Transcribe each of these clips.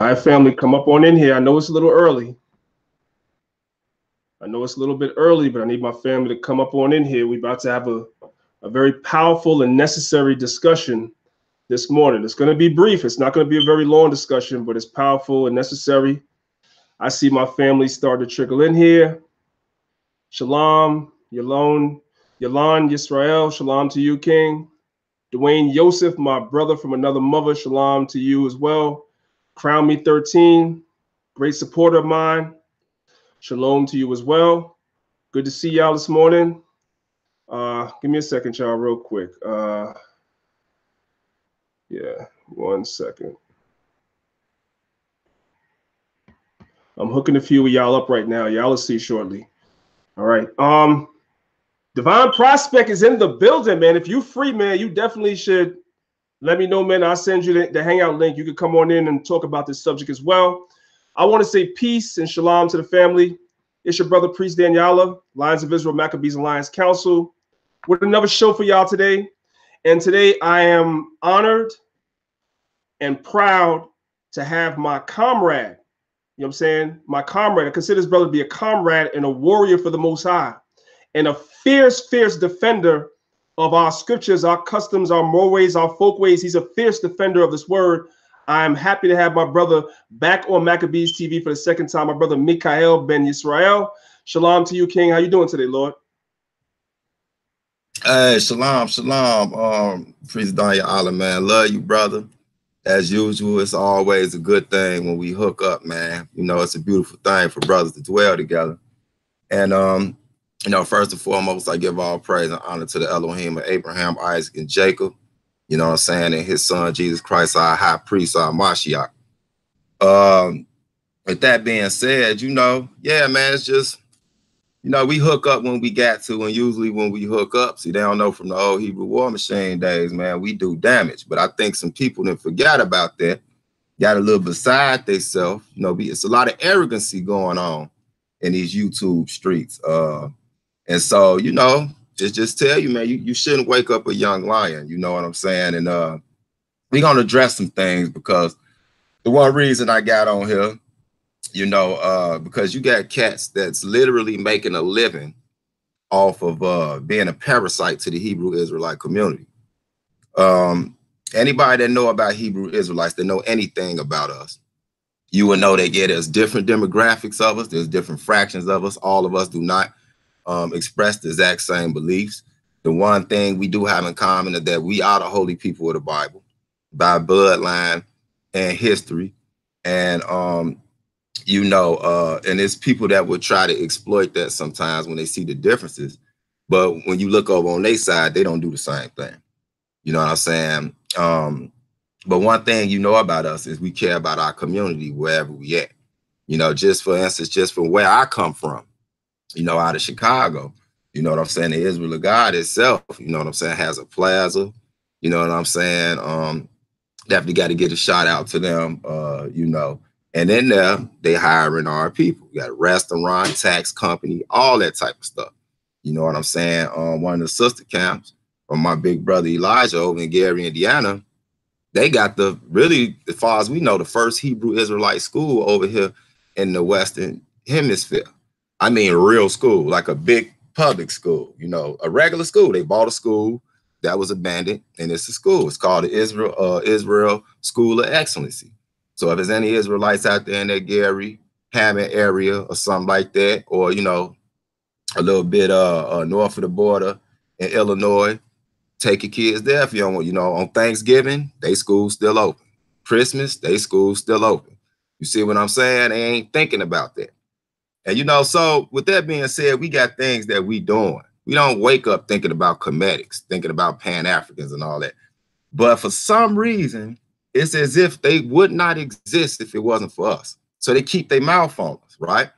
All right, family, come up on in here. I know it's a little early. I know it's a little bit early, but I need my family to come up on in here. We're about to have a very powerful and necessary discussion this morning. It's going to be brief. It's not going to be a very long discussion, but it's powerful and necessary. I see my family start to trickle in here. Shalom, Yalon, Yisrael, shalom to you, King. Dwayne Yosef, my brother from another mother, shalom to you as well. Crown Me 13, great supporter of mine. Shalom to you as well. Good to see y'all this morning. Give me a second, y'all, real quick. Yeah, 1 second. I'm hooking a few of y'all up right now. Y'all will see shortly. All right. Divine Prospect is in the building, man. If you free, man, you definitely should let me know, man. I'll send you the hangout link. You can come on in and talk about this subject as well. I want to say peace and shalom to the family. It's your brother, Priest Danyaahla, Lions of Israel, Maccabees Alliance Council, with another show for y'all today. And today I am honored and proud to have my comrade, you know what I'm saying? My comrade. I consider this brother to be a comrade and a warrior for the Most High, and a fierce, fierce defender of our scriptures, our customs, our mores, our folkways. He's a fierce defender of this word. I'm happy to have my brother back on Maccabees TV for the second time, my brother Mikha'el Ben Yisrael. Shalom to you, King. How you doing today, Lord? Hey, shalom, shalom. Priest Danyaahla, man. Love you, brother. As usual, it's always a good thing when we hook up, man. You know, it's a beautiful thing for brothers to dwell together. And, you know, first and foremost, I give all praise and honor to the Elohim of Abraham, Isaac, and Jacob. You know what I'm saying? And his son, Jesus Christ, our high priest, our Mashiach. With that being said, you know, yeah, man, it's just, you know, we hook up when we got to, and usually when we hook up, see, they don't know from the old Hebrew war machine days, man, we do damage. But I think some people didn't forget about that, got a little beside themselves. You know, it's a lot of arrogancy going on in these YouTube streets. And so, you know, just tell you, man, you shouldn't wake up a young lion. You know what I'm saying? And we're going to address some things, because the one reason I got on here, you know, because you got cats that's literally making a living off of being a parasite to the Hebrew Israelite community. Anybody that know about Hebrew Israelites, that know anything about us, you will know that, yeah, there's different demographics of us. There's different fractions of us. All of us do not express the exact same beliefs. The one thing we do have in common is that we are the holy people of the Bible by bloodline and history. And, you know, and it's people that would try to exploit that sometimes when they see the differences. But when you look over on their side, they don't do the same thing. You know what I'm saying? But one thing you know about us is we care about our community wherever we at. You know, just for instance, just from where I come from, you know, out of Chicago, you know what I'm saying? The Israel of God itself, you know what I'm saying, has a plaza. You know what I'm saying? Definitely got to get a shout out to them, you know. And in there, they hiring our people. You got a restaurant, tax company, all that type of stuff. You know what I'm saying? One of the sister camps from my big brother Elijah over in Gary, Indiana, they got the, really, as far as we know, the first Hebrew Israelite school over here in the Western Hemisphere. I mean, a real school, like a big public school, you know, a regular school. They bought a school that was abandoned, and it's a school. It's called the Israel School of Excellency. So if there's any Israelites out there in that Gary, Hammond area or something like that, or, you know, a little bit north of the border in Illinois, take your kids there. If you don't want, you know, on Thanksgiving, they school's still open. Christmas, they school's still open. You see what I'm saying? They ain't thinking about that. And, you know, so with that being said, we got things that we doing. We don't wake up thinking about comedics, thinking about Pan-Africans and all that. But for some reason, it's as if they would not exist if it wasn't for us. So they keep their mouth on us, right?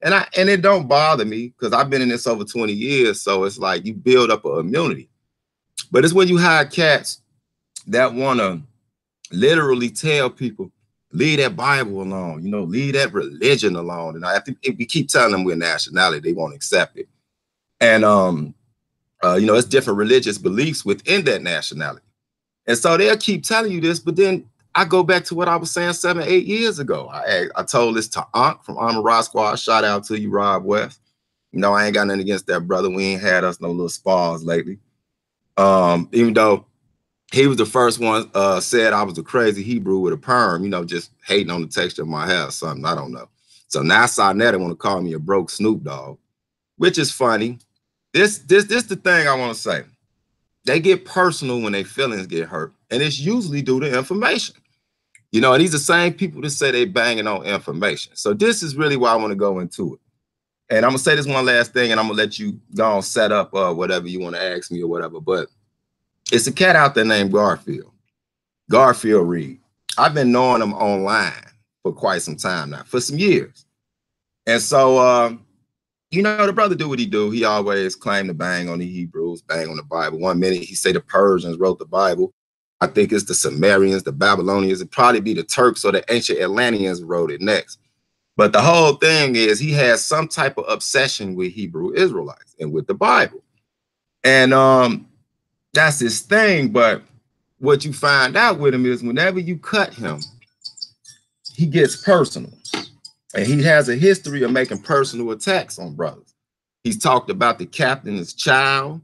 And it don't bother me, because I've been in this over 20 years. So it's like you build up an immunity. But it's when you hire cats that want to literally tell people, leave that Bible alone, you know, leave that religion alone. And I think if we keep telling them we're nationality, they won't accept it. And, you know, it's different religious beliefs within that nationality. And so they'll keep telling you this, but then I go back to what I was saying 7, 8 years ago. I told this to Ankh from Armor Rock Squad. Shout out to you, Rob West. You know, I ain't got nothing against that brother. We ain't had us no little spars lately. Even though he was the first one said I was a crazy Hebrew with a perm, you know, just hating on the texture of my hair or something. I don't know. So now Sarnetta want to call me a broke Snoop Dogg, which is funny. This the thing I want to say. They get personal when their feelings get hurt, and it's usually due to information. You know, and these are the same people that say they banging on information. So this is really why I want to go into it. And I'm gonna say this one last thing, and I'm gonna let you go and set up whatever you want to ask me or whatever. But it's a cat out there named Garfield. Garfield Reid. I've been knowing him online for quite some time now, for some years. And so you know, the brother do what he do. He always claimed to bang on the Hebrews, bang on the Bible. 1 minute he say the Persians wrote the Bible. I think it's the Sumerians, the Babylonians. It'd probably be the Turks or the ancient Atlanteans wrote it next. But the whole thing is he has some type of obsession with Hebrew Israelites and with the Bible. And that's his thing. But what you find out with him is whenever you cut him, he gets personal. And he has a history of making personal attacks on brothers. He's talked about the captain's child.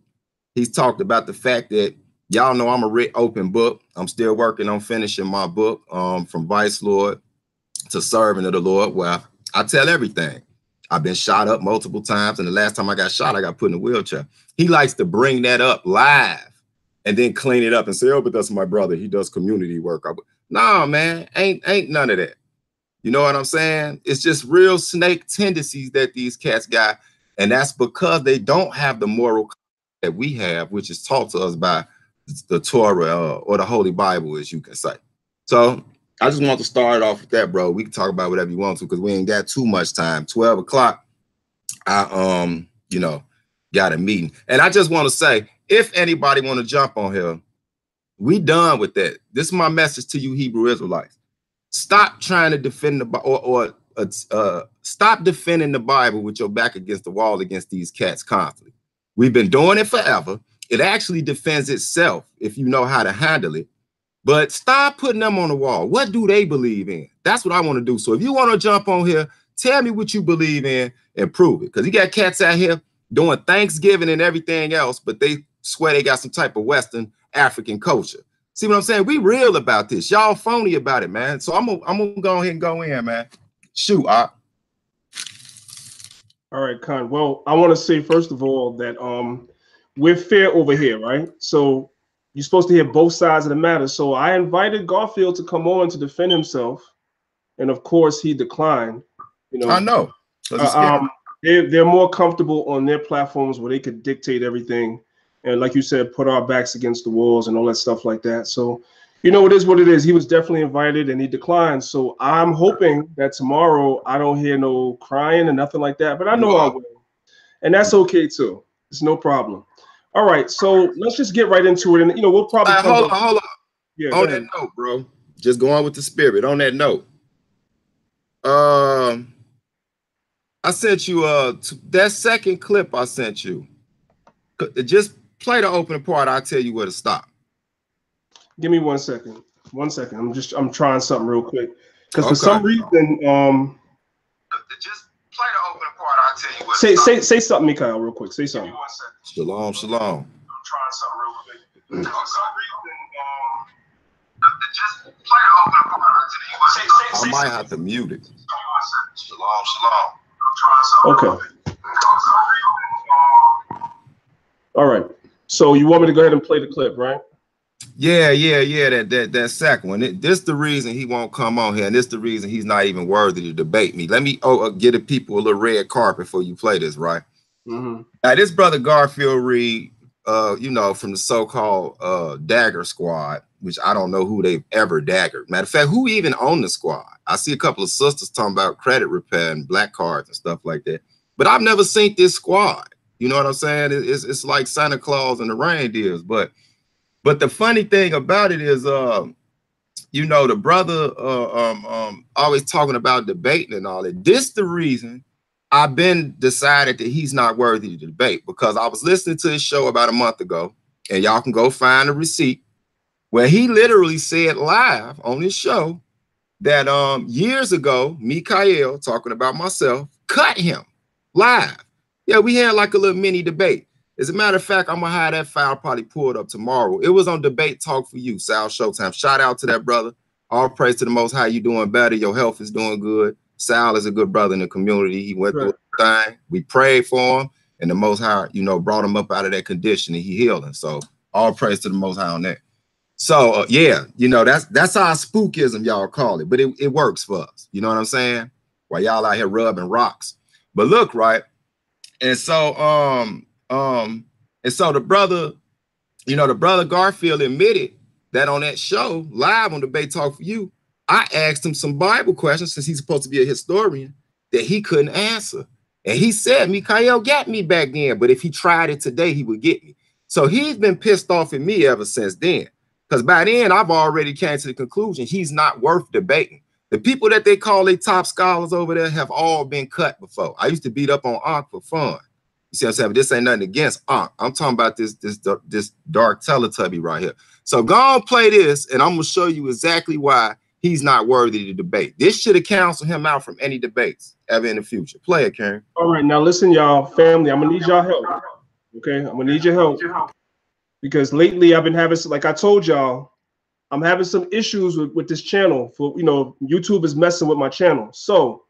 He's talked about the fact that y'all know I'm a writ open book. I'm still working on finishing my book from Vice Lord to Servant of the Lord, where I tell everything. I've been shot up multiple times, and the last time I got shot, I got put in a wheelchair. He likes to bring that up live and then clean it up and say, oh, but that's my brother. He does community work. Nah, man, ain't none of that. You know what I'm saying? It's just real snake tendencies that these cats got. And that's because they don't have the moral that we have, which is taught to us by the Torah or the Holy Bible, as you can say. So I just want to start off with that, bro. We can talk about whatever you want to because we ain't got too much time. 12 o'clock, I, you know, got a meeting. And I just want to say, if anybody want to jump on here, we done with that. This is my message to you Hebrew Israelites. Stop trying to defend the stop defending the Bible with your back against the wall against these cats constantly. We've been doing it forever. It actually defends itself if you know how to handle it. But stop putting them on the wall. What do they believe in? That's what I want to do. So if you want to jump on here, tell me what you believe in and prove it. Because you got cats out here doing Thanksgiving and everything else, but they swear they got some type of Western African culture. See what I'm saying? We real about this. Y'all phony about it, man. So I'm gonna go ahead and go in, man. Shoot, All right, Khan. Well, I want to say first of all that we're fair over here, right? So you're supposed to hear both sides of the matter. So I invited Garfield to come on to defend himself, and of course he declined. You know, I know. They're more comfortable on their platforms where they could dictate everything. And like you said, put our backs against the walls and all that stuff like that. So, you know, it is what it is. He was definitely invited and he declined. So I'm hoping that tomorrow I don't hear no crying and nothing like that. But I know I will. And that's okay, too. It's no problem. All right. So let's just get right into it. And, you know, we'll probably hold on. Yeah, on that note, bro. Just going with the spirit. On that note. I sent you that second clip I sent you. Just play the opening part. I'll tell you where to stop. Give me 1 second. 1 second. I'm trying something real quick. Because for some reason, just play the opening part. I'll tell you where to stop. Say something, Mikha'el, real quick. Say something. Shalom, shalom. I'm trying something real quick. For some reason, just play the opening part. I'll tell you where to stop. I might have to mute it. Shalom, shalom. I'm trying something. Okay. All right. So you want me to go ahead and play the clip, right? Yeah. That second one. This the reason he won't come on here, and this the reason he's not even worthy to debate me. Let me get the people a little red carpet before you play this, right? Mm-hmm. Now, this brother Garfield Reid, you know, from the so-called Dagger Squad, which I don't know who they've ever daggered. Matter of fact, who even owned the squad? I see a couple of sisters talking about credit repair and black cards and stuff like that, but I've never seen this squad. You know what I'm saying? It's like Santa Claus and the reindeers. But the funny thing about it is, you know, the brother always talking about debating and all that. This the reason I've been decided that he's not worthy to debate, because I was listening to his show about a month ago, and y'all can go find a receipt where he literally said live on his show that years ago, Mikha'el, talking about myself, cut him live. Yeah, we had like a little mini debate. As a matter of fact, I'm gonna have that file probably pulled up tomorrow. It was on Debate Talk for You, Sal Showtime. Shout out to that brother. All praise to the Most High. You doing better. Your health is doing good. Sal is a good brother in the community. He went through a thing. We prayed for him, and the Most High, you know, brought him up out of that condition, and he healed him. So all praise to the Most High on that. So yeah, you know, that's our spookism, y'all call it, but it works for us. You know what I'm saying? While y'all out here rubbing rocks. But look, right, and so the brother, you know, the brother Garfield admitted that on that show live on Debate Talk for You, I asked him some Bible questions, since he's supposed to be a historian, that he couldn't answer. And he said, Mikha'el got me back then, but if he tried it today, he would get me. So he's been pissed off at me ever since then. Because by then, I've already came to the conclusion he's not worth debating. The people that they call their top scholars over there have all been cut before. I used to beat up on Ankh for fun. You see what I'm saying? But this ain't nothing against Ankh. I'm talking about this dark Teletubby right here. So go on, play this, and I'm going to show you exactly why he's not worthy to debate. This should have canceled him out from any debates ever in the future. Play it, Karen. All right, now listen, y'all, family, I'm going to need y'all help. Okay, I'm going to need your help. Because lately I've been having, like I told y'all, I'm having some issues with this channel. For, you know, YouTube is messing with my channel. So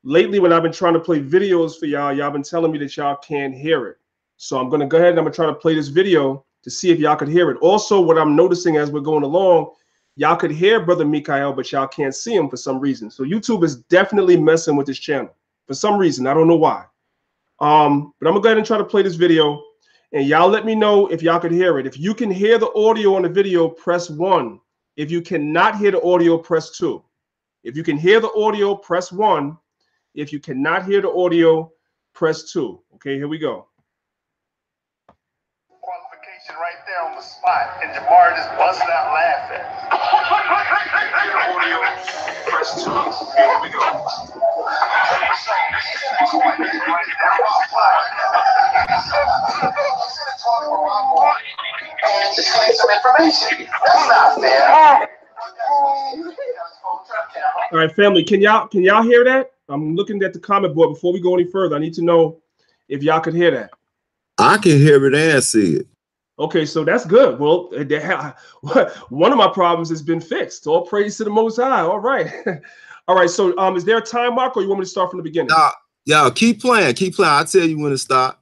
lately when I've been trying to play videos for y'all been telling me that y'all can't hear it. So I'm going to go ahead and I'm going to try to play this video to see if y'all could hear it. Also, what I'm noticing as we're going along, y'all could hear Brother Mikha'el, but y'all can't see him for some reason. So YouTube is definitely messing with this channel for some reason. I don't know why. But I'm going to go ahead and try to play this video. And y'all let me know if y'all could hear it. If you can hear the audio on the video, press 1. If you cannot hear the audio, press 2. If you can hear the audio, press 1. If you cannot hear the audio, press 2. Okay, here we go. Qualification right there on the spot, and Jamar just busted out laughing. Audio, press 2. Okay, here we go. Some information. That's not fair. All right, family, can y'all hear that? I'm looking at the comment board. Before we go any further, I need to know if y'all could hear that. I can hear it and see it. Okay, so that's good. Well, one of my problems has been fixed. All praise to the Most High. All right. All right, so is there a time mark, or you want me to start from the beginning? Y'all keep playing. Keep playing. I'll tell you when to stop.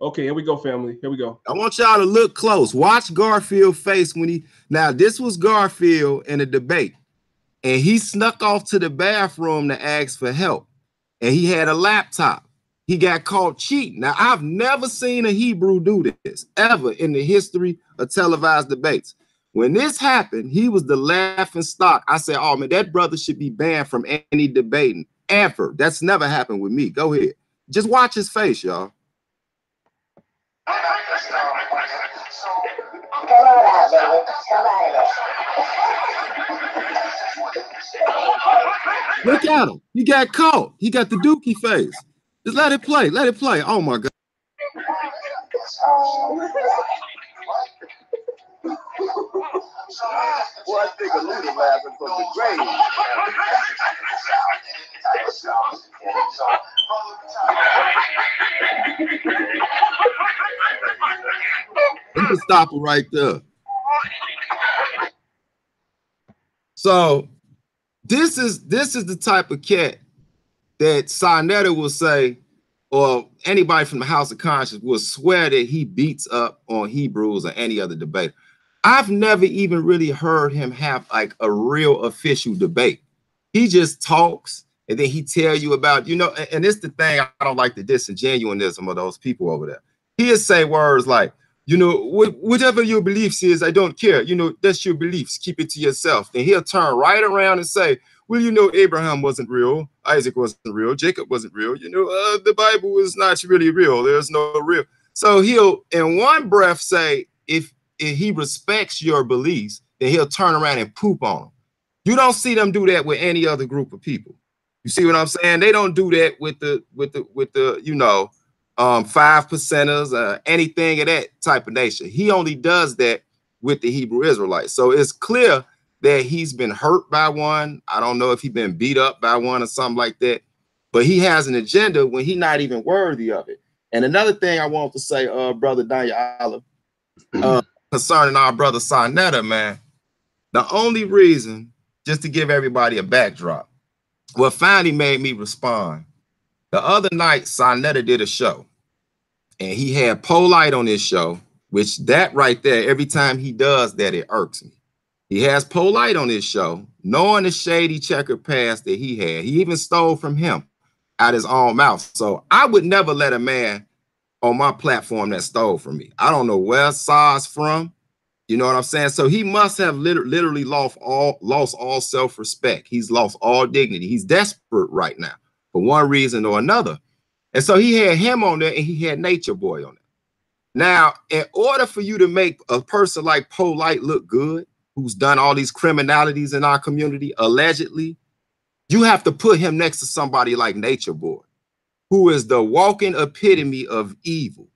Okay, here we go, family. Here we go. I want y'all to look close. Watch Garfield's face when he... Now, this was Garfield in a debate, and he snuck off to the bathroom to ask for help, and he had a laptop. He got caught cheating. Now, I've never seen a Hebrew do this, ever, in the history of televised debates. When this happened, he was the laughing stock. I said, oh, man, that brother should be banned from any debating, ever. That's never happened with me. Go ahead. Just watch his face, y'all. Look at him. He got caught. He got the dookie face. Just let it play. Let it play. Oh, my God. Well, I think a little laughing from the grave. You can stop it right there. So this is the type of cat that Sinetta will say, or anybody from the House of Conscience will swear that he beats up on Hebrews or any other debate. I've never even really heard him have like a real official debate. He just talks and then he tell you about, you know, and it's the thing, I don't like the disingenuousness of those people over there. He'll say words like, you know, whatever your beliefs is, I don't care. You know, that's your beliefs. Keep it to yourself. Then he'll turn right around and say, well, you know, Abraham wasn't real. Isaac wasn't real. Jacob wasn't real. You know, the Bible is not really real. There's no real. So he'll, in one breath, say, if he respects your beliefs, then he'll turn around and poop on them. You don't see them do that with any other group of people. You see what I'm saying? They don't do that with the you know, 5%ers, anything of that type of nature. He only does that with the Hebrew Israelites. So it's clear that he's been hurt by one. I don't know if he's been beat up by one or something like that, but he has an agenda when he's not even worthy of it. And another thing I want to say, brother Danyaahla, concerning our brother Sarnetta, man, the only reason, just to give everybody a backdrop, what finally made me respond, the other night, Sarnetta did a show, and he had Polight on his show, which that right there, every time he does that, it irks me. He has Polight on his show, knowing the shady checkered past that he had. He even stole from him out his own mouth. So I would never let a man on my platform that stole from me. I don't know where Saw's from. You know what I'm saying? So he must have literally lost all self-respect. He's lost all dignity. He's desperate right now for one reason or another. And so he had him on there and he had Nature Boy on there. Now, in order for you to make a person like Polight look good, who's done all these criminalities in our community, allegedly, you have to put him next to somebody like Nature Boy, who is the walking epitome of evil.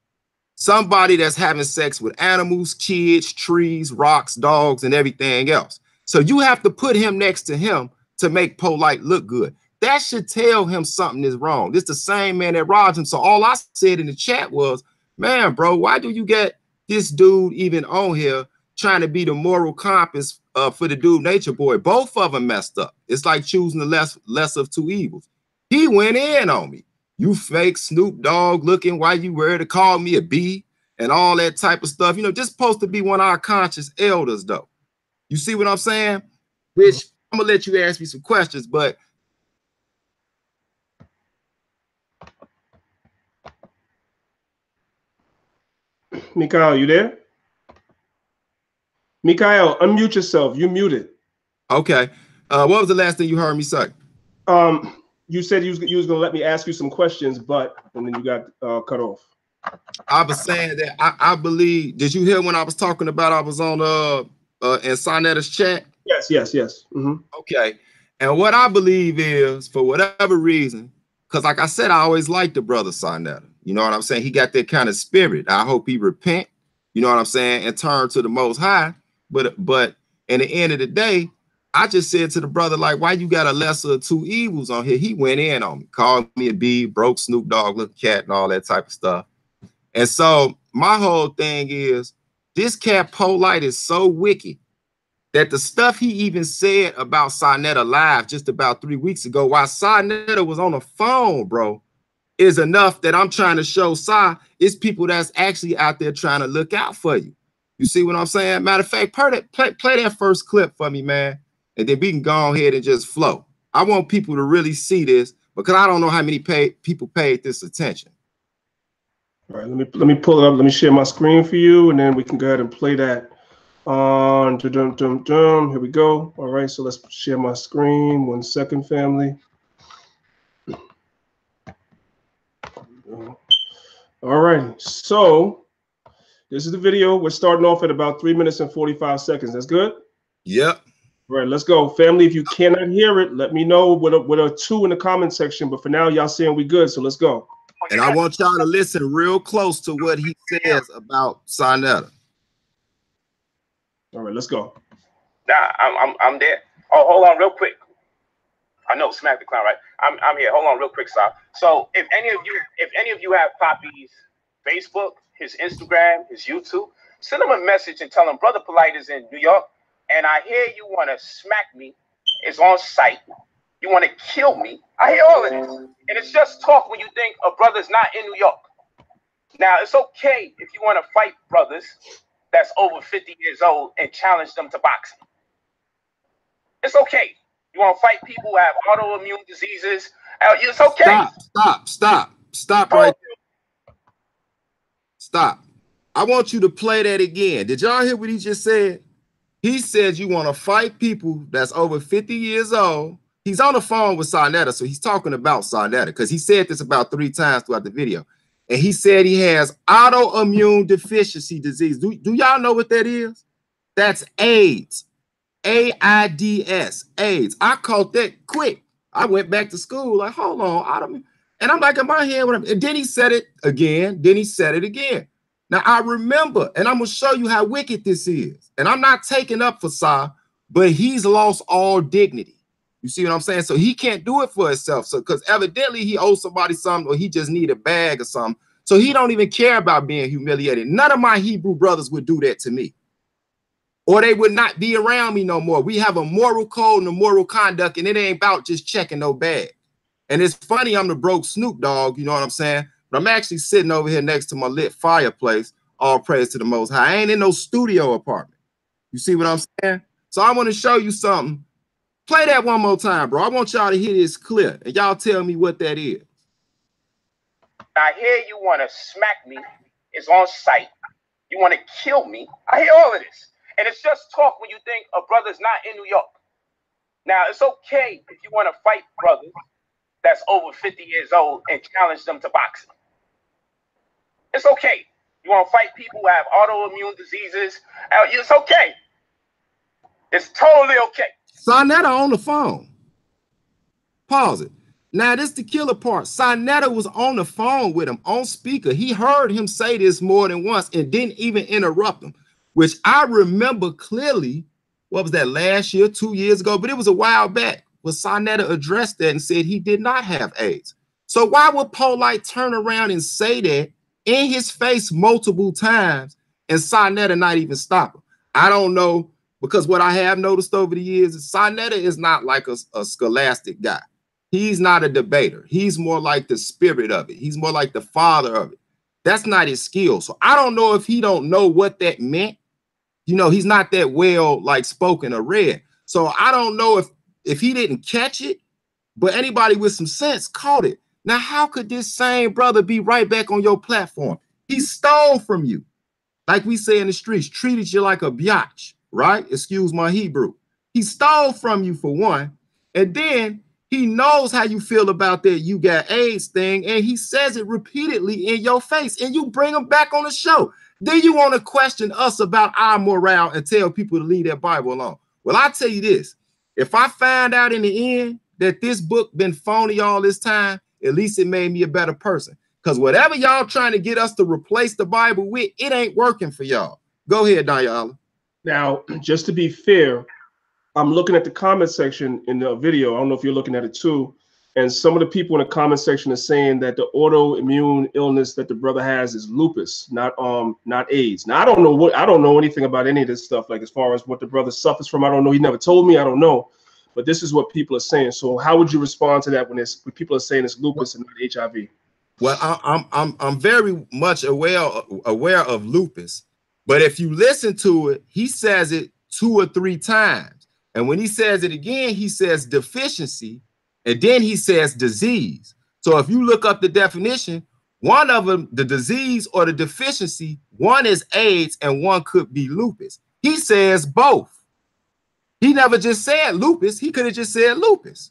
Somebody that's having sex with animals, kids, trees, rocks, dogs, and everything else. So you have to put him next to him to make Polight look good. That should tell him something is wrong. This is the same man that robbed him. So all I said in the chat was, man, bro, why do you get this dude even on here trying to be the moral compass for the dude Nature Boy? Both of them messed up. It's like choosing the less of two evils. He went in on me. You fake Snoop Dogg looking, why you were to call me a B and all that type of stuff. You know, just supposed to be one of our conscious elders, though. You see what I'm saying? Which I'm gonna let you ask me some questions, but Mikha'el, you there? Mikha'el, unmute yourself. You muted. Okay. What was the last thing you heard me say? You said you was going to let me ask you some questions, and then you got cut off. I was saying that I believe. Did you hear when I was talking about I was on in Sarnetta's chat? Yes. Mm-hmm. Okay. And what I believe is, for whatever reason, because like I said, I always liked the brother Sarnetta. You know what I'm saying? He got that kind of spirit. I hope he repent. You know what I'm saying? And turn to the Most High. But in the end of the day, I just said to the brother, like, why you got a lesser of two evils on here? He went in on me, called me a B, broke Snoop Dogg, little cat, and all that type of stuff. And so my whole thing is, this cat Polight is so wicked that the stuff he even said about Sarnetta live just about 3 weeks ago, while Sarnetta was on the phone, bro, is enough that I'm trying to show Sa it's people that's actually out there trying to look out for you. You see what I'm saying? Matter of fact, play that first clip for me, man. And then we can go ahead and just flow. I want people to really see this because I don't know how many people paid this attention. All right, let me pull it up. Let me share my screen for you, and then we can go ahead and play that. Here we go. All right, so let's share my screen. 1 second, family. All right, so this is the video. We're starting off at about 3 minutes and 45 seconds. That's good? Yep. All right, let's go. Family, if you cannot hear it, let me know with a 2 in the comment section. But for now, y'all saying we good, so let's go. And I want y'all to listen real close to what he says about Sarnetta. All right, let's go. Nah, I'm there. Oh, hold on real quick. I know, smack the clown, right? I'm here. Hold on real quick, Sal. So if any of you have Poppy's Facebook, his Instagram, his YouTube, send him a message and tell him Brother Polight is in New York, and I hear you want to smack me. It's on site. You want to kill me. I hear all of this. And it's just talk when you think a brother's not in New York. Now, it's okay if you want to fight brothers that's over 50 years old and challenge them to boxing. It's okay. You want to fight people who have autoimmune diseases. It's okay. Stop right there. Stop. I want you to play that again. Did y'all hear what he just said? He says you want to fight people that's over 50 years old. He's on the phone with Sarnetta, so he's talking about Sarnetta because he said this about 3 times throughout the video. And he said he has autoimmune deficiency disease. Do y'all know what that is? That's AIDS. AIDS. AIDS. I caught that quick. I went back to school like, hold on, and I'm like in my head with him. And then he said it again. Then he said it again. Now, I remember, and I'm going to show you how wicked this is. And I'm not taking up for Sa, but he's lost all dignity. You see what I'm saying? So he can't do it for himself. So because evidently he owes somebody something, or he just need a bag or something. So he don't even care about being humiliated. None of my Hebrew brothers would do that to me, or they would not be around me no more. We have a moral code and a moral conduct, and it ain't about just checking no bag. And it's funny, I'm the broke Snoop Dogg, you know what I'm saying? But I'm actually sitting over here next to my lit fireplace. All praise to the Most High. I ain't in no studio apartment. You see what I'm saying? So I want to show you something. Play that one more time, bro. I want y'all to hear this clear, and y'all tell me what that is. I hear you want to smack me. It's on sight. You want to kill me. I hear all of this. And it's just talk when you think a brother's not in New York. Now, it's okay if you want to fight brothers that's over 50 years old and challenge them to boxing. It's okay. You want to fight people who have autoimmune diseases. It's okay. It's totally okay. Sonetta on the phone. Pause it. Now, this is the killer part. Sonetta was on the phone with him on speaker. He heard him say this more than once and didn't even interrupt him, which I remember clearly. What was that, last year, 2 years ago? But it was a while back. But Sonetta addressed that and said he did not have AIDS. So why would Polight turn around and say that in his face multiple times and Sonetta not even stop him? I don't know, because what I have noticed over the years is Sonetta is not like a scholastic guy. He's not a debater. He's more like the spirit of it. He's more like the father of it. That's not his skill. So I don't know if he don't know what that meant. You know, he's not that well like spoken or read. So I don't know if he didn't catch it, but anybody with some sense caught it. Now, how could this same brother be right back on your platform? He stole from you. Like we say in the streets, treated you like a biatch, right? Excuse my Hebrew. He stole from you for one. And then he knows how you feel about that you got AIDS thing. And he says it repeatedly in your face. And you bring him back on the show. Then you want to question us about our morale and tell people to leave their Bible alone. Well, I'll tell you this. If I find out in the end that this book been phony all this time, at least it made me a better person. Because whatever y'all trying to get us to replace the Bible with, it ain't working for y'all. Go ahead, Danyaahla. Now, just to be fair, I'm looking at the comment section in the video. I don't know if you're looking at it too. And some of the people in the comment section are saying that the autoimmune illness that the brother has is lupus, not AIDS. Now, I don't know anything about any of this stuff, like as far as what the brother suffers from. I don't know. He never told me. I don't know. But this is what people are saying. So how would you respond to that when people are saying it's lupus and not HIV? Well, I'm very much aware of lupus, but if you listen to it, he says it 2 or 3 times. And when he says it again, he says deficiency. And then he says disease. So if you look up the definition, one of them, the disease or the deficiency, one is AIDS and one could be lupus. He says both. He never just said lupus. He could have just said lupus.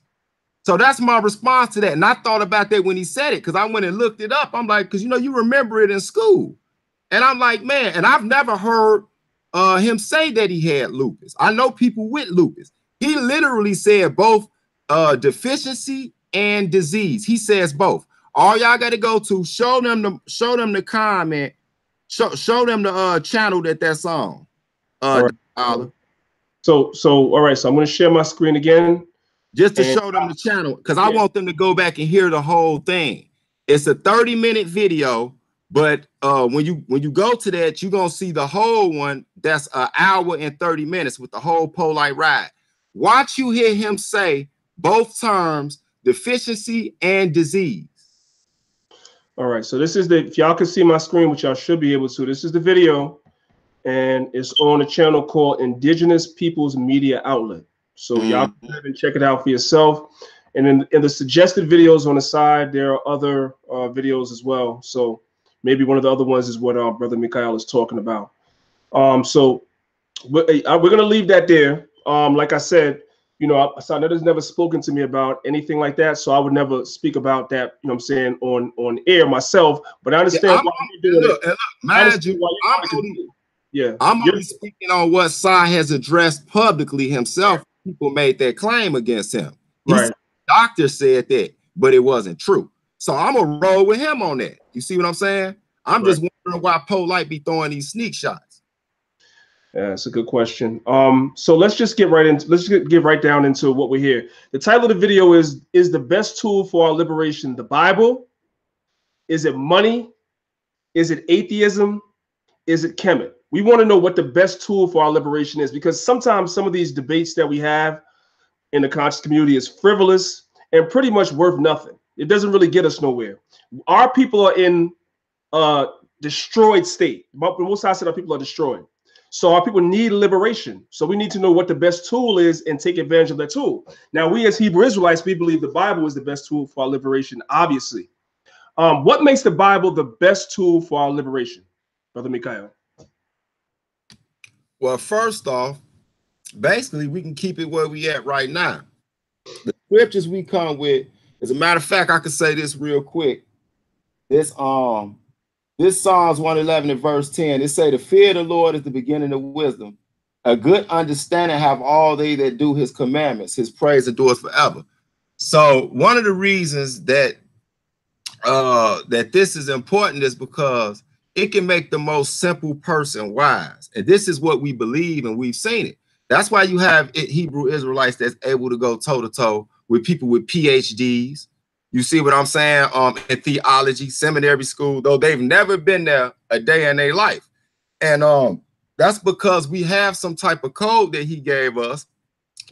So that's my response to that. And I thought about that when he said it, because I went and looked it up. I'm like, because, you know, you remember it in school. And I'm like, man, and I've never heard him say that he had lupus. I know people with lupus. He literally said both deficiency and disease. He says both. All y'all got to go to show them the comment, show them the channel that's on. All right. So all right. So I'm going to share my screen again, just to show them the channel, because I want them to go back and hear the whole thing. It's a 30-minute video, but when you go to that, you're gonna see the whole one. That's an hour and 30 minutes with the whole Polight ride. Watch you hear him say both terms, deficiency and disease. All right, so this is if y'all can see my screen, which y'all should be able to, this is the video, and it's on a channel called Indigenous Peoples Media Outlet. So y'all can check it out for yourself. And in the suggested videos on the side, there are other videos as well. So maybe one of the other ones is what Brother Mikha'el is talking about. So we're going to leave that there. Like I said, you know, Sonetta's never spoken to me about anything like that, so I would never speak about that, you know what I'm saying, on air myself. But I understand why you're doing it. Mind you, I'm only speaking on what Sa has addressed publicly himself. People made that claim against him. Right. Doctor said that, but it wasn't true. So I'm gonna roll with him on that. You see what I'm saying? I'm just one why Polight be throwing these sneak shots. Yeah, that's a good question. So let's just get right into get right down into what we're here. The title of the video is the best tool for our liberation the Bible? Is it money? Is it atheism? Is it Kemet? We want to know what the best tool for our liberation is, because sometimes some of these debates that we have in the conscious community is frivolous and pretty much worth nothing. It doesn't really get us nowhere. Our people are in a destroyed state. Most I said our people are destroyed. So our people need liberation. So we need to know what the best tool is and take advantage of that tool. Now, we as Hebrew Israelites, we believe the Bible is the best tool for our liberation, obviously. What makes the Bible the best tool for our liberation, Brother Mikha'el? Well, first off, basically, we can keep it where we at right now. The scriptures we come with, as a matter of fact, I can say this real quick. This Psalms 111 and verse 10, it say, the fear of the Lord is the beginning of wisdom. A good understanding have all they that do his commandments. His praise endures forever. So one of the reasons that that this is important is because it can make the most simple person wise. And this is what we believe, and we've seen it. That's why you have Hebrew Israelites that's able to go toe-to-toe with people with PhDs. You see what I'm saying? In theology, seminary school, though they've never been there a day in their life. And that's because we have some type of code that he gave us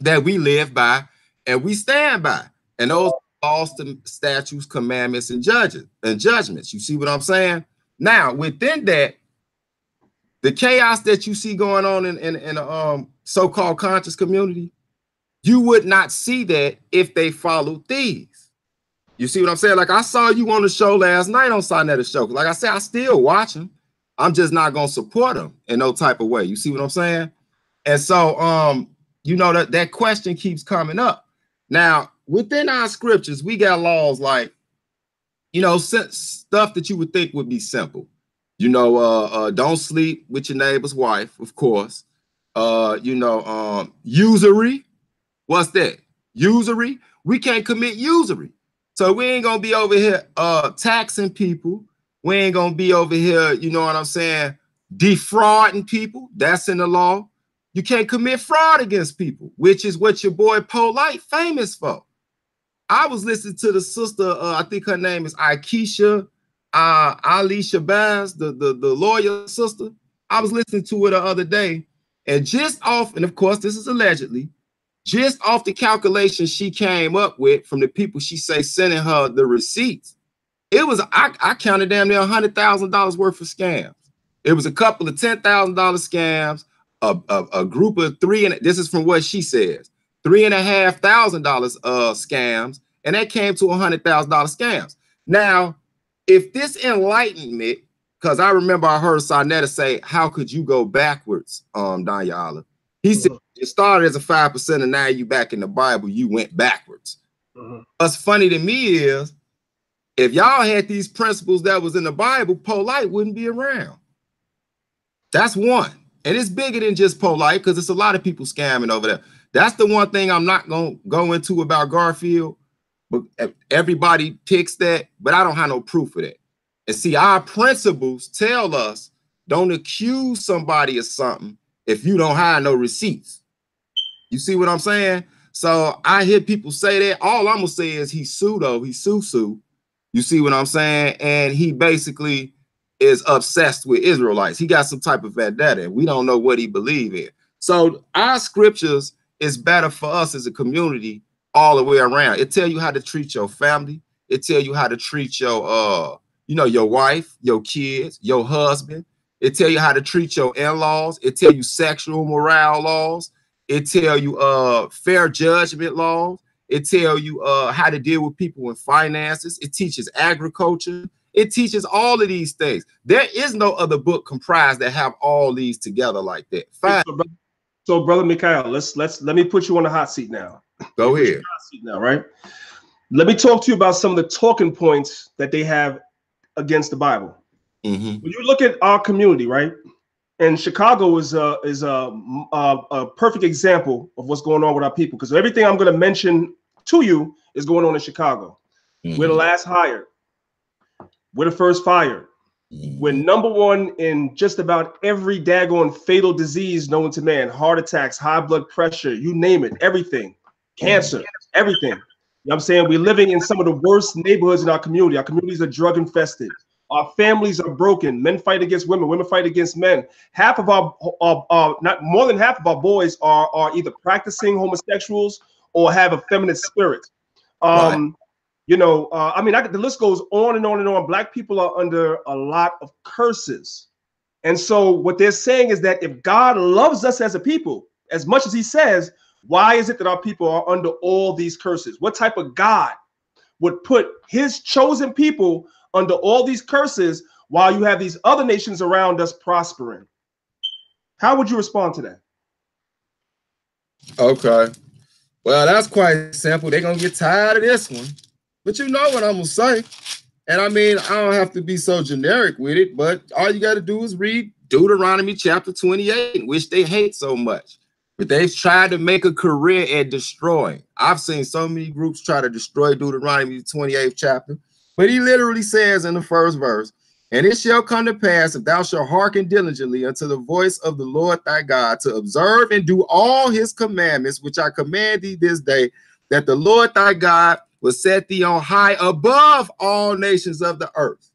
that we live by and we stand by. And those laws, statutes, commandments, and judgments. You see what I'm saying? Now, within that, the chaos that you see going on in a so-called conscious community, you would not see that if they followed these. You see what I'm saying? Like, I saw you on the show last night on Sonetta's show. Like I said, I still watch him. I'm just not going to support him in no type of way. You see what I'm saying? And so, you know, that question keeps coming up. Now, within our scriptures, we got laws like, you know, stuff that you would think would be simple. You know, don't sleep with your neighbor's wife, of course. You know, usury. What's that? Usury. We can't commit usury. So we ain't gonna be over here taxing people. We ain't gonna be over here, you know what I'm saying, defrauding people. That's in the law. You can't commit fraud against people, which is what your boy Polight famous for. I was listening to the sister, I think her name is Aikisha Ali Shabazz, the lawyer sister. I was listening to her the other day, and just off, and of course this is allegedly, just off the calculation she came up with from the people she say sending her the receipts, it was, I counted damn near $100,000 worth of scams. It was a couple of $10,000 scams, a group of three, and this is from what she says, $3,500 scams, and that came to $100,000 scams. Now, if this enlightenment, because I remember I heard Sonetta say, how could you go backwards, Danyaahla? He said, it started as a 5%, and now you back in the Bible, you went backwards. What's funny to me is, if y'all had these principles that was in the Bible, Polight wouldn't be around. That's one. And it's bigger than just Polight, because it's a lot of people scamming over there. That's the one thing I'm not going to go into about Garfield. But everybody picks that, but I don't have no proof of that. And see, our principles tell us, don't accuse somebody of something if you don't have no receipts. You see what I'm saying? So I hear people say that. All I'm gonna say is he's pseudo, he's Susu. You see what I'm saying? And he basically is obsessed with Israelites. He got some type of vendetta, and we don't know what he believes in. So our scriptures is better for us as a community all the way around. It tell you how to treat your family. It tell you how to treat your you know, your wife, your kids, your husband. It tell you how to treat your in-laws. It tell you sexual morale laws. It tell you fair judgment laws. It tell you how to deal with people in finances. It teaches agriculture. It teaches all of these things. There is no other book comprised that have all these together like that. Fine. So brother Mikha'el, let me put you on the hot seat now. Go ahead. Now, right? Let me talk to you about some of the talking points that they have against the Bible. When you look at our community, right? And Chicago is a perfect example of what's going on with our people, because everything I'm going to mention to you is going on in Chicago. We're the last hired. We're the first fired. We're number one in just about every daggone fatal disease known to man. Heart attacks, high blood pressure, you name it, everything. Cancer, everything. You know what I'm saying? We're living in some of the worst neighborhoods in our community. Our communities are drug infested. Our families are broken. Men fight against women. Women fight against men. Half of our not more than half of our boys are either practicing homosexuals or have effeminate spirits. Right. You know, I mean, the list goes on and on and on. Black people are under a lot of curses. And so what they're saying is that if God loves us as a people, as much as he says, why is it that our people are under all these curses? What type of God would put his chosen people under all these curses while you have these other nations around us prospering? How would you respond to that? Okay. Well, that's quite simple. They're going to get tired of this one. But you know what I'm going to say. And I mean, I don't have to be so generic with it, but all you got to do is read Deuteronomy chapter 28, which they hate so much. But they've tried to make a career at destroying. I've seen so many groups try to destroy Deuteronomy 28th chapter. But he literally says in the first verse, and it shall come to pass, if thou shalt hearken diligently unto the voice of the Lord thy God, to observe and do all his commandments, which I command thee this day, that the Lord thy God will set thee on high above all nations of the earth.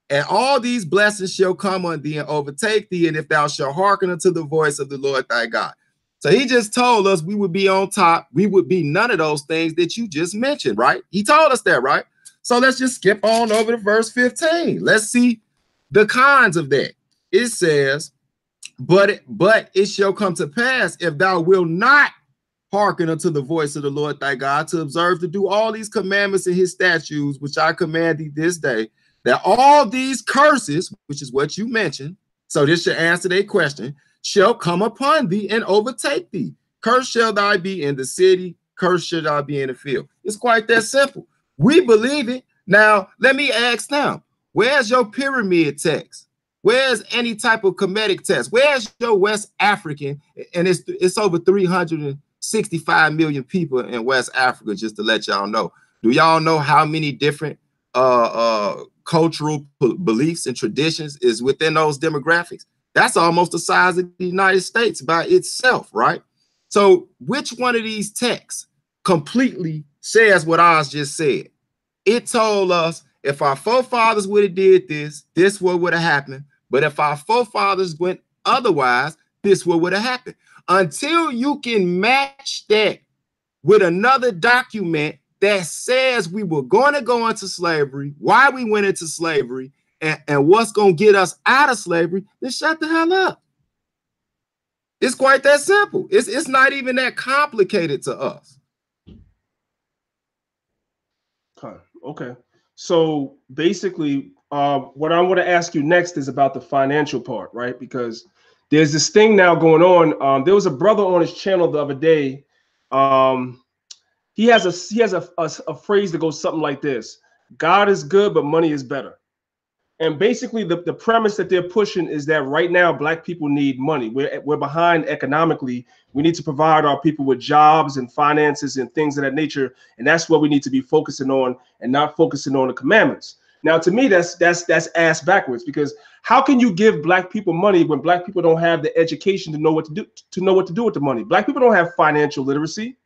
And all these blessings shall come on thee and overtake thee, and if thou shalt hearken unto the voice of the Lord thy God. So he just told us we would be on top. We would be none of those things that you just mentioned, right? He told us that, right? So let's just skip on over to verse 15. Let's see the cons of that. It says, but it shall come to pass, if thou wilt not hearken unto the voice of the Lord thy God, to observe to do all these commandments and his statutes, which I command thee this day, that all these curses, which is what you mentioned, so this should answer their question, shall come upon thee and overtake thee. Cursed shall thou be in the city, cursed shall thou be in the field. It's quite that simple. We believe it. Now, let me ask them, where's your pyramid text? Where's any type of Kemetic text? Where's your West African? And it's over 365 million people in West Africa, just to let y'all know. Do y'all know how many different cultural beliefs and traditions is within those demographics? That's almost the size of the United States by itself, right? So which one of these texts completely says what Oz just said? It told us if our forefathers would have did this, this what would have happened. But if our forefathers went otherwise, this what would have happened. Until you can match that with another document that says we were going to go into slavery, why we went into slavery, and what's going to get us out of slavery, then shut the hell up. It's quite that simple. It's not even that complicated to us. Okay. So basically, what I want to ask you next is about the financial part, right? Because there's this thing now going on. There was a brother on his channel the other day. He has a phrase that goes something like this: God is good, but money is better. And basically, the premise that they're pushing is that right now, Black people need money. We're behind economically. We need to provide our people with jobs and finances and things of that nature. And that's what we need to be focusing on, and not focusing on the commandments. Now, to me, that's ass backwards, because how can you give Black people money when Black people don't have the education to know what to do with the money? Black people don't have financial literacy.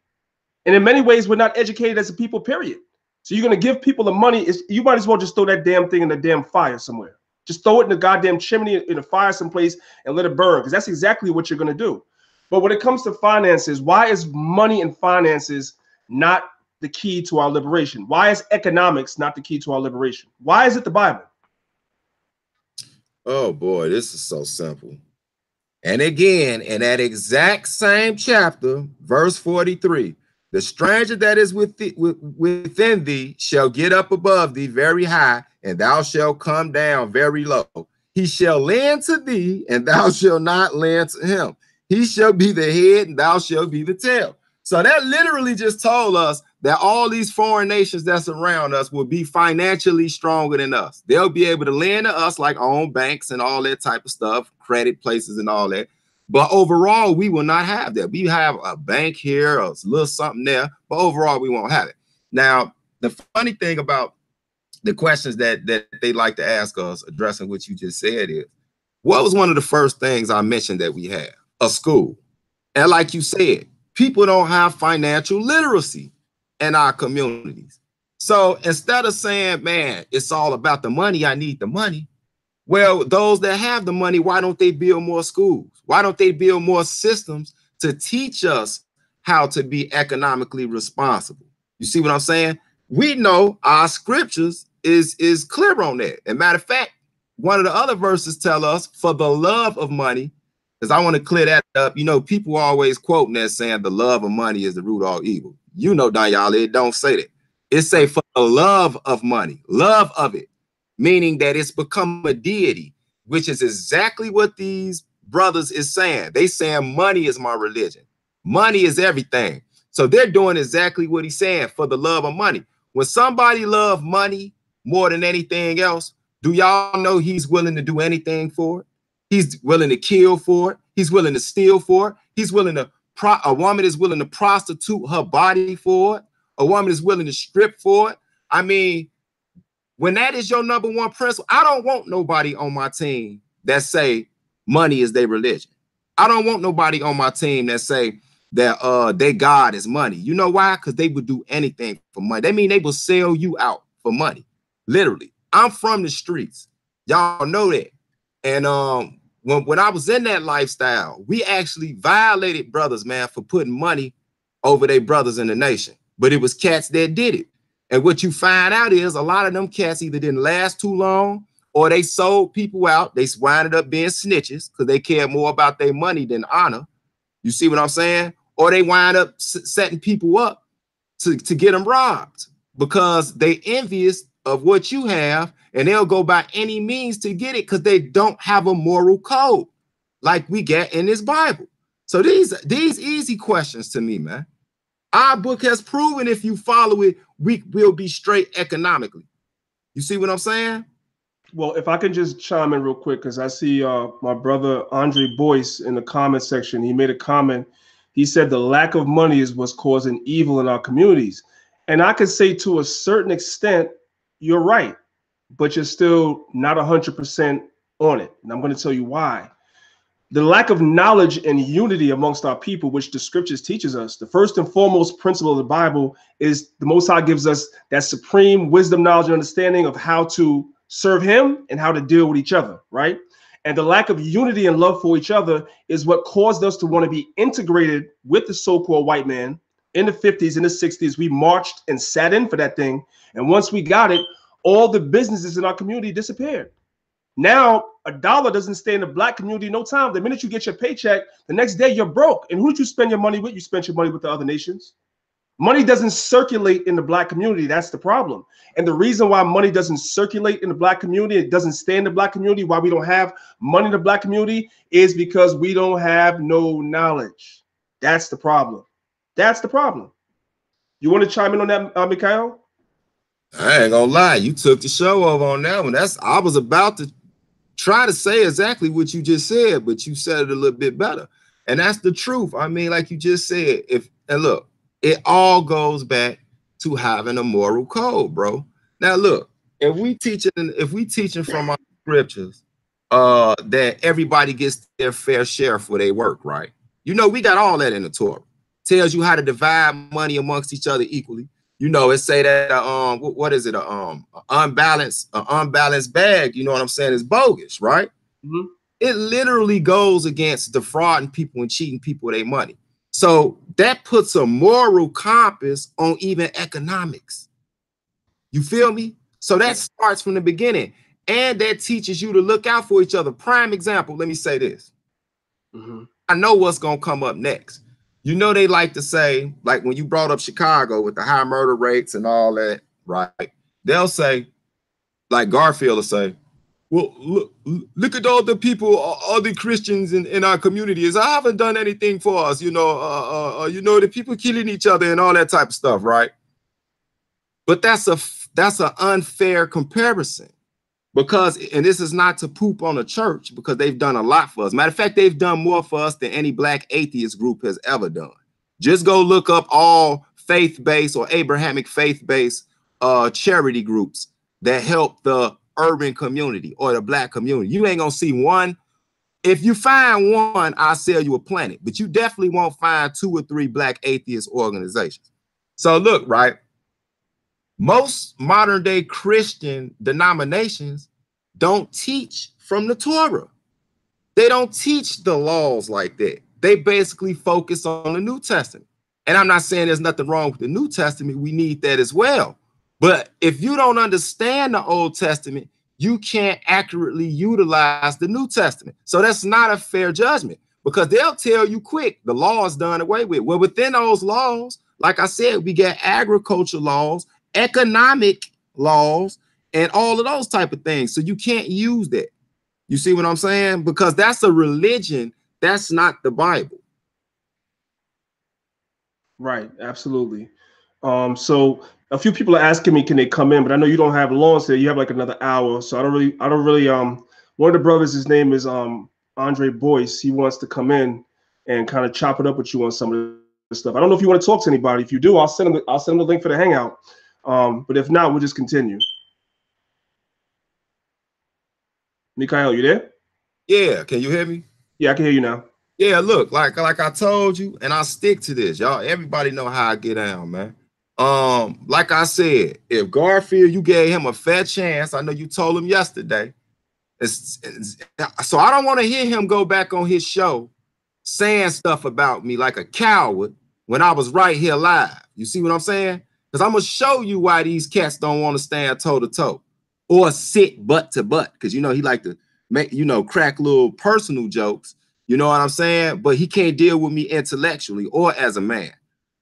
And in many ways, we're not educated as a people, period. So you're going to give people the money. You might as well just throw that damn thing in the damn fire somewhere. Just throw it in the goddamn chimney in a fire someplace and let it burn, because that's exactly what you're going to do. But when it comes to finances, why is money and finances not the key to our liberation? Why is economics not the key to our liberation? Why is it the Bible? Oh boy, this is so simple. And again, in that exact same chapter, verse 43, the stranger that is within thee shall get up above thee very high, and thou shalt come down very low. He shall lend to thee, and thou shalt not lend to him. He shall be the head, and thou shalt be the tail. So that literally just told us that all these foreign nations that's around us will be financially stronger than us. They'll be able to lend to us, like own banks and all that type of stuff, credit places and all that. But overall, we will not have that. We have a bank here, a little something there, but overall, we won't have it. Now, the funny thing about the questions that they like to ask us, addressing what you just said, is what was one of the first things I mentioned that we have? A school. And like you said, people don't have financial literacy in our communities. So instead of saying, man, it's all about the money, I need the money. Well, those that have the money, why don't they build more schools? Why don't they build more systems to teach us how to be economically responsible? You see what I'm saying? We know our scriptures is clear on that. And matter of fact, one of the other verses tell us, for the love of money, because I want to clear that up. You know, people always quoting that saying the love of money is the root of all evil. You know, Danyaahla, it don't say that. It say for the love of money, love of it, meaning that it's become a deity, which is exactly what these brothers is saying. They saying money is my religion. Money is everything. So they're doing exactly what he's saying, for the love of money. When somebody loves money more than anything else, do y'all know he's willing to do anything for it? He's willing to kill for it. He's willing to steal for it. He's willing to, a woman is willing to prostitute her body for it. A woman is willing to strip for it. I mean, when that is your number one principle, I don't want nobody on my team that say money is their religion. I don't want nobody on my team that say that their God is money. You know why? Because they would do anything for money. They mean they will sell you out for money. Literally. I'm from the streets. Y'all know that. And when I was in that lifestyle, we actually violated brothers, man, for putting money over their brothers in the nation. But it was cats that did it. And what you find out is a lot of them cats either didn't last too long, or they sold people out. They winded up being snitches because they cared more about their money than honor. You see what I'm saying? Or they wind up setting people up to get them robbed because they envious of what you have, and they'll go by any means to get it because they don't have a moral code like we get in this Bible. So these easy questions to me, man. Our book has proven if you follow it, we will be straight economically. You see what I'm saying? Well, if I can just chime in real quick, because I see my brother Andre Boyce in the comment section. He made a comment. He said the lack of money is what's causing evil in our communities. And I could say to a certain extent, you're right, but you're still not 100% on it. And I'm going to tell you why. The lack of knowledge and unity amongst our people, which the scriptures teaches us, the first and foremost principle of the Bible is the Most High gives us that supreme wisdom, knowledge, and understanding of how to serve him and how to deal with each other, right? And the lack of unity and love for each other is what caused us to want to be integrated with the so-called white man. In the 50s, in the 60s, we marched and sat in for that thing. And once we got it, all the businesses in our community disappeared. Now, $1 doesn't stay in the black community no time. The minute you get your paycheck, the next day you're broke. And who did you spend your money with? You spent your money with the other nations. Money doesn't circulate in the black community. That's the problem. And the reason why money doesn't circulate in the black community, it doesn't stay in the black community, why we don't have money in the black community, is because we don't have no knowledge. That's the problem. That's the problem. You want to chime in on that, Mikha'el? I ain't gonna lie, you took the show over on that one. I was about to try to say exactly what you just said, but you said it a little bit better. And that's the truth. I mean, like you just said, and look, it all goes back to having a moral code, bro. Now look, if we teaching from our scriptures that everybody gets their fair share for their work, right? You know, we got all that in the Torah. Tells you how to divide money amongst each other equally. You know, it say that what is it? Unbalanced bag, you know what I'm saying, is bogus, right? Mm-hmm. It literally goes against defrauding people and cheating people with their money. So that puts a moral compass on even economics. You feel me? So that starts from the beginning. And that teaches you to look out for each other. Prime example, let me say this. Mm-hmm. I know what's going to come up next. You know, they like to say, like when you brought up Chicago with the high murder rates and all that, right? They'll say, like Garfield will say, well, look at all the people, all the Christians in our communities. I haven't done anything for us, you know, the people killing each other and all that type of stuff, right? But that's an unfair comparison. Because, and this is not to poop on the church, because they've done a lot for us. Matter of fact, they've done more for us than any black atheist group has ever done. Just go look up all faith-based or Abrahamic faith-based charity groups that help the urban community or the black community. You ain't gonna see one. If you find one, I'll sell you a planet, but you definitely won't find 2 or 3 black atheist organizations. So look, right? Most modern day Christian denominations don't teach from the Torah. They don't teach the laws like that. They basically focus on the New Testament. And I'm not saying there's nothing wrong with the New Testament. We need that as well. But if you don't understand the Old Testament, you can't accurately utilize the New Testament. So that's not a fair judgment, because they'll tell you quick, the law is done away with. Well, within those laws, like I said, we got agriculture laws, economic laws, and all of those type of things. So you can't use that. You see what I'm saying? Because that's a religion. That's not the Bible. Right. Absolutely. So a few people are asking me, can they come in? But I know you don't have long, so you have like another hour. So I don't really, one of the brothers, his name is Andre Boyce. He wants to come in and kind of chop it up with you on some of the stuff. I don't know if you want to talk to anybody. If you do, I'll send him the link for the hangout. But if not, we'll just continue. Mikha'el, you there? Yeah, can you hear me? Yeah, I can hear you now. Yeah, look, like I told you, and I stick to this, y'all. Everybody know how I get down, man. Like I said, if Garfield, you gave him a fair chance, I know you told him yesterday. So I don't want to hear him go back on his show saying stuff about me like a coward when I was right here live. You see what I'm saying? Because I'm gonna show you why these cats don't want to stand toe to toe or sit butt to butt. Because you know he like to make, you know, crack little personal jokes. You know what I'm saying? But he can't deal with me intellectually or as a man.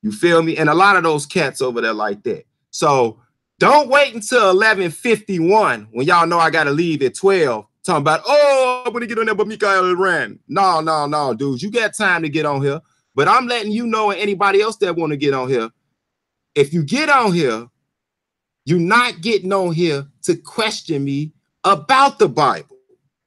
You feel me? And a lot of those cats over there like that. So don't wait until 11:51 when y'all know I gotta leave at 12 talking about, oh, I'm gonna get on there, but Mikha'el ran. No, dudes, you got time to get on here. But I'm letting you know, and anybody else that want to get on here, if you get on here, you're not getting on here to question me about the Bible.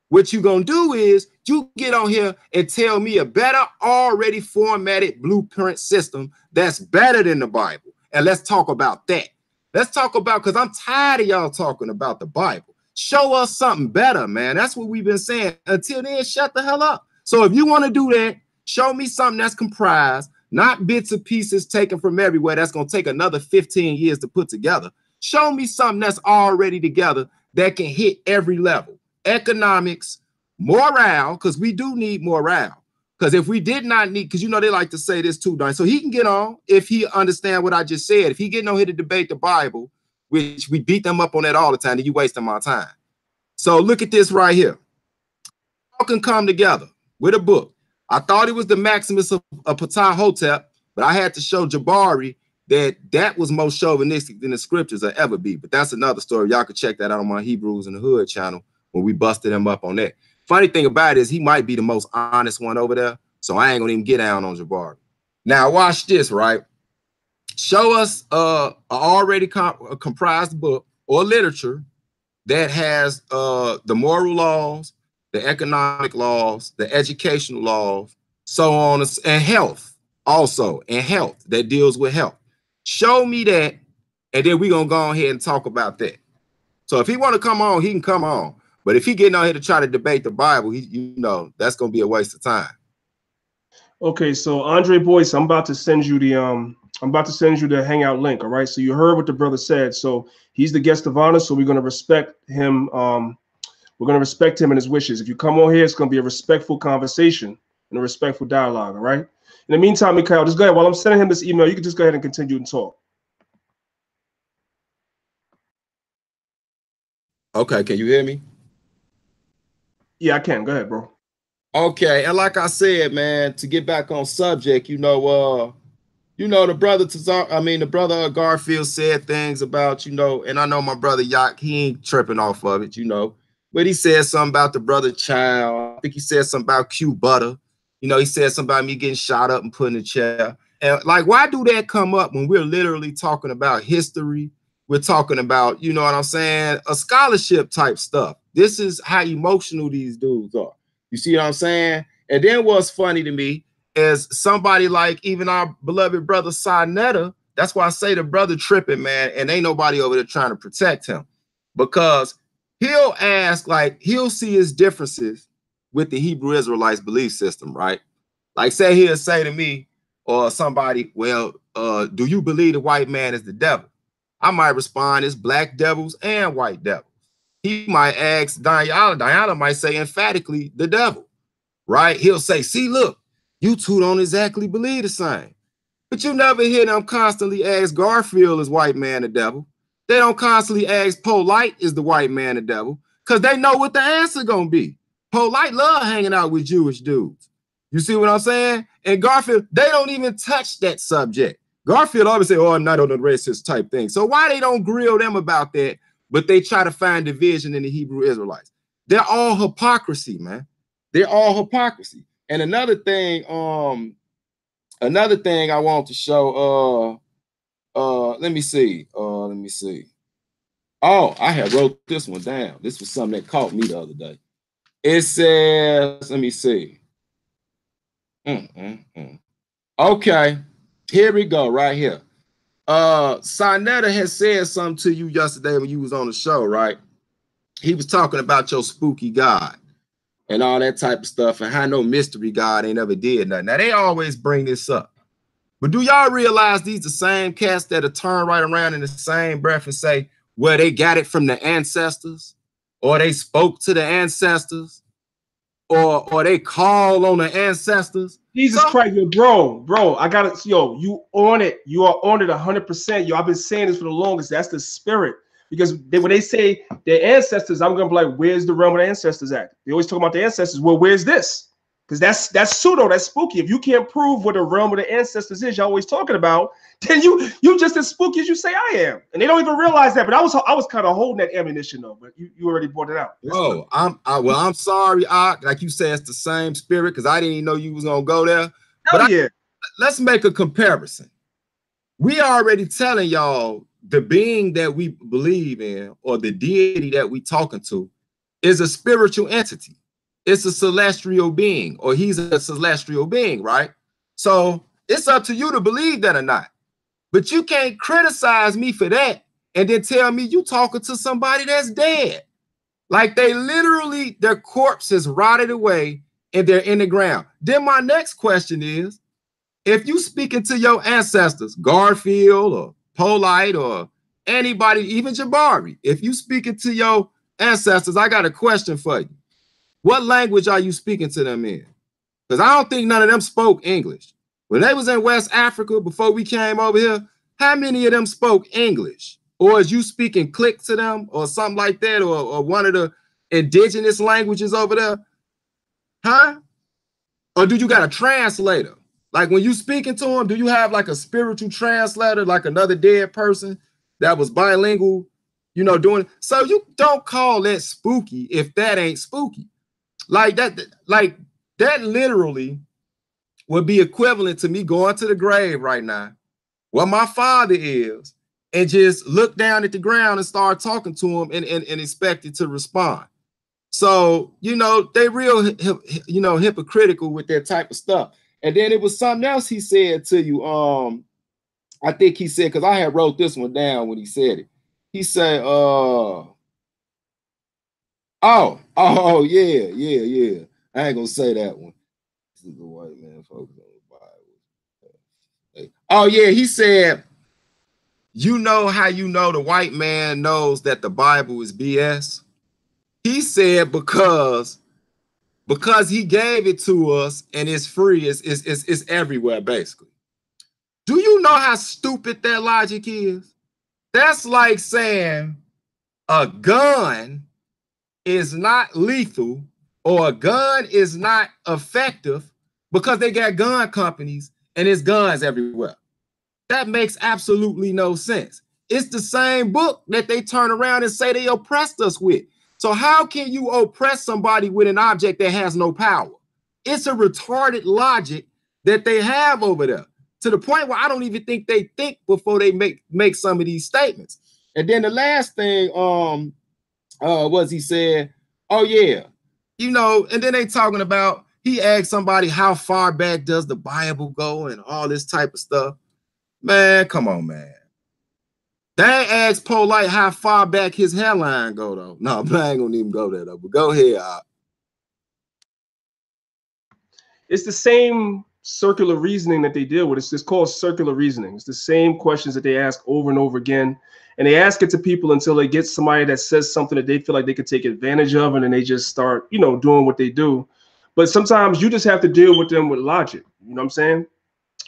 What you're going to do is you get on here and tell me a better already formatted blueprint system that's better than the Bible. And let's talk about that. Let's talk about, because I'm tired of y'all talking about the Bible. Show us something better, man. That's what we've been saying. Until then, shut the hell up. So if you want to do that, show me something that's comprised, not bits and pieces taken from everywhere. That's going to take another 15 years to put together. Show me something that's already together that can hit every level. Economics, morale, because we do need morale. Because if we did not need, because you know they like to say this too, Don. So he can get on if he understand what I just said. If he getting on here to debate the Bible, which we beat them up on that all the time, then you wasting my time. So look at this right here. All can come together with a book. I thought it was the Maximus of Ptah Hotep, but I had to show Jabari that was most chauvinistic than the scriptures will ever be. But that's another story. Y'all can check that out on my Hebrews in the Hood channel when we busted him up on that. Funny thing about it is he might be the most honest one over there, so I ain't gonna even get down on Jabari. Now watch this, right? Show us a already comprised book or literature that has the moral laws, the economic laws, the educational laws, so on, and health also, and health that deals with health. Show me that, and then we're gonna go ahead and talk about that. So if he want to come on, he can come on. But if he getting on here to try to debate the Bible, you know, that's gonna be a waste of time. Okay, so Andre Boyce, I'm about to send you the hangout link. All right. So you heard what the brother said. So he's the guest of honor. So we're gonna respect him. We're gonna respect him and his wishes. If you come on here, it's gonna be a respectful conversation and a respectful dialogue. All right. In the meantime, Mikha'el, just go ahead. While I'm sending him this email, you can just go ahead and continue and talk. Okay, can you hear me? Yeah, I can. Go ahead, bro. Okay, and like I said, man, to get back on subject, the brother the brother Garfield said things about, and I know my brother Yak, he ain't tripping off of it, but he said something about the brother Child. I think he said something about Q Butter. He said something about me getting shot up and put in a chair. And like, why do that come up when we're literally talking about history? We're talking about, you know what I'm saying, a scholarship type stuff. This is how emotional these dudes are. You see what I'm saying? And then what's funny to me is somebody like even our beloved brother Sinetta. That's why I say the brother tripping, man, and ain't nobody over there trying to protect him. because he'll ask, like, he'll see his differences with the Hebrew Israelites belief system, right? Like, say he'll say to me or somebody, well, do you believe the white man is the devil? I might respond, it's black devils and white devils. He might ask Danyaahla. Danyaahla might say emphatically the devil, right? He'll say, see, look, you two don't exactly believe the same. But you never hear them constantly ask Garfield is white man the devil. They don't constantly ask Polight is the white man the devil, because they know what the answer gonna be. Polight love hanging out with Jewish dudes. You see what I'm saying? And Garfield, they don't even touch that subject. Garfield always say, oh, I'm not on the racist type thing. So why they don't grill them about that, but they try to find division in the Hebrew Israelites? They're all hypocrisy, man. They're all hypocrisy. And another thing I want to show, let me see. Oh, I had wrote this one down. This was something that caught me the other day. It says, let me see. Okay, here we go, right here. Sinetta has said something to you yesterday when you was on the show, right? He was talking about your spooky God and all that type of stuff, and how no mystery God ain't ever did nothing. Now, they always bring this up. But do y'all realize these the same cats that'll turn right around in the same breath and say, well, they got it from the ancestors, or they spoke to the ancestors, or they call on the ancestors? Jesus Christ, bro, I got it. Yo, you on it. You are on it 100%. Yo, I've been saying this for the longest. That's the spirit. Because when they say their ancestors, I'm going to be like, where's the realm of the ancestors at? They always talk about the ancestors. Well, where's this? Because that's pseudo, that's spooky. If you can't prove what the realm of the ancestors is, y'all always talking about, then you just as spooky as you say I am. And they don't even realize that. But I was kind of holding that ammunition though. But you already brought it out. Oh, I'm sorry, like you said, it's the same spirit, because I didn't even know you was gonna go there. But yeah, let's make a comparison. We already telling y'all the being that we believe in, or the deity that we talking to, is a spiritual entity. It's a celestial being, or he's a celestial being, right? So it's up to you to believe that or not. But you can't criticize me for that and then tell me you talking to somebody that's dead. Like, they literally, their corpse is rotted away and they're in the ground. Then my next question is, if you speaking to your ancestors, Garfield or Polight or anybody, even Jabari, if you speaking to your ancestors, I got a question for you. What language are you speaking to them in? Because I don't think none of them spoke English. When they was in West Africa before we came over here, how many of them spoke English? Or is you speaking click to them or something like that, or one of the indigenous languages over there? Huh? Or do you got a translator? Like, when you speaking to them, do you have like a spiritual translator, like another dead person that was bilingual, you know, doing? So you don't call that spooky if that ain't spooky. Like that literally would be equivalent to me going to the grave right now, where my father is, and just look down at the ground and start talking to him and expect it to respond. So, you know, they real, you know, hypocritical with that type of stuff. And then it was something else he said to you. I think he said, because I had wrote this one down when he said it. He said, Oh, yeah. I ain't gonna say that one. This is the white man focus on the Bible. Oh, yeah, he said, you know how you know the white man knows that the Bible is BS? He said because he gave it to us and it's free, it's everywhere, basically. Do you know how stupid that logic is? That's like saying a gun is not lethal, or a gun is not effective because they got gun companies and there's guns everywhere. That makes absolutely no sense. It's the same book that they turn around and say they oppressed us with. So how can you oppress somebody with an object that has no power? It's a retarded logic that they have over there, to the point where I don't even think they think before they make some of these statements. And then the last thing was he said, oh yeah, you know, and then they talking about, he asked somebody how far back does the Bible go and all this type of stuff. Man, come on, man. They ain't asked Polight how far back his hairline go though. No, I ain't gonna even go there though. But go ahead. It's the same circular reasoning that they deal with. It's just called circular reasoning. It's the same questions that they ask over and over again. And they ask it to people until they get somebody that says something that they feel like they could take advantage of, and then they just start, you know, doing what they do. But sometimes you just have to deal with them with logic. You know what I'm saying?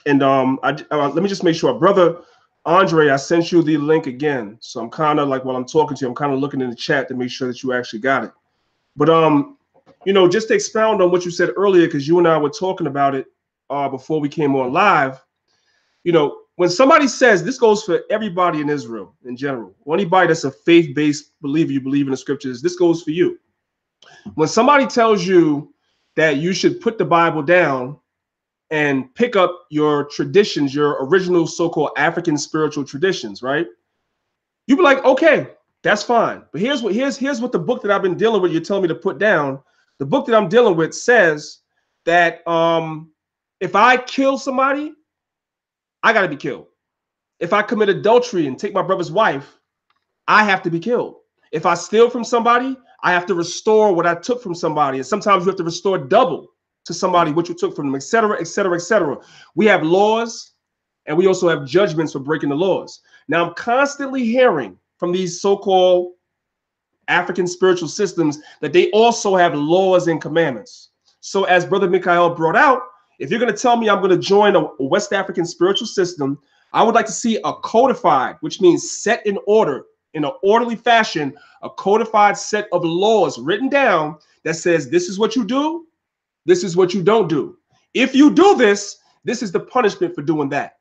And let me just make sure, brother Andre, I sent you the link again. So I'm kind of like, while I'm talking to you, I'm kind of looking in the chat to make sure that you actually got it. But you know, just to expound on what you said earlier, because you and I were talking about it before we came on live. You know, when somebody says, this goes for everybody in Israel in general, or anybody that's a faith-based believer, you believe in the scriptures, this goes for you. When somebody tells you that you should put the Bible down and pick up your traditions, your original so-called African spiritual traditions, right? You be like, okay, that's fine. But here's what the book that I've been dealing with, you're telling me to put down. The book that I'm dealing with says that if I kill somebody, I got to be killed. If I commit adultery and take my brother's wife, I have to be killed. If I steal from somebody, I have to restore what I took from somebody. And sometimes you have to restore double to somebody what you took from them, et cetera, et cetera, et cetera. We have laws, and we also have judgments for breaking the laws. Now, I'm constantly hearing from these so-called African spiritual systems that they also have laws and commandments. So as Brother Mikha'el brought out, if you're going to tell me I'm going to join a West African spiritual system, I would like to see a codified, which means set in order, in an orderly fashion, a codified set of laws written down that says this is what you do, this is what you don't do. If you do this, this is the punishment for doing that.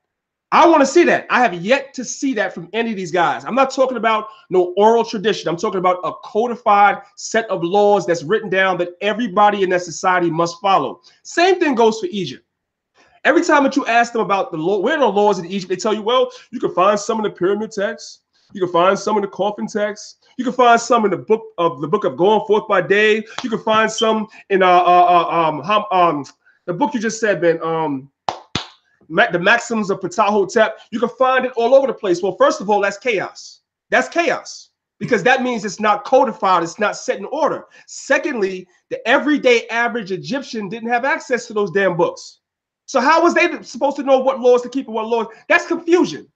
I want to see that. I have yet to see that from any of these guys. I'm not talking about no oral tradition. I'm talking about a codified set of laws that's written down that everybody in that society must follow. Same thing goes for Egypt. Every time that you ask them about the law, where are the laws in Egypt, they tell you, well, you can find some in the pyramid text. You can find some in the coffin text. You can find some in the book of Going Forth by Day. You can find some in the book you just said, man. The Maxims of Ptahhotep. You can find it all over the place. Well, first of all, that's chaos. That's chaos, because that means it's not codified. It's not set in order. Secondly, the everyday average Egyptian didn't have access to those damn books. So how was they supposed to know what laws to keep and what laws? That's confusion.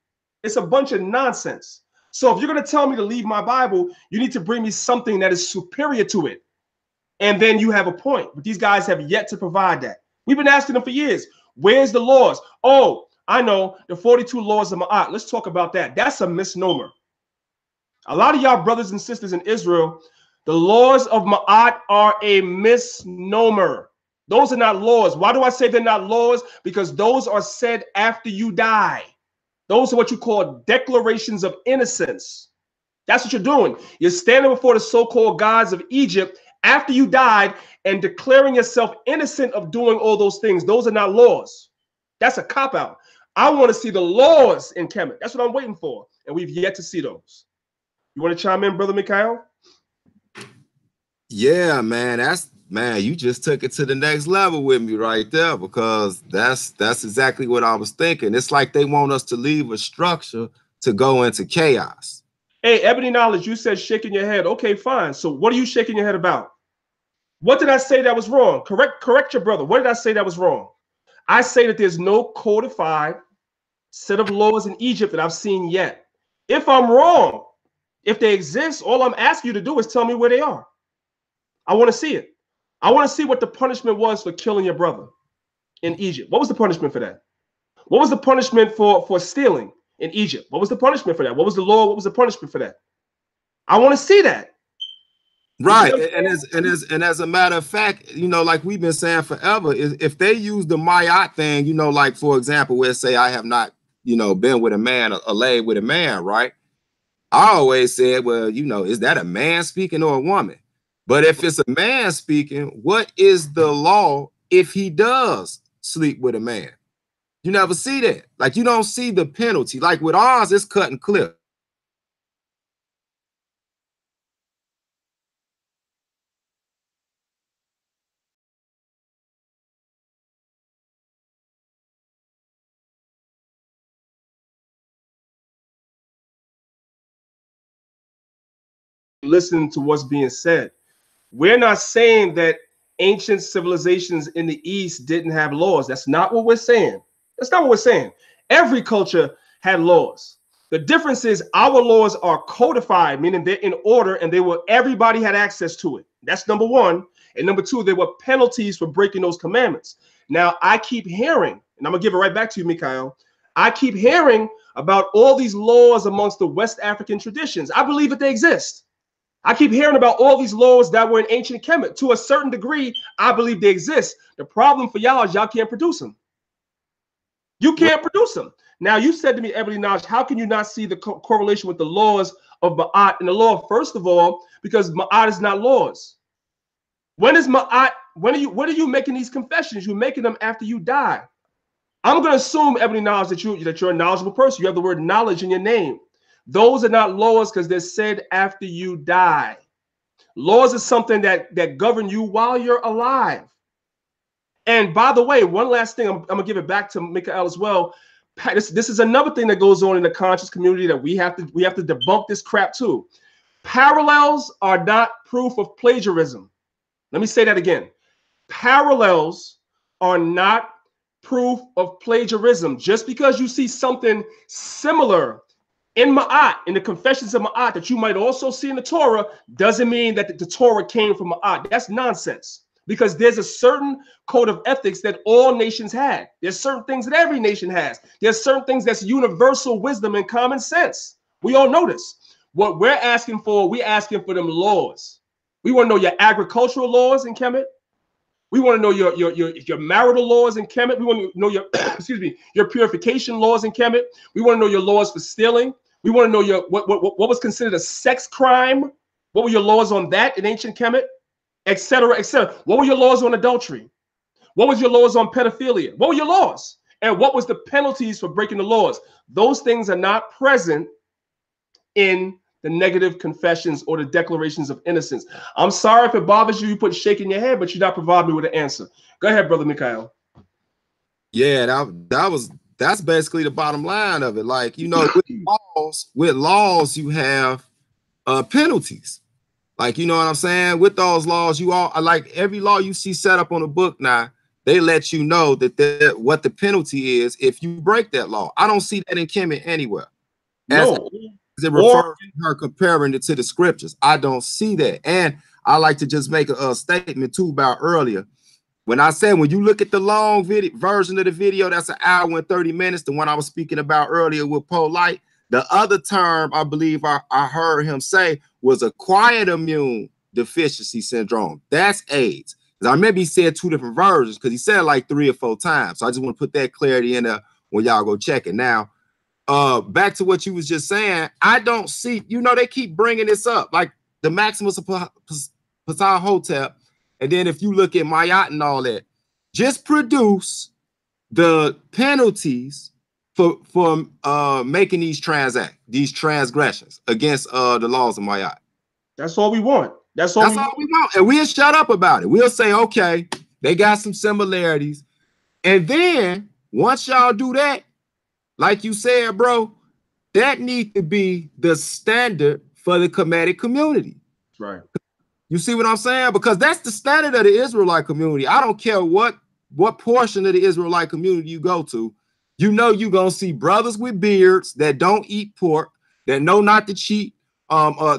It's a bunch of nonsense. So if you're going to tell me to leave my Bible, you need to bring me something that is superior to it. And then you have a point. But these guys have yet to provide that. We've been asking them for years. Where's the laws? Oh, I know, the 42 laws of Ma'at. Let's talk about that. That's a misnomer. A lot of y'all brothers and sisters in Israel, the laws of Ma'at are a misnomer. Those are not laws. Why do I say they're not laws? Because those are said after you die. Those are what you call declarations of innocence. That's what you're doing. You're standing before the so-called gods of Egypt after you died and declaring yourself innocent of doing all those things. Those are not laws. That's a cop-out. I want to see the laws in Kemet. That's what I'm waiting for. And we've yet to see those. You want to chime in, Brother Mikha'el? Yeah, man, you just took it to the next level with me right there, because that's exactly what I was thinking. It's like they want us to leave a structure to go into chaos. Hey, Ebony Knowledge, you said shaking your head. Okay, fine. So what are you shaking your head about? What did I say that was wrong? Correct your brother. What did I say that was wrong? I say that there's no codified set of laws in Egypt that I've seen yet. If I'm wrong, if they exist, all I'm asking you to do is tell me where they are. I want to see it. I want to see what the punishment was for killing your brother in Egypt. What was the punishment for that? What was the punishment for stealing in Egypt? What was the punishment for that? What was the law? What was the punishment for that? I want to see that. Right. And as a matter of fact, you know, like we've been saying forever, if they use the Mayat thing, you know, like, for example, where say I have not, you know, been with a man or laid with a man, right? I always said, well, you know, is that a man speaking or a woman? But if it's a man speaking, what is the law if he does sleep with a man? You never see that. Like, you don't see the penalty. Like with ours, it's cut and clear. listening to what's being said. We're not saying that ancient civilizations in the East didn't have laws. That's not what we're saying. That's not what we're saying. Every culture had laws. The difference is our laws are codified, meaning they're in order, and everybody had access to it. That's number one. And number two, there were penalties for breaking those commandments. Now, I keep hearing, and I'm going to give it right back to you, Mikha'el. I keep hearing about all these laws amongst the West African traditions. I believe that they exist. I keep hearing about all these laws that were in ancient Kemet. To a certain degree, I believe they exist. The problem for y'all is y'all can't produce them. You can't produce them. Now, you said to me, Ebony Nash, how can you not see the correlation with the laws of Ma'at and the law? First of all, because Ma'at is not laws. When is Ma'at? When are you making these confessions? You're making them after you die. I'm going to assume, Ebony Nash, that you're a knowledgeable person. You have the word knowledge in your name. Those are not laws because they're said after you die. Laws is something that govern you while you're alive. And by the way, one last thing, I'm going to give it back to Mikha'el as well. This is another thing that goes on in the conscious community that we have to debunk this crap too. Parallels are not proof of plagiarism. Let me say that again. Parallels are not proof of plagiarism. Just because you see something similar in Ma'at, in the confessions of Ma'at, that you might also see in the Torah, doesn't mean that the Torah came from Ma'at. That's nonsense. Because there's a certain code of ethics that all nations had. There's certain things that every nation has. There's certain things that's universal wisdom and common sense. We all know this. What we're asking for them laws. We want to know your agricultural laws in Kemet. We want to know your marital laws in Kemet. We want to know your your purification laws in Kemet. We want to know your laws for stealing. We want to know what was considered a sex crime. What were your laws on that in ancient Kemet? Etc., etc. What were your laws on adultery? What was your laws on pedophilia? What were your laws? And what was the penalties for breaking the laws? Those things are not present in the negative confessions or the declarations of innocence. I'm sorry if it bothers you. You put shaking your head, but you're not providing me with an answer. Go ahead, brother Mikha'el. Yeah, that's basically the bottom line of it. Like, you know, with laws, you have penalties. Like, you know what I'm saying? With those laws, like every law you see set up on the book now, they let you know that what the penalty is if you break that law. I don't see that in Kemet anywhere. As it refers to her comparing it to the scriptures. I don't see that. And I like to just make a statement too about earlier. When I said, when you look at the long version of the video, that's an hour and 30 minutes, the one I was speaking about earlier with polight. The other term I believe I heard him say was acquired immune deficiency syndrome. That's AIDS. Because I remember he said two different versions because he said it like 3 or 4 times. So I just want to put that clarity in there when y'all go check it. Now, back to what you was just saying, I don't see, you know, they keep bringing this up, like the Maximus Patah Hotep. And then if you look at Mayat and all that, just produce the penalties for making these transgressions against the laws of Mayat. That's all we want. That's all we want. And we'll shut up about it. We'll say, okay, they got some similarities. And then once y'all do that, like you said, bro, that needs to be the standard for the Kemetic community. Right. You see what I'm saying? Because that's the standard of the Israelite community. I don't care what portion of the Israelite community you go to. You know you're going to see brothers with beards that don't eat pork, that know not to cheat,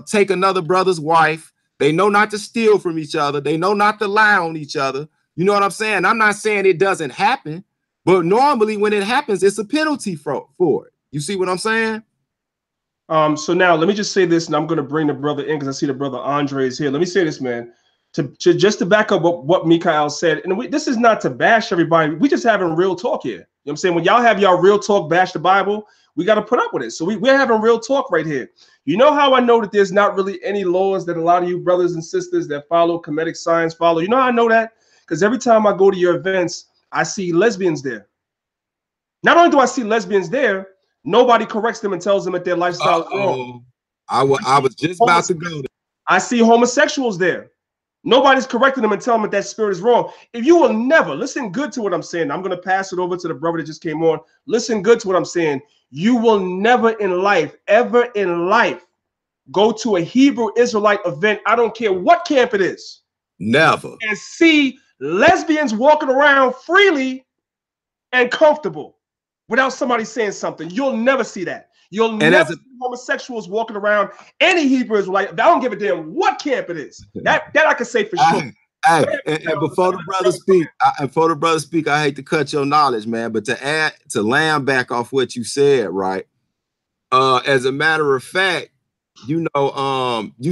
take another brother's wife. They know not to steal from each other. They know not to lie on each other. You know what I'm saying? I'm not saying it doesn't happen, but normally when it happens, it's a penalty for it. You see what I'm saying? So now let me just say this, and I'm going to bring the brother in because I see the brother Andre is here. Let me say this, man, just to back up what Mikha'el said. And this is not to bash everybody. We just having real talk here. You know what I'm saying? When y'all have y'all real talk bash the Bible, we got to put up with it. So we're having real talk right here. You know how I know that there's not really any laws that a lot of you brothers and sisters that follow Kemetic science follow? You know how I know that? Because every time I go to your events, I see lesbians there. Not only do I see lesbians there, nobody corrects them and tells them that their lifestyle is wrong. I was just about to go there. I see homosexuals there. Nobody's correcting them and telling them that spirit is wrong. If you will never listen good to what I'm saying, I'm going to pass it over to the brother that just came on. Listen good to what I'm saying. You will never in life, ever in life, go to a Hebrew Israelite event, I don't care what camp it is, Never. and see lesbians walking around freely and comfortable without somebody saying something. You'll never see that. You'll never see homosexuals walking around any Hebrew Israelite. I don't give a damn what camp it is. That I can say for sure. Hey, and before the brother speak, I hate to cut your knowledge, man, but to land back off what you said, right? As a matter of fact, you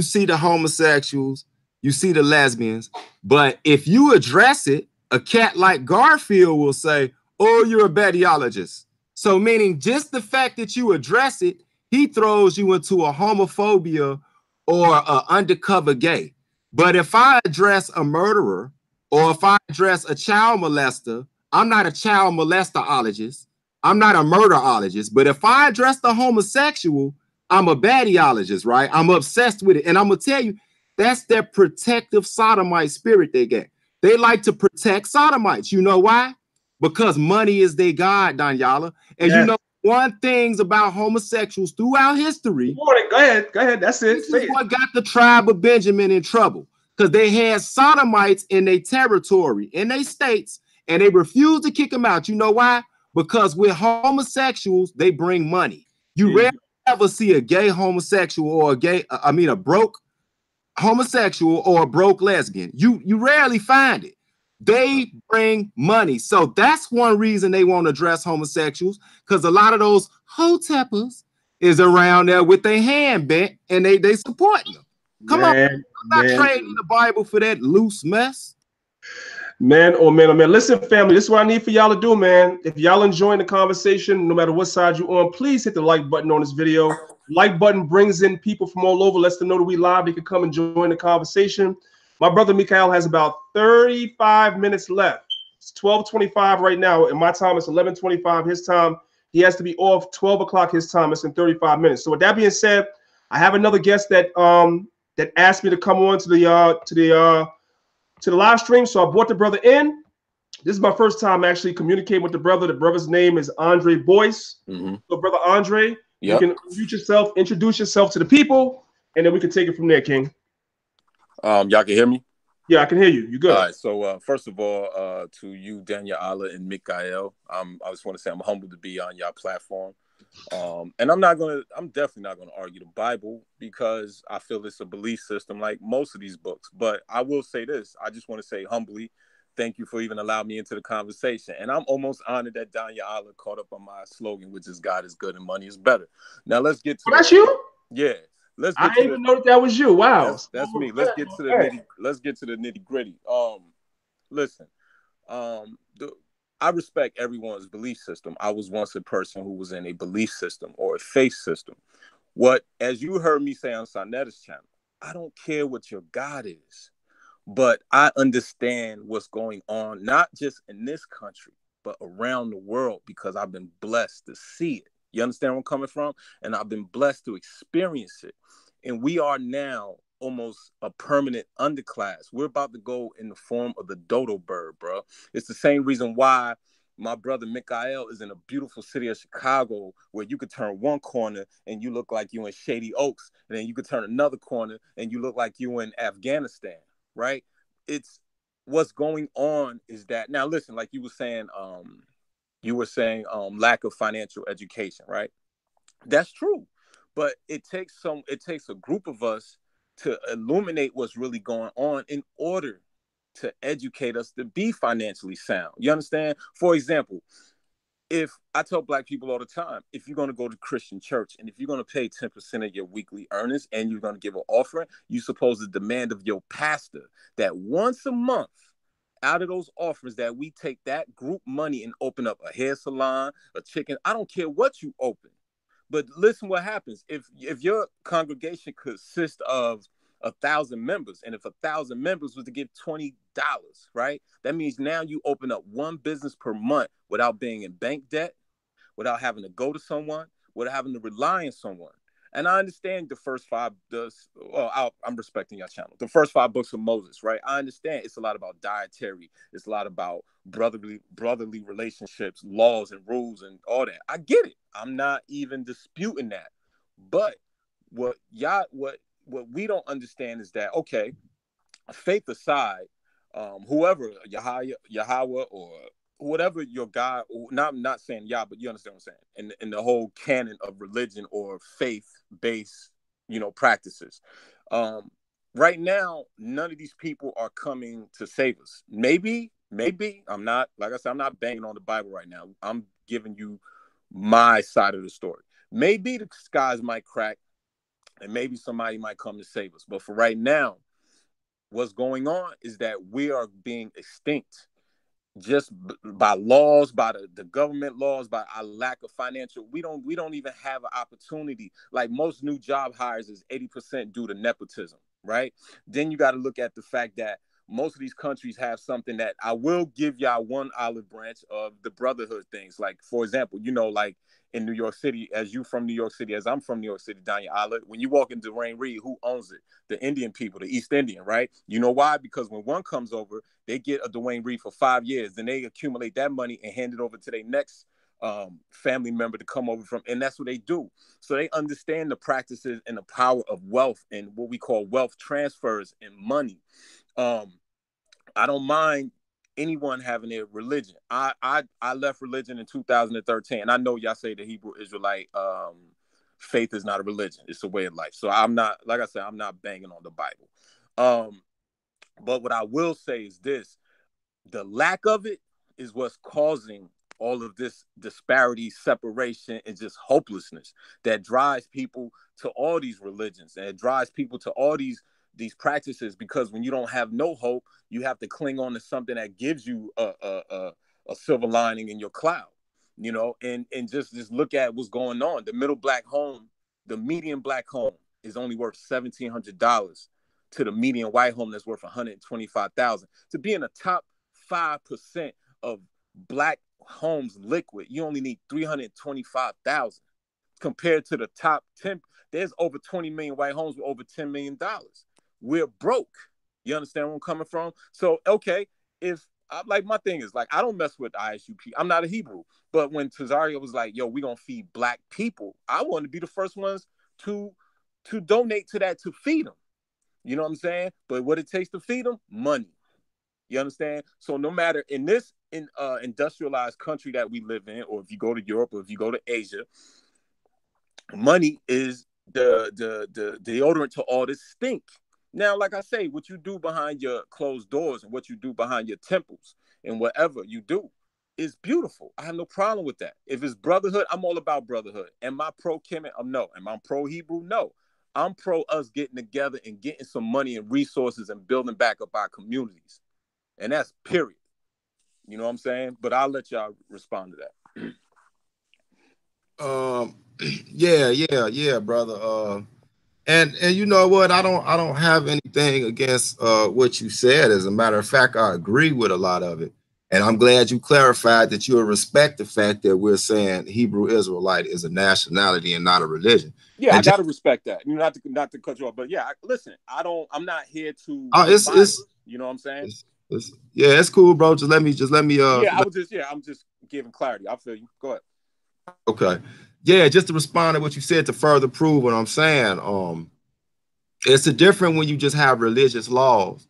see the homosexuals, you see the lesbians, but if you address it, a cat like Garfield will say, "Oh, you're a badiologist." So meaning just the fact that you address it, he throws you into a homophobia or an undercover gay. But if I address a murderer or if I address a child molester, I'm not a child molesterologist. I'm not a murderologist. But if I address the homosexual, I'm a badiologist, right? I'm obsessed with it. And I'm going to tell you, that's their protective sodomite spirit they get. They like to protect sodomites. You know why? Because money is their God, Danyaahla. And you know one things about homosexuals throughout history. Go ahead. That's it. This is what got the tribe of Benjamin in trouble. Because they had sodomites in their territory, in their states, and they refused to kick them out. You know why? Because with homosexuals, they bring money. You rarely ever see a gay homosexual or a broke homosexual or a broke lesbian. You rarely find it. They bring money. So that's one reason they won't address homosexuals, because a lot of those hoteppers is around there with their hand bent and they supporting them. Come on, I'm not trading the Bible for that loose mess. Man. Listen, family, this is what I need for y'all to do, man. If y'all enjoying the conversation, no matter what side you're on, please hit the like button on this video. Like button brings in people from all over, lets them know that we live. They can come and join the conversation. My brother Mikha'el has about 35 minutes left. It's 12:25 right now. In my time, it's 11:25 his time. He has to be off 12 o'clock his time. It's in 35 minutes. So with that being said, I have another guest that asked me to come on to the live stream. So I brought the brother in. This is my first time actually communicating with the brother. The brother's name is Andre Boyce. So brother Andre, you can introduce yourself to the people, and then we can take it from there, King. Y'all can hear me? Yeah, I can hear you. You good? All right. So first of all, to you, Danyaahla and Mikha'el, I just want to say I'm humbled to be on your platform. And I'm definitely not gonna argue the Bible, because I feel it's a belief system like most of these books. But I will say this: I just want to say humbly, thank you for even allowing me into the conversation. And I'm almost honored that Danyaahla caught up on my slogan, which is God is good and money is better. Now let's get to that's you? Yeah. I didn't even know that was you. Wow. That's me. Let's get to the nitty gritty. Listen, I respect everyone's belief system. I was once a person who was in a belief system or a faith system. As you heard me say on Sonetta's channel, I don't care what your God is, but I understand what's going on, not just in this country, but around the world, because I've been blessed to see it. You understand where I'm coming from? And I've been blessed to experience it. And we are now almost a permanent underclass. We're about to go in the form of the dodo bird, bro. It's the same reason why my brother Mikha'el is in a beautiful city of Chicago, where you could turn one corner and you look like you in Shady Oaks, and then you could turn another corner and you look like you in Afghanistan, right? It's what's going on is that now. Listen, like you were saying lack of financial education, right? That's true, but it takes a group of us to illuminate what's really going on in order to educate us to be financially sound. You understand? For example, if I tell Black people all the time, if you're going to go to Christian church and if you're going to pay 10% of your weekly earnings and you're going to give an offering, you're supposed to demand of your pastor that once a month, out of those offers, that we take that group money and open up a hair salon, a chicken. I don't care what you open. But listen what happens. If your congregation consists of 1,000 members, and if 1,000 members was to give $20, right? That means now you open up one business per month without being in bank debt, without having to go to someone, without having to rely on someone. And I understand the first five I'm respecting your channel. The first 5 books of Moses, right? I understand it's a lot about dietary. It's a lot about brotherly relationships, laws and rules and all that. I get it. I'm not even disputing that. But what we don't understand is that, okay, faith aside, whoever Yahweh or whatever your God, not saying Yah, but you understand what I'm saying, in the whole canon of religion or faith-based, practices. Right now, none of these people are coming to save us. Maybe I'm not, like I said, I'm not banging on the Bible right now. I'm giving you my side of the story. Maybe the skies might crack and maybe somebody might come to save us. But for right now, what's going on is that we are being extinct just by laws, by the government laws, by our lack of financial. We don't even have an opportunity. Like most new job hires is 80% due to nepotism, right? Then you got to look at the fact that most of these countries have something that I will give y'all one olive branch of the brotherhood things. Like, for example, like in New York City, as you from New York City, as I'm from New York City, Danyaahla, when you walk into Reid, who owns it? The Indian people, the East Indian, right? You know why? Because when one comes over, they get a Dwayne Reed for 5 years, then they accumulate that money and hand it over to their next family member to come over from, and that's what they do. So they understand the practices and the power of wealth and what we call wealth transfers and money. I don't mind anyone having their religion. I left religion in 2013. And I know y'all say the Hebrew Israelite faith is not a religion, it's a way of life. So I'm not, like I said, I'm not banging on the Bible. But what I will say is this: the lack of it is what's causing all of this disparity, separation, and just hopelessness that drives people to all these religions, and it drives people to all these practices, because when you don't have no hope, you have to cling on to something that gives you a silver lining in your cloud, and just look at what's going on. The middle black home, the median black home is only worth $1,700 to the median white home that's worth $125,000. To be in the top 5% of black homes liquid, you only need $325,000 compared to the top 10. There's over 20 million white homes with over $10 million. We're broke. You understand where I'm coming from? So, okay, like my thing is, like, I don't mess with ISUP. I'm not a Hebrew. But when Tazaria was like, yo, we're going to feed black people, I want to be the first ones to donate to that, to feed them. You know what I'm saying? But what it takes to feed them? Money. You understand? So no matter in this industrialized country that we live in, or if you go to Europe, or if you go to Asia, money is the deodorant to all this stink. Now, like I say, what you do behind your closed doors and what you do behind your temples and whatever you do is beautiful. I have no problem with that. If it's brotherhood, I'm all about brotherhood. Am I pro-Kemet? No. Am I pro-Hebrew? No. I'm pro us getting together and getting some money and resources and building back up our communities. And that's period. You know what I'm saying? But I'll let y'all respond to that. Yeah, brother. And you know what? I don't have anything against what you said. As a matter of fact, I agree with a lot of it. And I'm glad you clarified that you respect the fact that we're saying Hebrew Israelite is a nationality and not a religion. Yeah, and I gotta respect that. Not to cut you off, but yeah, listen, I'm not here to. It's you know what I'm saying? It's cool, bro. Just let me. I'm just giving clarity. I feel you. Go ahead. Okay. Yeah, just to respond to what you said to further prove what I'm saying. It's a different when you just have religious laws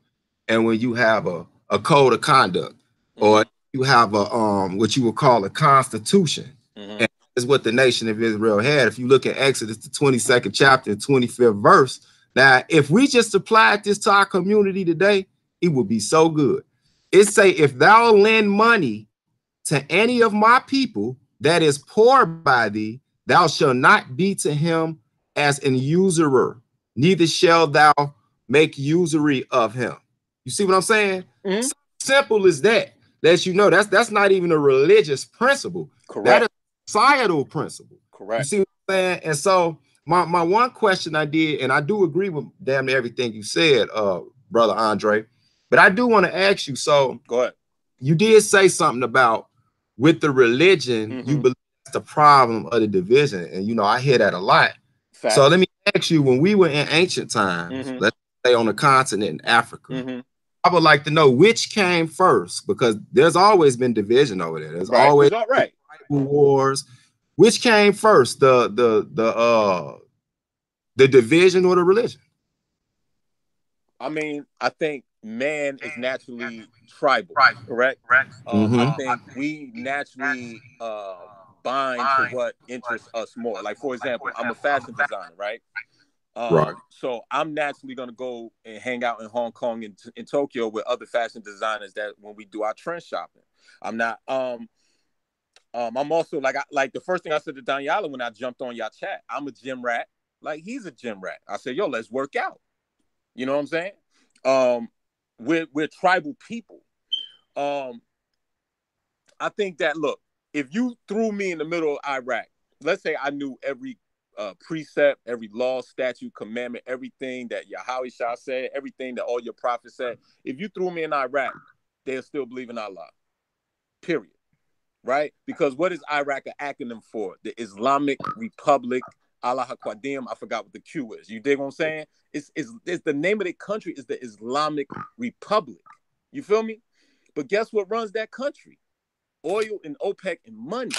and when you have a code of conduct, or you have a what you would call a constitution. And that's what the nation of Israel had. If you look at Exodus, the 22nd chapter, 25th verse. Now, if we just applied this to our community today, it would be so good. It say, if thou lend money to any of my people that is poor by thee, thou shalt not be to him as an usurer, neither shall thou make usury of him. You see what I'm saying? So simple as that. That's not even a religious principle. Correct. That is a societal principle. Correct. You see what I'm saying? And so my one question I did, and I do agree with damn near everything you said, brother Andre, but I do want to ask you. So go ahead. You did say something about with the religion, you believe that's the problem of the division. And, I hear that a lot. Fact. So let me ask you, when we were in ancient times, let's say on the continent in Africa, I would like to know which came first, because there's always been division over there. There's always tribal wars. Which came first, the The division or the religion? I mean, I think man is naturally tribal, correct? I think we naturally bind to what interests us more. Like, for example, I'm a fashion designer, right? Right. So I'm naturally going to go and hang out in Hong Kong and in Tokyo with other fashion designers that when we do our trend shopping. I'm not I'm also like the first thing I said to Danyaahla when I jumped on y'all chat, I'm a gym rat. Like, he's a gym rat. I said, yo, let's work out. You know what I'm saying? We're tribal people. I think that, look, if you threw me in the middle of Iraq, let's say I knew every precept, every law, statute, commandment, everything that Yahweh Shah said, everything that all your prophets said. If you threw me in Iraq, they'll still believe in Allah. Period. Right? Because what is Iraq an acronym for? The Islamic Republic, Allah Qadim. I forgot what the Q is. You dig what I'm saying? It's the name of the country is the Islamic Republic. You feel me? But guess what runs that country? Oil and OPEC and money.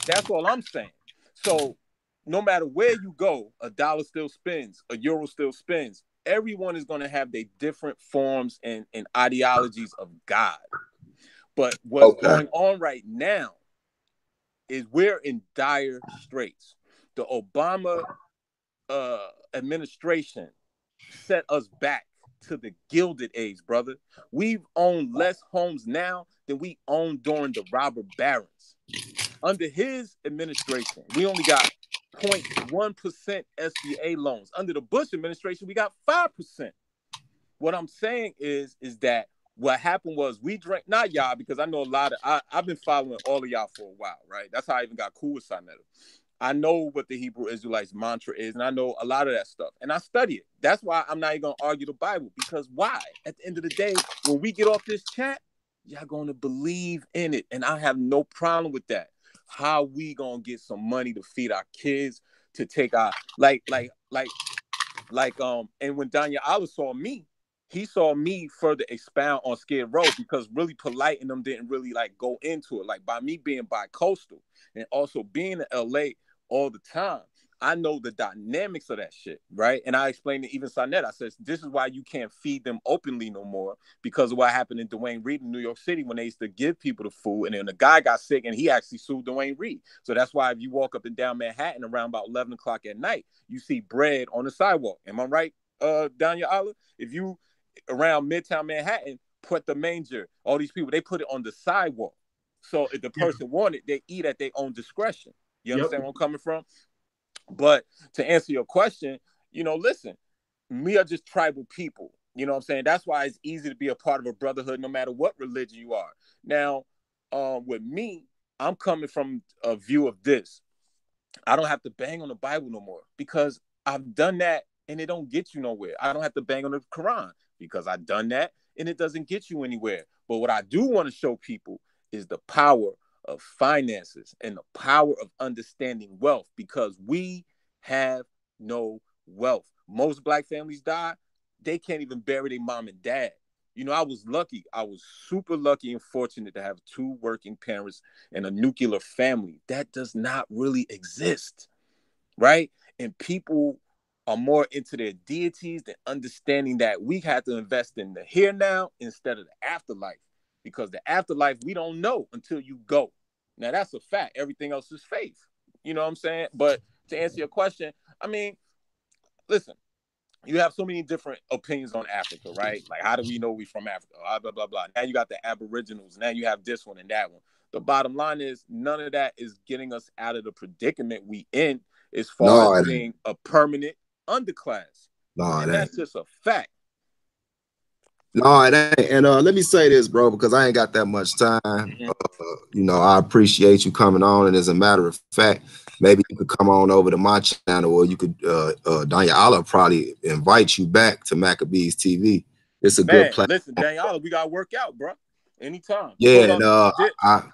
That's all I'm saying. So no matter where you go, a dollar still spins, a euro still spins. Everyone is going to have their different forms and ideologies of God. But what's going on right now is we're in dire straits. The Obama administration set us back to the Gilded Age, brother. We've owned less homes now than we owned during the robber barons. Under his administration, we only got 0.1% SBA loans. Under the Bush administration, we got 5%. What I'm saying is that what happened was we drank, not y'all, because I know a lot of, I've been following all of y'all for a while, right? That's how I even got cool with Sinetta. I know what the Hebrew Israelites mantra is, and I know a lot of that stuff, and I study it. That's why I'm not even going to argue the Bible, because why? At the end of the day, when we get off this chat, y'all going to believe in it, and I have no problem with that. How we going to get some money to feed our kids, to take our, and when Danyaahla saw me, he saw me further expound on Skid Row, because really Polight and them didn't really like go into it. Like, by me being bi-coastal and also being in LA all the time, I know the dynamics of that shit, right? And I explained to even Sinetta, I said, this is why you can't feed them openly no more, because of what happened in Dwayne Reed in New York City when they used to give people the food, and then the guy got sick and he actually sued Dwayne Reed. So that's why if you walk up and down Manhattan around about 11 o'clock at night, you see bread on the sidewalk. Am I right, Danyaahla? If you around Midtown Manhattan, put the manger, all these people, they put it on the sidewalk. So if the person wanted, they eat at their own discretion. You understand where I'm coming from? But to answer your question, you know, listen, we are just tribal people. You know what I'm saying? That's why it's easy to be a part of a brotherhood no matter what religion you are. Now, with me, I'm coming from a view of this. I don't have to bang on the Bible no more, because I've done that and it don't get you nowhere. I don't have to bang on the Quran, because I've done that and it doesn't get you anywhere. But what I do want to show people is the power of finances and the power of understanding wealth, because we have no wealth. Most Black families die, they can't even bury their mom and dad. You know, I was lucky. I was super lucky and fortunate to have 2 working parents and a nuclear family. That does not really exist, right? And people are more into their deities than understanding that we have to invest in the here now instead of the afterlife, because the afterlife we don't know until you go. Now that's a fact. Everything else is faith. You know what I'm saying? But to answer your question, I mean, listen, you have so many different opinions on Africa, right? Like, how do we know we from Africa? Blah, blah, blah, blah. Now you got the Aboriginals. Now you have this one and that one. The bottom line is none of that is getting us out of the predicament we in as far as being a permanent underclass. And that's just a fact. No, it ain't. And let me say this, bro, because I ain't got that much time. You know, I appreciate you coming on. And as a matter of fact, maybe you could come on over to my channel, or you could, Danyaahla probably invite you back to Maccabees TV. It's a good platform. Listen, Danyaahla, we got to work out, bro. Anytime. Yeah, and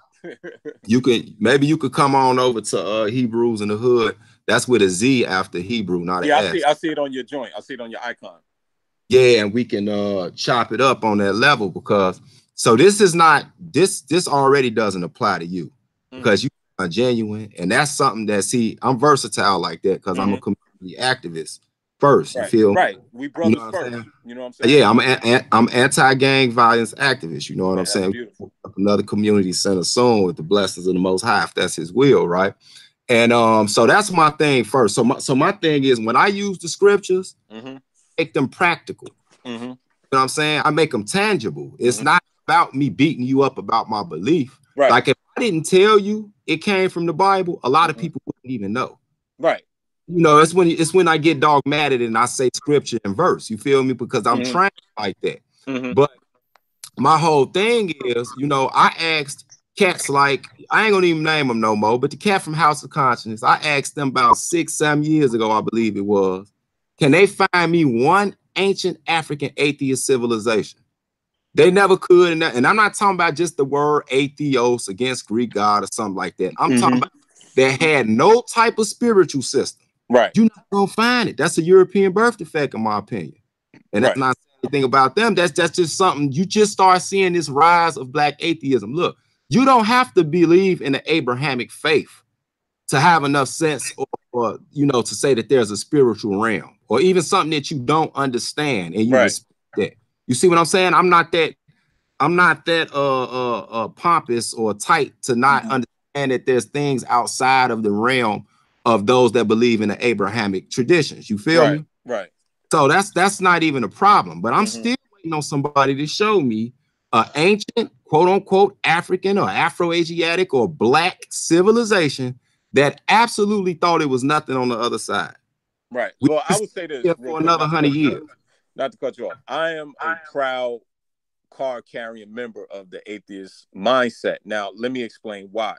maybe you could come on over to Hebrews in the Hood. That's with a Z after Hebrew, not an S. I see it on your joint. I see it on your icon. Yeah, and we can chop it up on that level, because so this is not this already doesn't apply to you, because you are genuine, and that's something that, see, I'm versatile like that, because I'm a comedian the activists first. You Right, feel me? right. We You brothers know what I'm first. saying? You know what I'm saying? Yeah, I'm anti-gang violence activist. You know what Man, I'm that's saying? beautiful. Another community center soon with the blessings of the Most High, if that's His will, right? And so that's my thing first. So my thing is when I use the scriptures, make them practical. You know what I'm saying? I make them tangible. It's not about me beating you up about my belief. Right. Like if I didn't tell you it came from the Bible, a lot of people wouldn't even know. Right. You know, it's when I get dogmatic and I say scripture and verse. You feel me? Because I'm trained like that. But my whole thing is, you know, I asked cats like, I ain't gonna even name them no more, but the cat from House of Consciousness, I asked them about 6-7 years ago, I believe it was, can they find me one ancient African atheist civilization? They never could, and I'm not talking about just the word atheos against Greek God or something like that. I'm talking about that had no type of spiritual system. Right. You're not gonna find it. That's a European birth defect, in my opinion. And that's not anything about them. That's just something you just start seeing this rise of Black atheism. Look, you don't have to believe in the Abrahamic faith to have enough sense or you know, to say that there's a spiritual realm or even something that you don't understand and you respect that. You see what I'm saying? I'm not that pompous or tight to not understand that there's things outside of the realm of those that believe in the Abrahamic traditions. You feel me? Right. So that's not even a problem. But I'm still waiting on somebody to show me an ancient, quote unquote, African or Afro-Asiatic or Black civilization that absolutely thought it was nothing on the other side. Right. Well, I would say this for another 100 years. Not to cut you off. I am a proud card-carrying member of the atheist mindset. Now, let me explain why.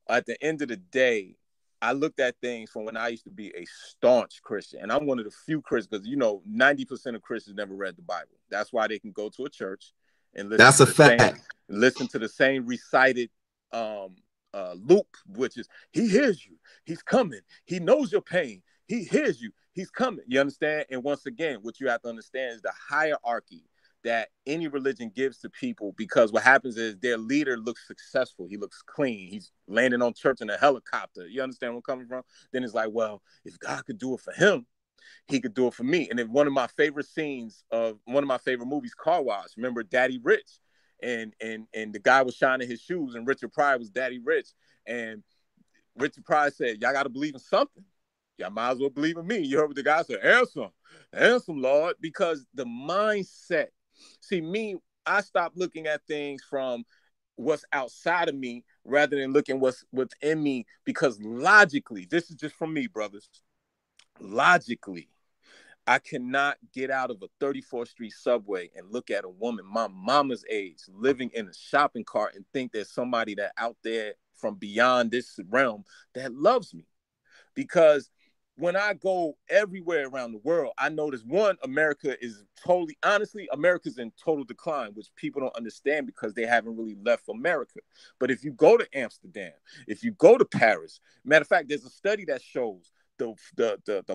At the end of the day, I looked at things from when I used to be a staunch Christian, and I'm one of the few Christians because, you know, 90% of Christians never read the Bible. That's why they can go to a church and listen. That's a fact. Listen to the same recited loop, which is He hears you, He's coming, He knows your pain, He hears you, He's coming. You understand? And once again, what you have to understand is the hierarchy that any religion gives to people, because what happens is their leader looks successful. He looks clean. He's landing on church in a helicopter. You understand where I'm coming from? Then it's like, well, if God could do it for him, He could do it for me. And then one of my favorite scenes of one of my favorite movies, Car Wash, remember Daddy Rich? And the guy was shining his shoes and Richard Pryor was Daddy Rich. And Richard Pryor said, y'all got to believe in something. Y'all might as well believe in me. You heard what the guy said, answer, Lord, because the mindset. See, me, I stopped looking at things from what's outside of me rather than looking what's within me, because logically, this is just from me, brothers. Logically, I cannot get out of a 34th Street subway and look at a woman my mama's age living in a shopping cart and think there's somebody that out there from beyond this realm that loves me. Because when I go everywhere around the world, I notice, one, America is totally, honestly, America's in total decline, which people don't understand because they haven't really left America. But if you go to Amsterdam, if you go to Paris, matter of fact, there's a study that shows the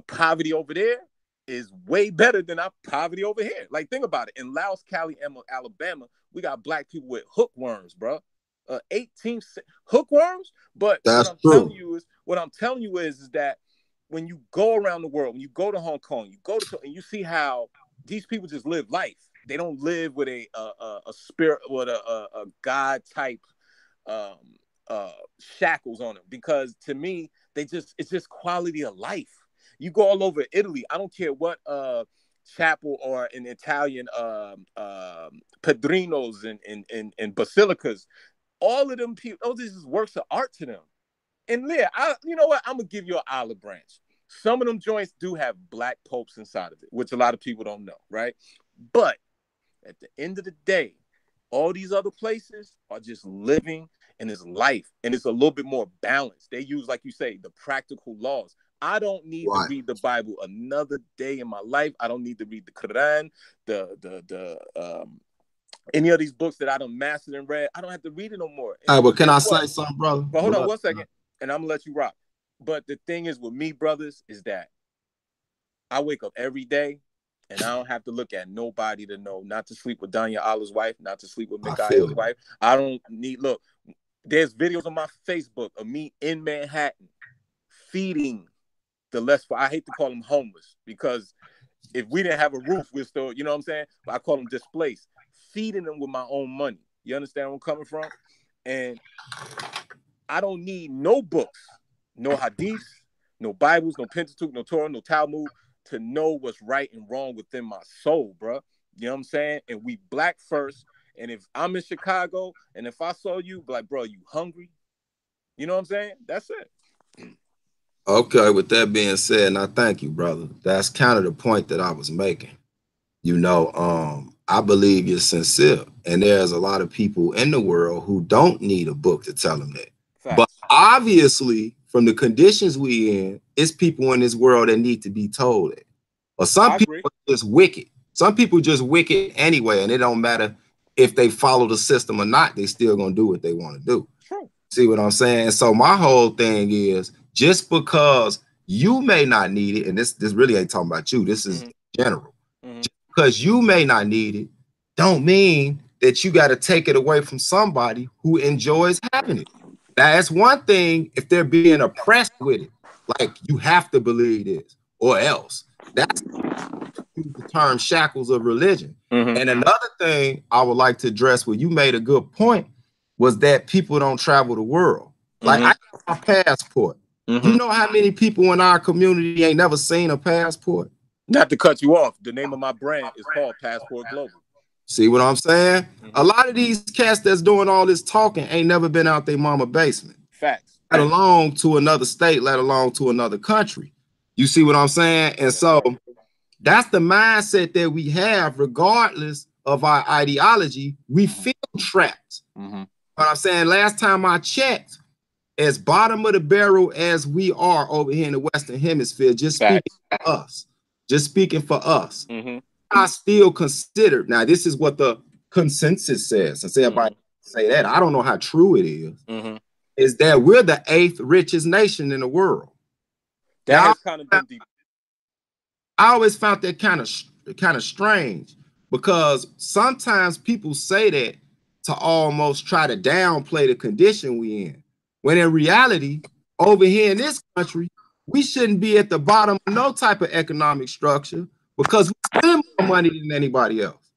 poverty over there is way better than our poverty over here. Like, think about it. In Laos, Cali, Alabama, we got Black people with hookworms, bro. 18 hookworms. But what I'm telling you is that when you go around the world, when you go to Hong Kong, you go to and you see how these people just live life. They don't live with a spirit, with a God type shackles on them. Because to me, it's just quality of life. You go all over Italy. I don't care what chapel or in Italian Pedrinos and basilicas. All of them people, those is works of art to them. And Leah, you know what? I'm gonna give you an olive branch. Some of them joints do have Black popes inside of it, which a lot of people don't know, right? But at the end of the day, all these other places are just living in this life, and it's a little bit more balanced. They use, like you say, the practical laws. I don't need to read the Bible another day in my life. I don't need to read the Quran, any of these books that I done mastered and read. I don't have to read it no more. All right, but can I say something, brother? But hold on 1 second, and I'm gonna let you rock. But the thing is with me, brothers, is that I wake up every day and I don't have to look at nobody to know not to sleep with Danyaahla's wife, not to sleep with Mikha'el's wife. I don't need, look, there's videos on my Facebook of me in Manhattan feeding the less, I hate to call them homeless, because if we didn't have a roof, we're still, you know what I'm saying? But I call them displaced, feeding them with my own money. You understand where I'm coming from? And I don't need no books, no hadiths, no Bibles, no Pentateuch, no Torah, no Talmud to know what's right and wrong within my soul, bro. You know what I'm saying? And we black first. And if I'm in Chicago and if I saw you, like, bro, you hungry? You know what I'm saying? That's it. Okay, with that being said, and I thank you, brother. That's kind of the point that I was making. You know, I believe you're sincere, and there's a lot of people in the world who don't need a book to tell them that. Facts. But obviously, from the conditions we in, it's people in this world that need to be told it. Or some people are just wicked. Some people just wicked anyway, and it don't matter if they follow the system or not. They still gonna do what they want to do. True. See what I'm saying? So my whole thing is, just because you may not need it, and this really ain't talking about you. This is general. Just because you may not need it, don't mean that you got to take it away from somebody who enjoys having it. Now, that's one thing if they're being oppressed with it, like you have to believe this or else. That's the term shackles of religion. And another thing I would like to address, where you made a good point, was that people don't travel the world. Like I got my passport. You know how many people in our community ain't never seen a passport? Not to cut you off, the name of my brand is called Passport Global. See what I'm saying? A lot of these cats that's doing all this talking ain't never been out their mama basement. Facts. Let alone to another state, let alone to another country. You see what I'm saying? And so that's the mindset that we have, regardless of our ideology. We feel trapped. But I'm saying, last time I checked, as bottom of the barrel as we are over here in the Western Hemisphere, just speaking for us, I still consider, now this is what the consensus says, since everybody say that, I don't know how true it is that we're the 8th richest nation in the world. That has kind of been deep. I always found that kind of strange, because sometimes people say that to almost try to downplay the condition we in. When in reality, over here in this country, we shouldn't be at the bottom of no type of economic structure, because we spend more money than anybody else.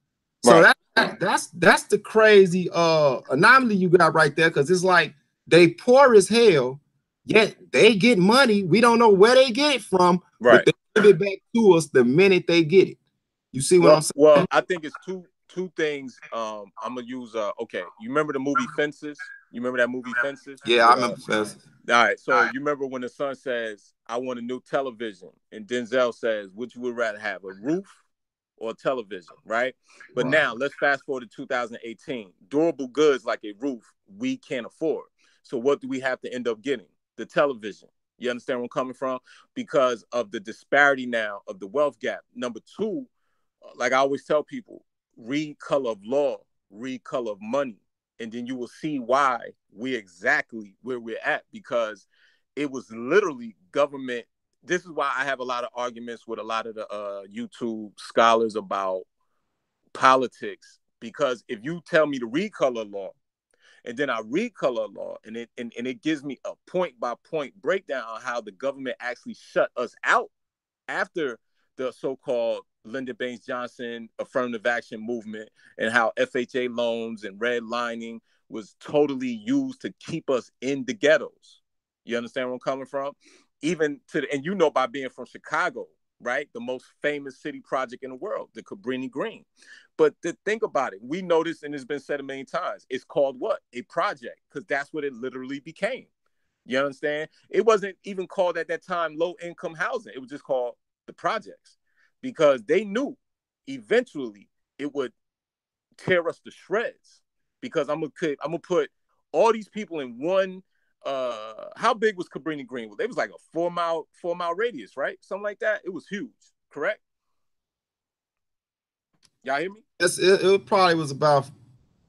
So that's the crazy anomaly you got right there, because it's like they poor as hell, yet they get money. We don't know where they get it from, but they give it back to us the minute they get it. You see what I'm saying? Well, I think it's two things. I'm gonna use okay. You remember the movie Fences? You remember that movie Fences? Yeah, I remember Fences. All right, so you remember when the son says, "I want a new television," and Denzel says, "Which you would rather have, a roof or a television?" Right? But now let's fast forward to 2018. Durable goods like a roof we can't afford. So what do we have to end up getting? The television. You understand where I'm coming from? Because of the disparity now of the wealth gap. Number two, like I always tell people, read Color of Law, read Color of Money, and then you will see why we're exactly where we're at, because it was literally government. This is why I have a lot of arguments with a lot of the YouTube scholars about politics, because if you tell me to read Color of Law, and then I read Color of Law, and it gives me a point-by-point breakdown on how the government actually shut us out after the so-called Lyndon Baines Johnson affirmative action movement, and how FHA loans and redlining was totally used to keep us in the ghettos. You understand where I'm coming from? Even and you know, by being from Chicago, right? The most famous city project in the world, the Cabrini Green. But to think about it, we noticed, and it's been said a million times, it's called what? A project, because that's what it literally became. You understand? It wasn't even called at that time low-income housing. It was just called the projects, because they knew eventually it would tear us to shreds. Because I'm gonna put all these people in one. How big was Cabrini Green? It was like a 4-mile radius, right? Something like that. It was huge, correct? Y'all hear me? It probably was about,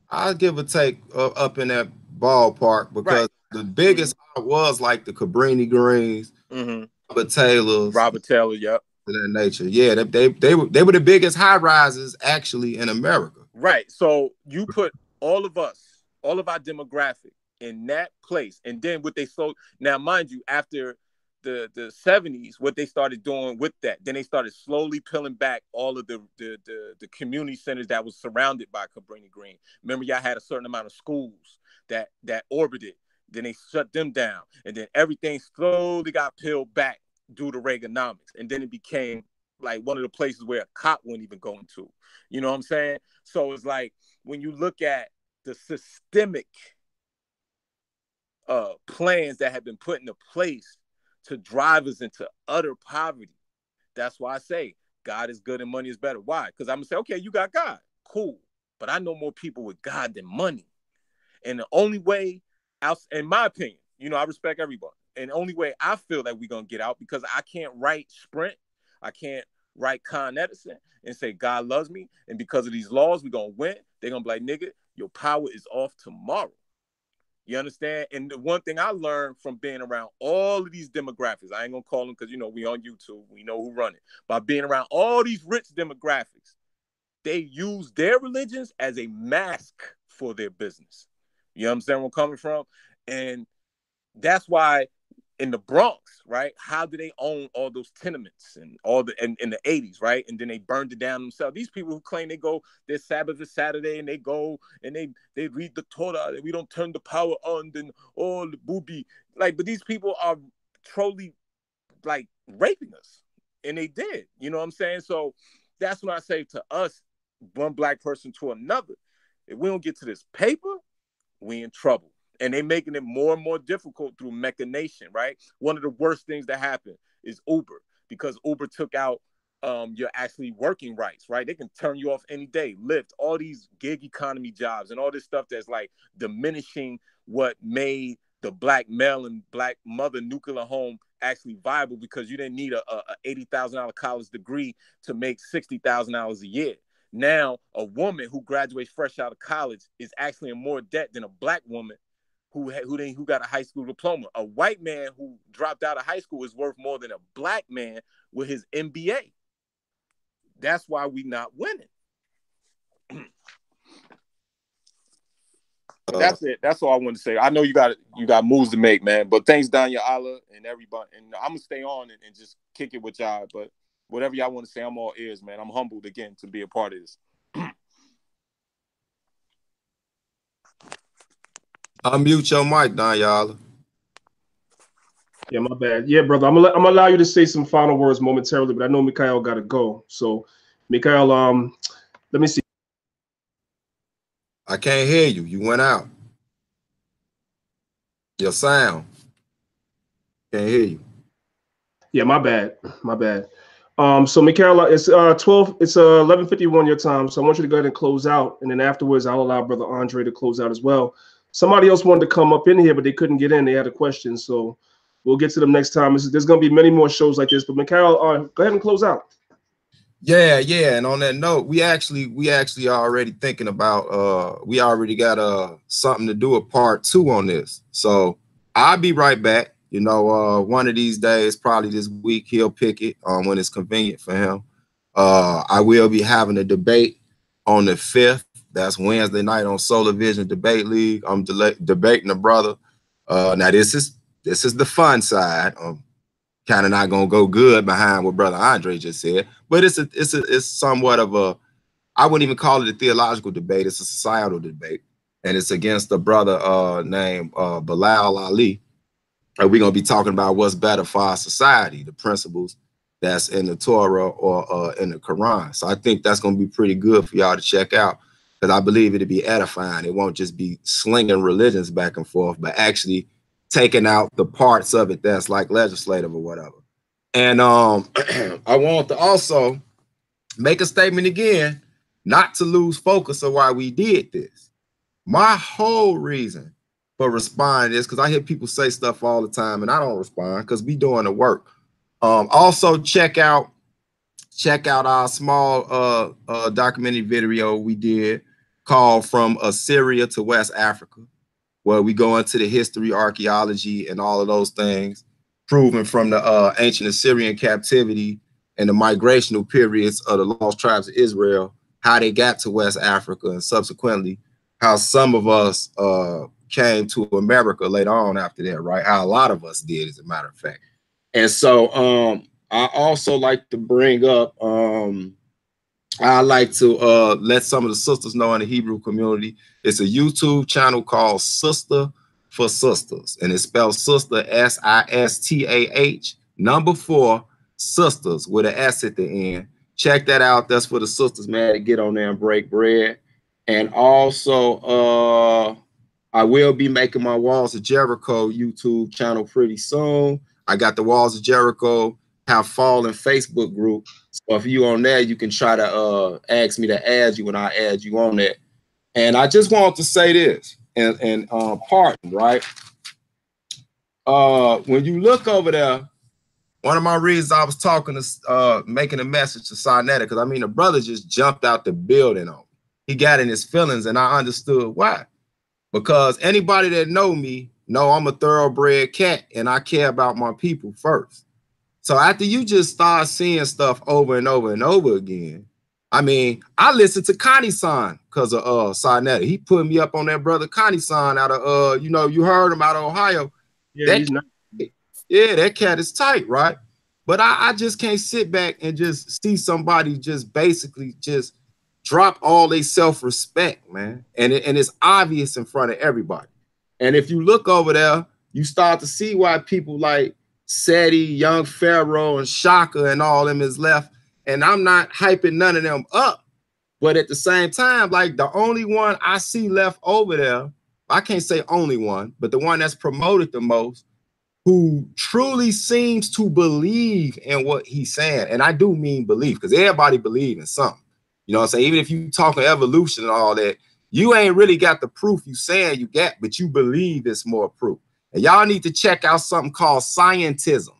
I'll give or take up in that ballpark, because the biggest was like the Cabrini Greens, Robert Taylor, yep. To that nature. Yeah, they were the biggest high rises actually in America. Right. So you put all of us, all of our demographic in that place, and then what they sold. Now, mind you, after the 70s, what they started doing with that, then they started slowly peeling back all of the community centers that was surrounded by Cabrini Green. Remember, y'all had a certain amount of schools that orbited. Then they shut them down, and then everything slowly got peeled back due to Reaganomics, and then it became like one of the places where a cop wouldn't even go into. You know what I'm saying? So it's like when you look at the systemic plans that have been put into place to drive us into utter poverty, that's why I say God is good and money is better. Why? Because I'm gonna say, okay, you got God, cool, but I know more people with God than money, and the only way out, in my opinion, you know, I respect everybody, and the only way I feel that we're gonna get out, because I can't write Sprint, I can't write Con Edison and say God loves me, and because of these laws we're gonna win. They're gonna be like, nigga, your power is off tomorrow. You understand? And the one thing I learned from being around all of these demographics, I ain't gonna call them because, you know, we on YouTube, we know who run it. By being around all these rich demographics, they use their religions as a mask for their business. You understand where I'm coming from? And that's why in the Bronx, right? How do they own all those tenements and all the in the 80s, right? And then they burned it down themselves. These people who claim they go, their Sabbath is Saturday, and they go and they read the Torah, and we don't turn the power on, then all the booby. Like, but these people are truly like raping us. And they did. You know what I'm saying? So that's when I say to us, one black person to another, if we don't get to this paper, we in trouble. And they making it more and more difficult through machination, right? One of the worst things that happened is Uber, because Uber took out your actually working rights, right? They can turn you off any day. Lyft, all these gig economy jobs and all this stuff that's like diminishing what made the black male and black mother nuclear home actually viable, because you didn't need a $80,000 college degree to make $60,000 a year. Now, a woman who graduates fresh out of college is actually in more debt than a black woman who got a high school diploma. A white man who dropped out of high school is worth more than a black man with his MBA. That's why we not winning. But that's it. That's all I want to say. I know you got moves to make, man. But thanks, Danyaahla, and everybody. And I'm gonna stay on and just kick it with y'all. But whatever y'all want to say, I'm all ears, man. I'm humbled again to be a part of this. Unmute your mic, Danyaahla. Yeah, my bad. Yeah, brother. I'm gonna allow you to say some final words momentarily, but I know Mikha'el got to go. So, Mikha'el, let me see. I can't hear you. You went out. Your sound. Can't hear you. Yeah, my bad. My bad. So Mikha'el, it's 11:51 your time. So I want you to go ahead and close out, and then afterwards I'll allow Brother Andre to close out as well. Somebody else wanted to come up in here, but they couldn't get in. They had a question, so we'll get to them next time. There's going to be many more shows like this. But Mikha'el, go ahead and close out. Yeah. And on that note, we actually are already thinking about we already got something to do a part 2 on this. So I'll be right back. You know, one of these days, probably this week, he'll pick it when it's convenient for him. I will be having a debate on the 5th. That's Wednesday night on Solar Vision Debate League. I'm debating a brother. Now this is the fun side. Kind of not gonna go good behind what Brother Andre just said, but it's somewhat of a, I wouldn't even call it a theological debate. It's a societal debate, and it's against a brother named Bilal Ali. And we're gonna be talking about what's better for our society, the principles that's in the Torah or in the Quran. So I think that's gonna be pretty good for y'all to check out, because I believe it'll be edifying. It won't just be slinging religions back and forth, but actually taking out the parts of it that's like legislative or whatever. And I want to also make a statement again, not to lose focus of why we did this. My whole reason for responding is because I hear people say stuff all the time and I don't respond because we doing the work. Also check out our small documentary video we did called From Assyria to West Africa, where we go into the history, archaeology, and all of those things, proven from the ancient Assyrian captivity and the migrational periods of the lost tribes of Israel, how they got to West Africa, and subsequently how some of us came to America later on after that, right? How a lot of us did, as a matter of fact. And so I also like to bring up, I like to let some of the sisters know in the Hebrew community, it's a YouTube channel called Sister for Sisters, and it's spelled sister, S-I-S-T-A-H, number 4, sisters with an S at the end. Check that out. That's for the sisters, man, to get on there and break bread. And also, I will be making my Walls of Jericho YouTube channel pretty soon. I got the Walls of Jericho Have Fallen Facebook group. So if you on there, you can try to ask me to add you, and I'll add you on that. And I just want to say this, and pardon, right? When you look over there, one of my reasons I was talking to, making a message to Sinetta, because I mean, the brother just jumped out the building on me. He got in his feelings, and I understood why. Because anybody that know me know I'm a thoroughbred cat, and I care about my people first. So after you just start seeing stuff over and over and over again, I mean, I listened to Connie-san because of Sinetta. He put me up on that brother Connie-san out of, you know, you heard him out of Ohio. Yeah, he's not. Yeah, that cat is tight, right? But I just can't sit back and just see somebody just basically just drop all their self-respect, man. And it's obvious in front of everybody. And if you look over there, you start to see why people like Seti, Young Pharaoh, and Shaka and all them is left. And I'm not hyping none of them up. But at the same time, like the only one I see left over there, I can't say only one, but the one that's promoted the most, who truly seems to believe in what he's saying. And I do mean believe, because everybody believes in something. You know what I'm saying? Even if you talk of evolution and all that, you ain't really got the proof you saying you got, but you believe it's more proof. And y'all need to check out something called scientism.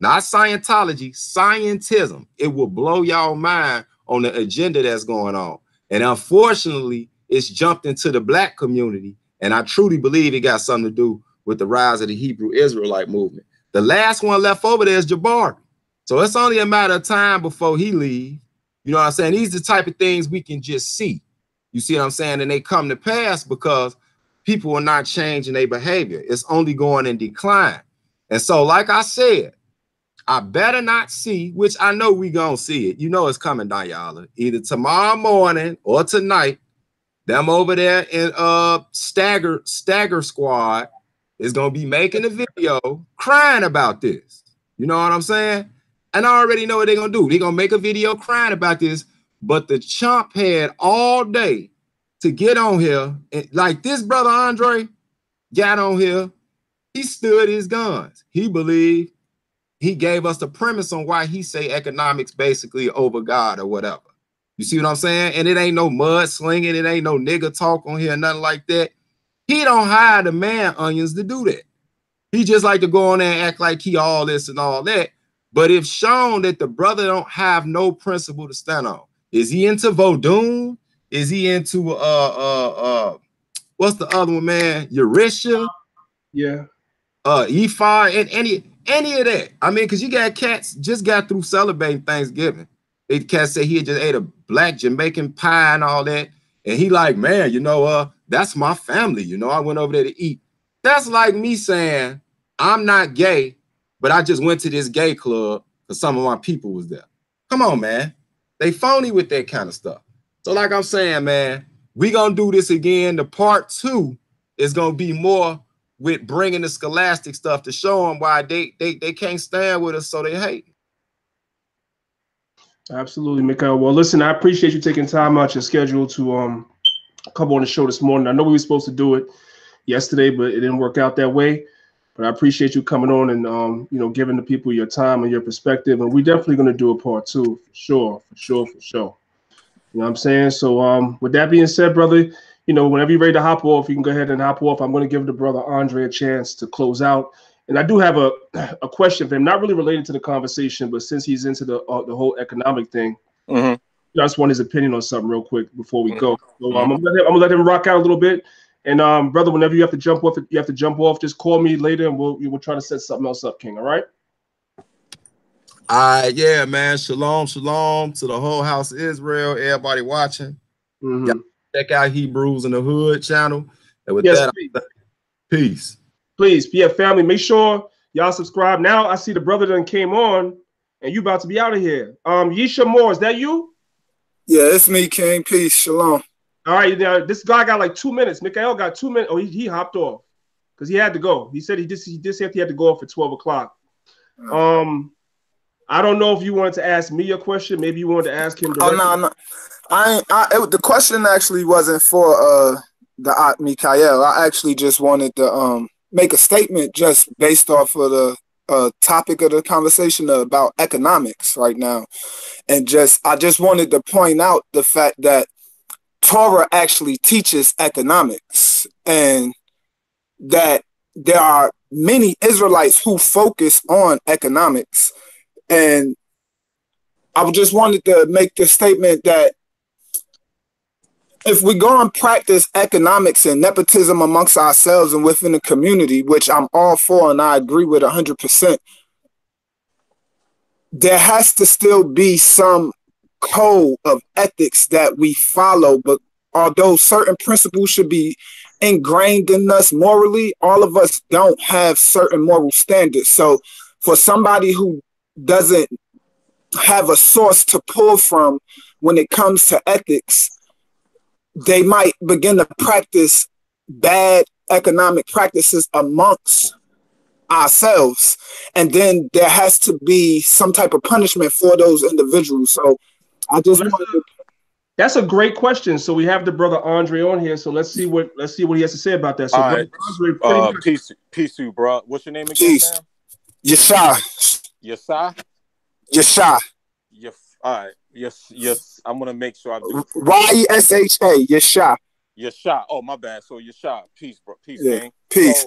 Not Scientology, scientism. It will blow y'all mind on the agenda that's going on. And unfortunately, it's jumped into the black community. And I truly believe it got something to do with the rise of the Hebrew Israelite movement. The last one left over there is Jabari. So it's only a matter of time before he leaves. You know what I'm saying? These are the type of things we can just see. You see what I'm saying? And they come to pass because people are not changing their behavior. It's only going in decline. And so, like I said, I better not see, which I know we gonna see it. You know it's coming, Danyaahla. Either tomorrow morning or tonight, them over there in Stagger Squad is gonna be making a video crying about this. You know what I'm saying? And I already know what they're gonna do. They're gonna make a video crying about this, but the chump had all day to get on here. And like this brother Andre got on here, he stood his guns. He believed. He gave us the premise on why he say economics basically over God or whatever. You see what I'm saying? And it ain't no mud slinging. It ain't no nigga talk on here, nothing like that. He don't hire the man onions to do that. He just like to go on there and act like he all this and all that. But if shown that the brother don't have no principle to stand on, is he into Vodun? Is he into what's the other one, man? Eurisha? Yeah. Ephi and any of that. I mean, because you got cats just got through celebrating Thanksgiving. They cats say he had just ate a black Jamaican pie and all that. And he like, man, you know, that's my family. You know, I went over there to eat. That's like me saying, I'm not gay, but I just went to this gay club because some of my people was there. Come on, man. They phony with that kind of stuff. So like I'm saying, man, we gonna do this again. The part 2 is gonna be more with bringing the scholastic stuff to show them why they can't stand with us, so they hate. Absolutely, Mikha'el. Well, listen, I appreciate you taking time out your schedule to come on the show this morning. I know we were supposed to do it yesterday, but it didn't work out that way. But I appreciate you coming on and you know, giving the people your time and your perspective. And we're definitely going to do a part 2 for sure. You know what I'm saying? So with that being said, brother, you know, whenever you're ready to hop off, you can go ahead and hop off. I'm going to give the brother Andre a chance to close out. And I do have a question for him, not really related to the conversation, but since he's into the whole economic thing, I just want his opinion on something real quick before we go. So I'm gonna let him rock out a little bit. And brother, whenever you have to jump off, just call me later, and we'll try to set something else up, King. All right? Yeah, man. Shalom to the whole house of Israel. Everybody watching. Check out Hebrews in the Hood channel. And with that, peace. Please, yeah, family, make sure Y'all subscribe. Now I see the brother that came on, and you about to be out of here. Yisha Moore, is that you? Yeah, it's me, King. Peace. Shalom. All right, now this guy got like 2 minutes. Mikha'el got 2 minutes. Oh, he hopped off because he had to go. He said he had to go off at 12 o'clock. I don't know if you wanted to ask me a question. Maybe you wanted to ask him directly. Oh no. The question actually wasn't for the Mikha'el. I actually just wanted to make a statement just based off of the topic of the conversation about economics right now, and I just wanted to point out the fact that Torah actually teaches economics, and that there are many Israelites who focus on economics. And I just wanted to make the statement that if we go and practice economics and nepotism amongst ourselves and within the community, which I'm all for and I agree with 100%, there has to still be some code of ethics that we follow. But although certain principles should be ingrained in us morally, all of us don't have certain moral standards. So for somebody who doesn't have a source to pull from when it comes to ethics, they might begin to practice bad economic practices amongst ourselves, and then there has to be some type of punishment for those individuals. So I just wanted to... That's a great question. So we have the brother Andre on here. So let's see what he has to say about that. So all right. Andre, peace to you, bro. What's your name again, Sam? Yeshua. Yesha. All right. Yes. I'm gonna make sure I do. Yesha. Yesha. Yesha. Oh, my bad. So Yesha. Peace, bro. Peace, yeah. Gang. Peace.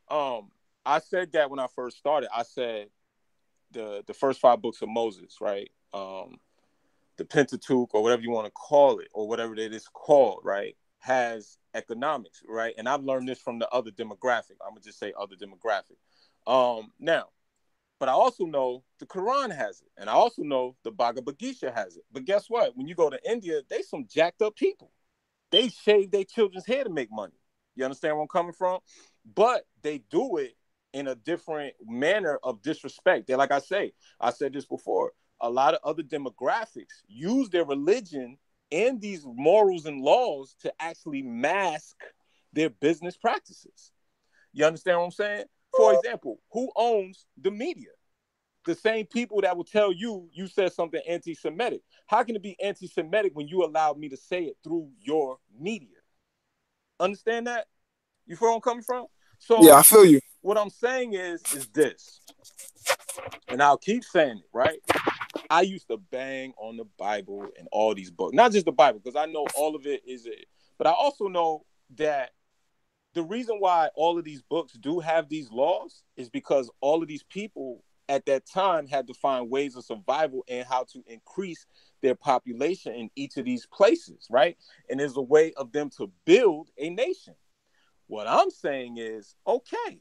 So, I said that when I first started. I said the first 5 books of Moses, right? The Pentateuch, or whatever you want to call it, or whatever it is called, right, has economics, right? And I've learned this from the other demographic. I'm gonna just say other demographic. Now, but I also know the Quran has it, and I also know the Bhagavad Gita has it. But guess what? When you go to India, they some jacked up people. They shave their children's hair to make money. You understand where I'm coming from? But they do it in a different manner of disrespect. They're like I said this before. A lot of other demographics use their religion and these morals and laws to actually mask their business practices. You understand what I'm saying? For example, who owns the media? The same people that will tell you said something anti-Semitic. How can it be anti-Semitic when you allowed me to say it through your media? Understand that? You feel where I'm coming from? So yeah, I feel you. What I'm saying is this, and I'll keep saying it, right? I used to bang on the Bible and all these books. Not just the Bible, because I know all of it is it. But I also know that the reason why all of these books do have these laws is because all of these people at that time had to find ways of survival and how to increase their population in each of these places, right? And there's a way of them to build a nation. What I'm saying is, okay,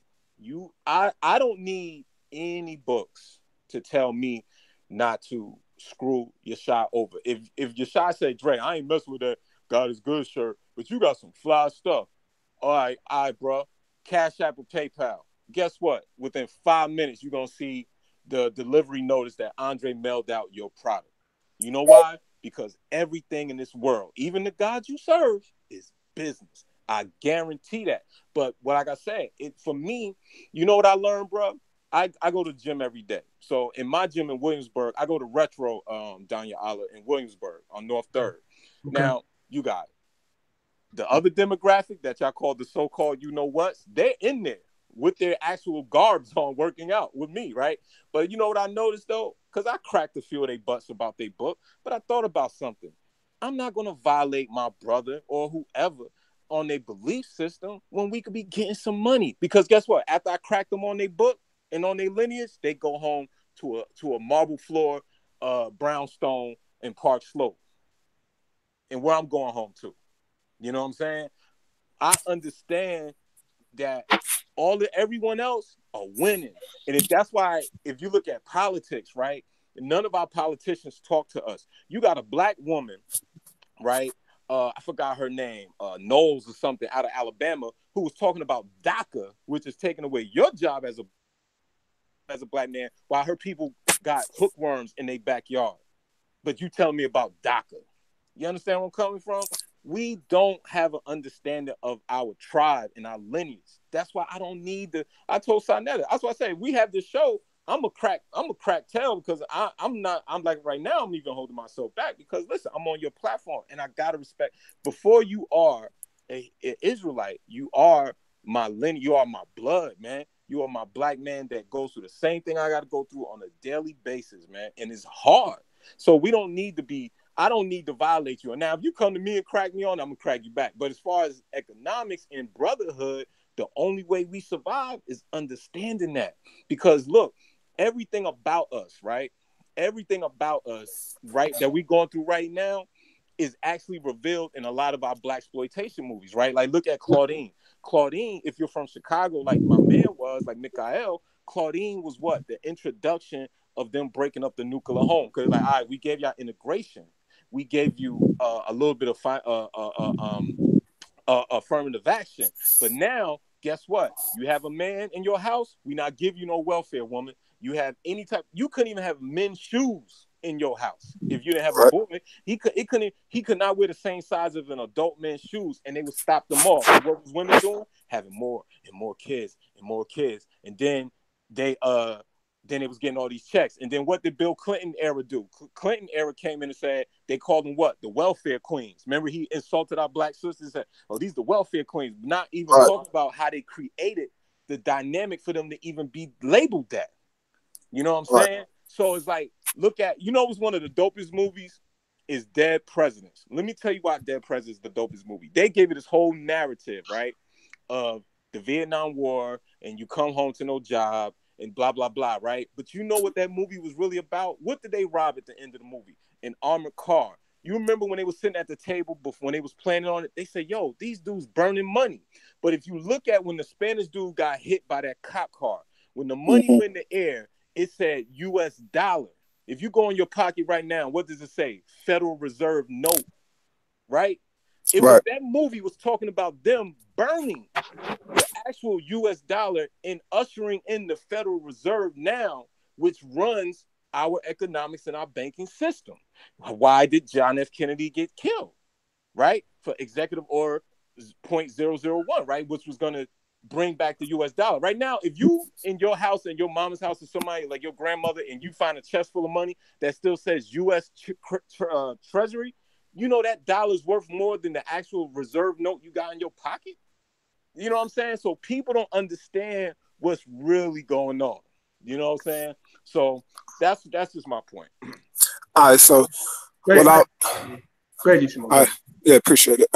I don't need any books to tell me not to screw Yeshua over. If Yeshua say, Dre, I ain't messing with that God is good shirt, but you got some fly stuff. All right, bro. Cash App or PayPal. Guess what? Within 5 minutes, you're going to see the delivery notice that Andre mailed out your product. You know why? Because everything in this world, even the God you serve, is business. I guarantee that. But like I said, for me, you know what I learned, bro? I go to the gym every day. So in my gym in Williamsburg, I go to Retro Danyaahla in Williamsburg on North 3rd. Okay. Now, you got it. The other demographic that y'all call the so-called you-know-whats, they're in there with their actual garbs on working out with me, right? But you know what I noticed, though? Because I cracked a few of their butts about their book, but I thought about something. I'm not going to violate my brother or whoever on their belief system when we could be getting some money. Because guess what? After I crack them on their book and on their lineage, they go home to a marble floor, brownstone, and Park Slope. And where I'm going home to. You know what I'm saying? I understand that everyone else are winning. And if that's why, if you look at politics, right, none of our politicians talk to us. You got a black woman, right? I forgot her name, Knowles or something out of Alabama, who was talking about DACA, which is taking away your job as a as a black man while her people got hookworms in their backyard. But you tell me about DACA. You understand where I'm coming from? We don't have an understanding of our tribe and our lineage. That's why I don't need the. I told Sonetta. That's why I say we have this show. I'm a crack tail because I'm like right now I'm even holding myself back because listen, I'm on your platform and I gotta respect. Before you are an Israelite, you are my lineage. You are my blood, man. You are my black man that goes through the same thing I got to go through on a daily basis, man. And it's hard. So we don't need to be, I don't need to violate you. And now if you come to me and crack me on, I'm going to crack you back. But as far as economics and brotherhood, the only way we survive is understanding that. Because look, everything about us, right? Everything about us, right, that we're going through right now is actually revealed in a lot of our blaxploitation movies, right? Like look at Claudine. Claudine, if you're from Chicago, like my man was, like Mikha'el, Claudine was what? The introduction of them breaking up the nuclear home. Because like, all right, we gave y'all integration. We gave you a little bit of affirmative action. But now, guess what? You have a man in your house, we not give you no welfare, woman. You have any type, you couldn't even have men's shoes in your house. If you didn't have a boy, he could not wear the same size of an adult man's shoes, and they would stop them all. And what was women doing? Having more and more kids and more kids. And then they was getting all these checks. And then what did Bill Clinton era do? Clinton era came in and said, they called them what? The welfare queens. Remember he insulted our black sisters and said, oh, these the welfare queens. Not even talking about how they created the dynamic for them to even be labeled that. You know what I'm saying? So it's like, look at, you know what's one of the dopest movies? Is Dead Presidents. Let me tell you why Dead Presidents is the dopest movie. They gave it this whole narrative, right? Of the Vietnam War, and you come home to no job, and blah, blah, blah, right? But you know what that movie was really about? What did they rob at the end of the movie? An armored car. You remember when they were sitting at the table before, when they was planning on it, they said, yo, these dudes burning money. But if you look at when the Spanish dude got hit by that cop car, when the money went in the air, it said US dollar. If you go in your pocket right now, what does it say? Federal Reserve note, right? That movie was talking about them burning the actual US dollar and ushering in the Federal Reserve now, which runs our economics and our banking system. Why did John F. Kennedy get killed, right? For Executive Order .001, right? Which was going to bring back the US dollar. Right now, if you in your house and your mama's house or somebody like your grandmother and you find a chest full of money that still says US Treasury, you know that dollar's worth more than the actual reserve note you got in your pocket. You know what I'm saying? So people don't understand what's really going on. You know what I'm saying? So that's just my point. All right, so appreciate it.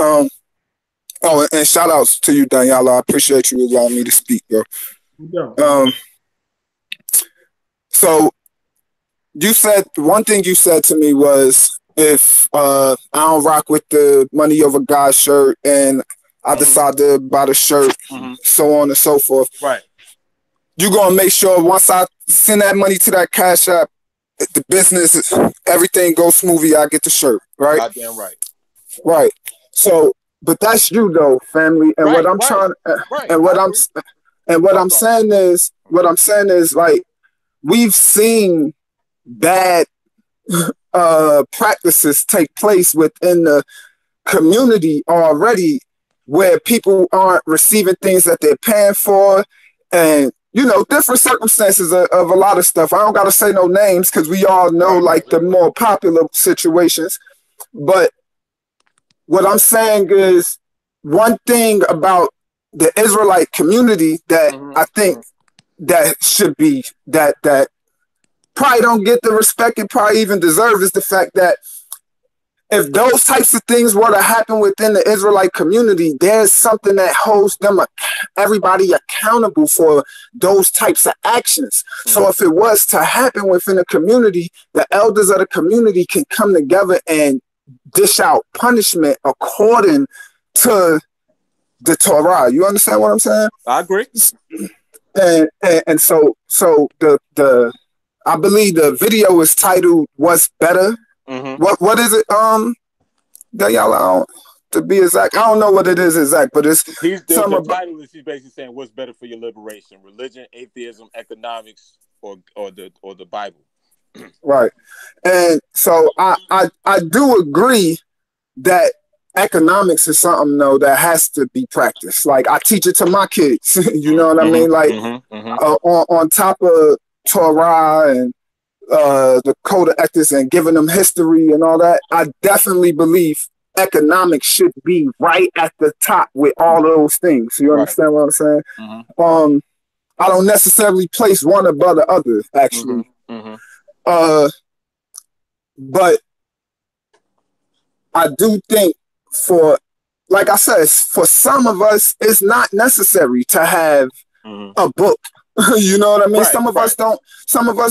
Oh, and shout outs to you, Danyaahla. I appreciate you allowing me to speak, bro. So you said one thing you said to me was if I don't rock with the money over God's shirt and I decide to buy the shirt, so on and so forth. Right. You're gonna make sure once I send that money to that Cash App, the business, everything goes smoothly, I get the shirt, right? Goddamn right. Right. So but that's you though, family. And what I'm trying and what I'm saying is like we've seen bad practices take place within the community already where people aren't receiving things that they're paying for, and you know, different circumstances of a lot of stuff. I don't gotta say no names because we all know like the more popular situations. But what I'm saying is one thing about the Israelite community that I think that should be that probably don't get the respect it probably even deserve is the fact that if those types of things were to happen within the Israelite community, there's something that holds them, everybody accountable for those types of actions. So if it was to happen within a community, the elders of the community can come together and dish out punishment according to the Torah. You understand what I'm saying? I agree. And so the I believe the video is titled "What's Better." What is it? Danyaahla, to be exact, I don't know what it is exact, but it's the title is he's basically saying what's better for your liberation: religion, atheism, economics, or the Bible. Right. And so I do agree that economics is something though that has to be practiced. Like I teach it to my kids. You know what I mean? Like on top of Torah and the code of ethics and giving them history and all that, I definitely believe economics should be right at the top with all those things. You understand what I'm saying? I don't necessarily place one above the other, actually. But I do think for, like I said, for some of us, it's not necessary to have a book. You know what I mean? Some of us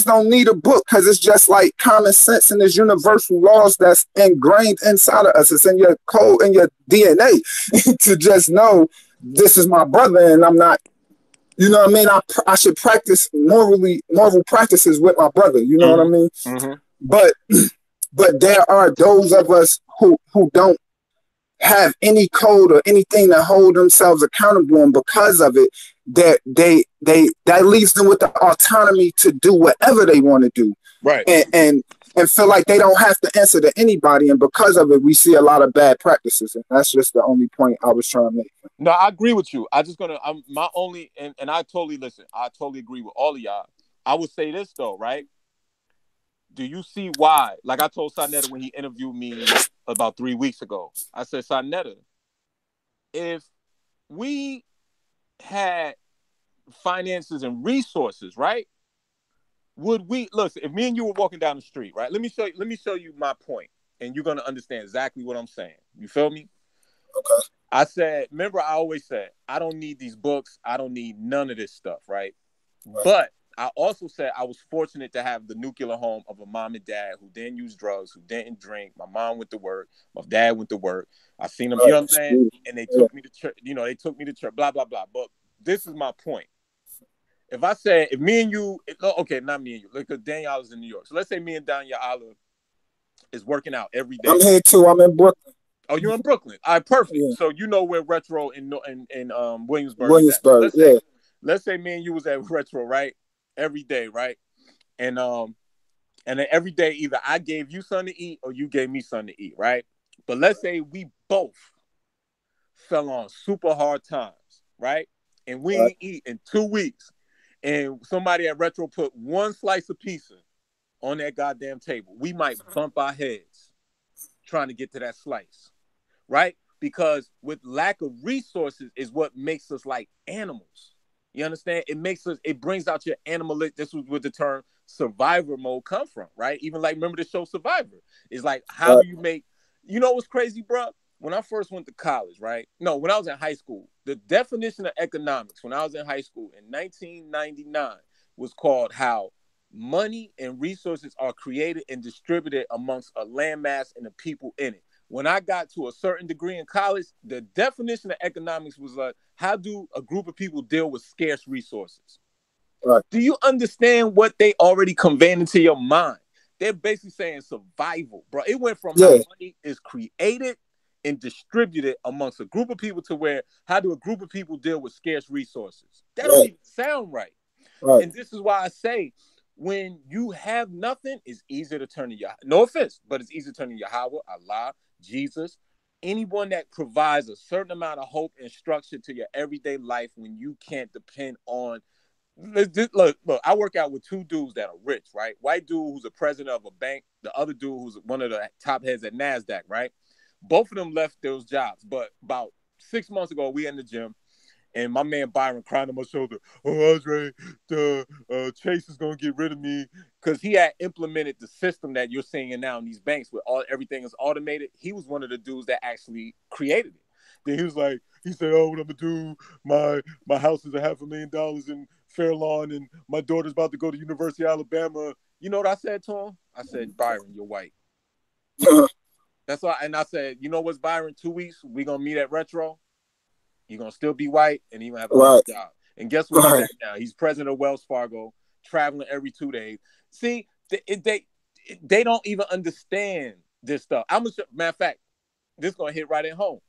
don't need a book because it's just like common sense and there's universal laws that's ingrained inside of us. It's in your code, in your DNA to just know this is my brother and I'm not, you know what I mean? I should practice moral practices with my brother. You know what I mean? But there are those of us who don't have any code or anything to hold themselves accountable, and because of it, that leaves them with the autonomy to do whatever they want to do, and feel like they don't have to answer to anybody, and because of it, we see a lot of bad practices, and that's just the only point I was trying to make. No, I agree with you. I'm my only, and I totally listen. I totally agree with all of y'all. I would say this though, right? Do you see why? Like I told Sarnetta when he interviewed me about 3 weeks ago, I said, Sarnetta, if we had finances and resources, right? Would we look? If me and you were walking down the street, right? Let me show you my point, and you're gonna understand exactly what I'm saying. You feel me? Okay. I said, remember, I always said I don't need these books. I don't need none of this stuff, right? But I also said I was fortunate to have the nuclear home of a mom and dad who didn't use drugs, who didn't drink. My mom went to work. My dad went to work. I seen them, you know what I'm saying? And they took me to church, they took me to church, blah, blah, blah. But this is my point. If I said, if me and you, okay, not me and you, because Danyaahla's in New York. So let's say me and Danyaahla is working out every day. I'm here too. I'm in Brooklyn. Oh, you're in Brooklyn. All right, perfect. Yeah. So you know where Retro in Williamsburg. Williamsburg, Let's say me and you was at Retro, right? Every day, right? And then every day either I gave you something to eat or you gave me something to eat, right? But let's say we both fell on super hard times, right? And we ain't eat in 2 weeks. And somebody at Retro put one slice of pizza on that goddamn table. We might bump our heads trying to get to that slice, right? Because with lack of resources is what makes us like animals. You understand? It brings out your animalistic. This was where the term survivor mode come from, right? Even like, remember the show Survivor? It's like, how do you make, you know what's crazy, bro? When I first went to college, right? No, when I was in high school, the definition of economics when I was in high school in 1999 was called how money and resources are created and distributed amongst a landmass and the people in it. When I got to a certain degree in college, the definition of economics was like, how do a group of people deal with scarce resources? Right. Do you understand what they already conveyed into your mind? They're basically saying survival, bro. It went from how money is created and distributed amongst a group of people to where, how do a group of people deal with scarce resources? That don't even sound right. And this is why I say, when you have nothing, it's easier to turn to Yahweh. No offense, but it's easier to turn to Yahweh, Allah, Jesus, anyone that provides a certain amount of hope and structure to your everyday life when you can't depend on. Look, I work out with two dudes that are rich, right? White dude who's a president of a bank, the other dude who's one of the top heads at NASDAQ, right? Both of them left those jobs, but about 6 months ago, we in the gym, and my man Byron crying on my shoulder, oh, Andre, Chase is going to get rid of me, because he had implemented the system that you're seeing now in these banks where everything is automated. He was one of the dudes that actually created it. Then he said, oh, what I'm going to do, my house is $500,000 in Fairlawn, and my daughter's about to go to University of Alabama. You know what I said to him? I said, Byron, you're white. That's why, and I said, you know what's, Byron, 2 weeks, we going to meet at Retro. You're going to still be white, and you're going to have a job. And guess what he's at now? He's president of Wells Fargo, traveling every 2 days. See, they don't even understand this stuff. Matter of fact, this is going to hit right at home.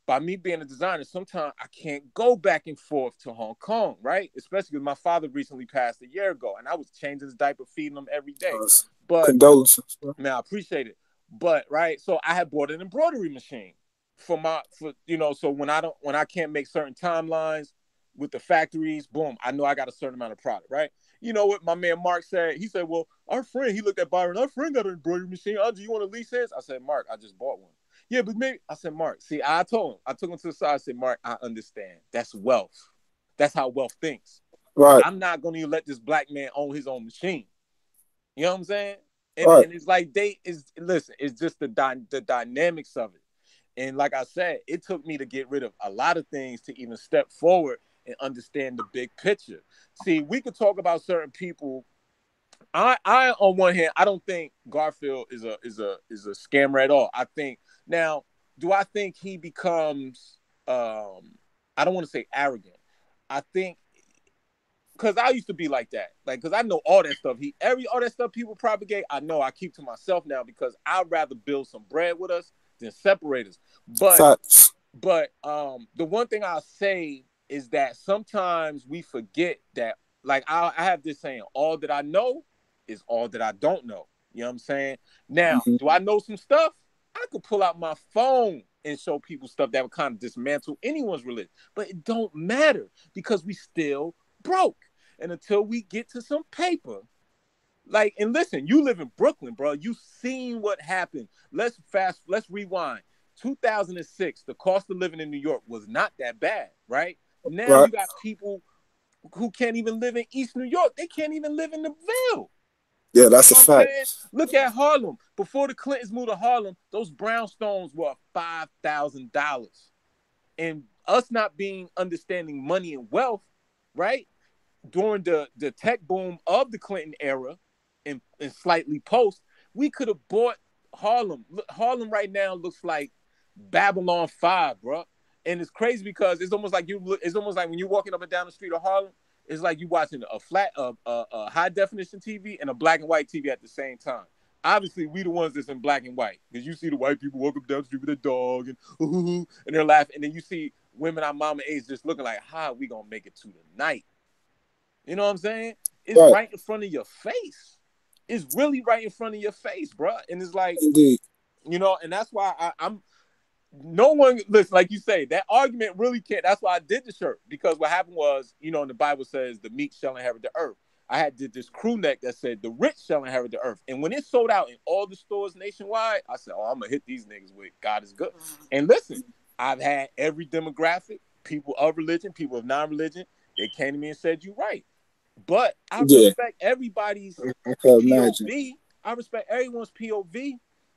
by me being a designer, sometimes I can't go back and forth to Hong Kong, right? Especially because my father recently passed a year ago, and I was changing his diaper, feeding him every day. But condolences, bro. Man, I appreciate it. But right, so I had bought an embroidery machine for so when I can't make certain timelines with the factories, boom, I know I got a certain amount of product, right? You know what my man Mark said? He said, well, our friend, he looked at Byron, our friend got an embroidery machine. Do you want to lease his? I said, Mark, I just bought one. Yeah, but maybe, I said, Mark, see, I took him to the side. I said, Mark, I understand. That's wealth. That's how wealth thinks. Right. I'm not going to let this black man own his own machine. You know what I'm saying? Right. And it's like, it's just the dynamics of it. And like I said, it took me to get rid of a lot of things to even step forward and understand the big picture. See, we could talk about certain people. I on one hand, I don't think Garfield is a scammer at all. I think now, do I think he becomes I don't want to say arrogant. I think because I used to be like that. Like, because I know all that stuff. All that stuff people propagate, I know I keep to myself now because I'd rather build some bread with us than separate us. But the one thing I'll say is that sometimes we forget that, like, I have this saying, all that I know is all that I don't know. You know what I'm saying? Now, do I know some stuff? I could pull out my phone and show people stuff that would kind of dismantle anyone's religion. But it don't matter because we still broke. And until we get to some paper, like, and listen, you live in Brooklyn, bro. You seen what happened. Let's rewind. 2006, the cost of living in New York was not that bad, right? Now you got people who can't even live in East New York. They can't even live in the Ville. Yeah, that's a fact. Look at Harlem. Before the Clintons moved to Harlem, those brownstones were $5,000. And us not being understanding money and wealth, right? During the tech boom of the Clinton era and slightly post, we could have bought Harlem. Harlem right now looks like Babylon 5, bro. And it's crazy because it's almost like when you're walking up and down the street of Harlem, it's like you watching a high definition TV and a black and white TV at the same time. Obviously, we the ones that's in black and white because you see the white people walk up down the street with a dog and they're laughing, and then you see women our mama age just looking like, how are we gonna make it to the night? You know what I'm saying? It's right in front of your face. It's really right in front of your face, bro. And it's like, indeed, you know, and that's why I'm. No one, listen, like you say, that argument really can't. That's why I did the shirt, because what happened was, you know, in the Bible says the meek shall inherit the earth. I did this crew neck that said the rich shall inherit the earth. And when it sold out in all the stores nationwide, I said, oh, I'm going to hit these niggas with God is good. And listen, I've had every demographic, people of religion, people of non-religion, they came to me and said, you're right. But I respect everybody's POV. I respect everyone's POV.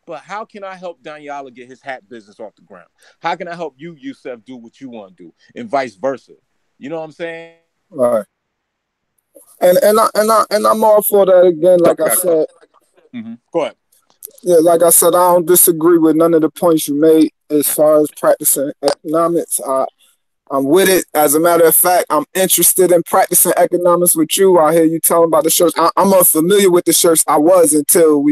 But how can I help Danyaahla get his hat business off the ground? How can I help you, Yusef, do what you want to do, and vice versa? You know what I'm saying? Right. And I'm all for that again. Like I said, Go ahead. Yeah, like I said, I don't disagree with none of the points you made as far as practicing economics. I'm with it. As a matter of fact, I'm interested in practicing economics with you. I hear you telling about the shirts. I'm unfamiliar with the shirts. I was until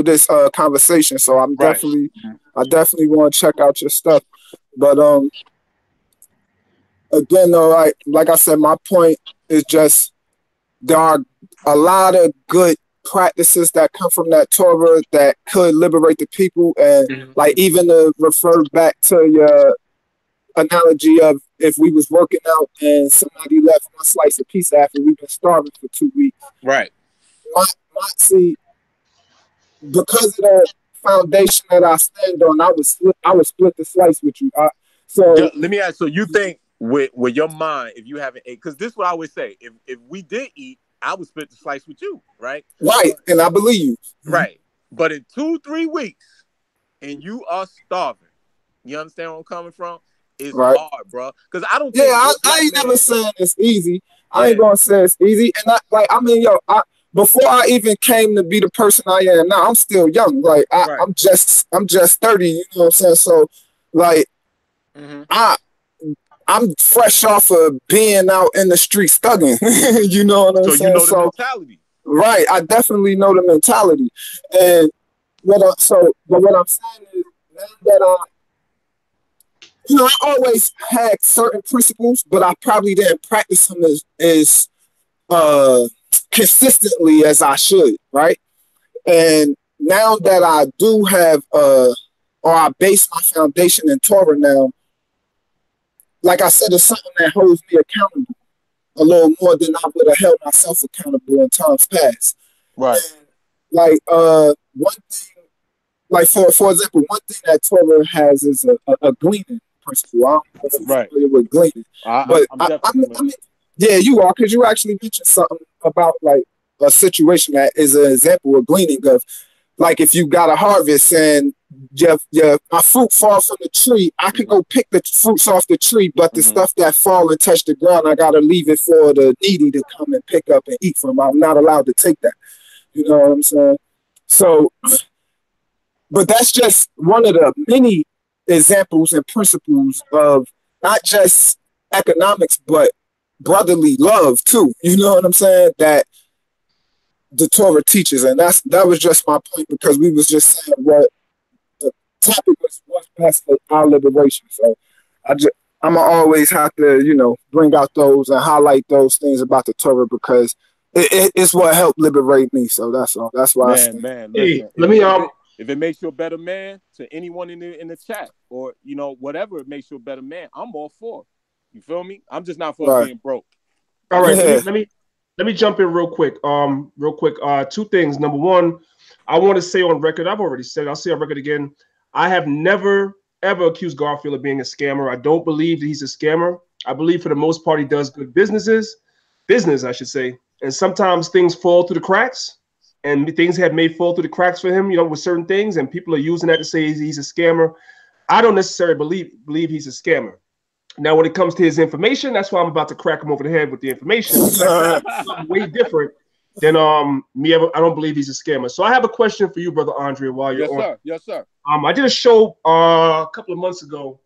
this conversation. So I definitely want to check out your stuff. But again, though, like I said, my point is just there are a lot of good practices that come from that Torah that could liberate the people, and like even to refer back to your analogy of if we was working out and somebody left one slice of pizza after we've been starving for 2 weeks. Right. See, because of the foundation that I stand on, I would split the slice with you. So let me ask. So you think with your mind, if you haven't ate, because this is what I always say, if we did eat, I would split the slice with you, right? Right, and I believe you. Right. But in 2-3 weeks, and you are starving, you understand where I'm coming from? It's hard, bro. Because I don't think I ain't never saying it's easy. I ain't gonna say it's easy. And before I even came to be the person I am now, I'm still young. Like I'm just 30, you know what I'm saying? So like I'm fresh off of being out in the streets thugging. You know what I'm saying? You know the mentality. Right. I definitely know the mentality. And what I'm saying is, now that you know, I always had certain principles, but I probably didn't practice them as consistently as I should, right? And now that I do have, or I base my foundation in Torah now, like I said, it's something that holds me accountable a little more than I would have held myself accountable in times past. Right. And like one thing, like for example, one thing that Torah has is a gleaning principle. I don't know if you're familiar with gleaning, but I mean, yeah, you are, because you actually mentioned something about like a situation that is an example of gleaning of, like, if you got a harvest and my fruit falls from the tree, I can go pick the fruits off the tree, but the stuff that fall and touch the ground, I gotta leave it for the needy to come and pick up and eat from. I'm not allowed to take that. You know what I'm saying? So, but that's just one of the many examples and principles of not just economics, but brotherly love too. You know what I'm saying? That the Torah teaches, and that was just my point, because we was just saying what the topic was, what's best for our liberation. So I'm gonna always have to, you know, bring out those and highlight those things about the Torah, because it's what helped liberate me. So that's all. That's why. Man, hey, listen, let me if it makes you a better man, to anyone in the chat, or you know, whatever it makes you a better man, I'm all for. You feel me? I'm just not for being broke. All right, let me jump in real quick. Two things. Number one, I want to say on record, I've already said it, I'll say on record again, I have never ever accused Garfield of being a scammer. I don't believe that he's a scammer. I believe for the most part he does good business, I should say. And sometimes things fall through the cracks, and things may fall through the cracks for him, you know, with certain things, and people are using that to say he's a scammer. I don't necessarily believe he's a scammer. Now, when it comes to his information, that's why I'm about to crack him over the head with the information. Way different than me. I don't believe he's a scammer. So I have a question for you, Brother Andre, while you're on. Yes, sir. I did a show a couple of months ago,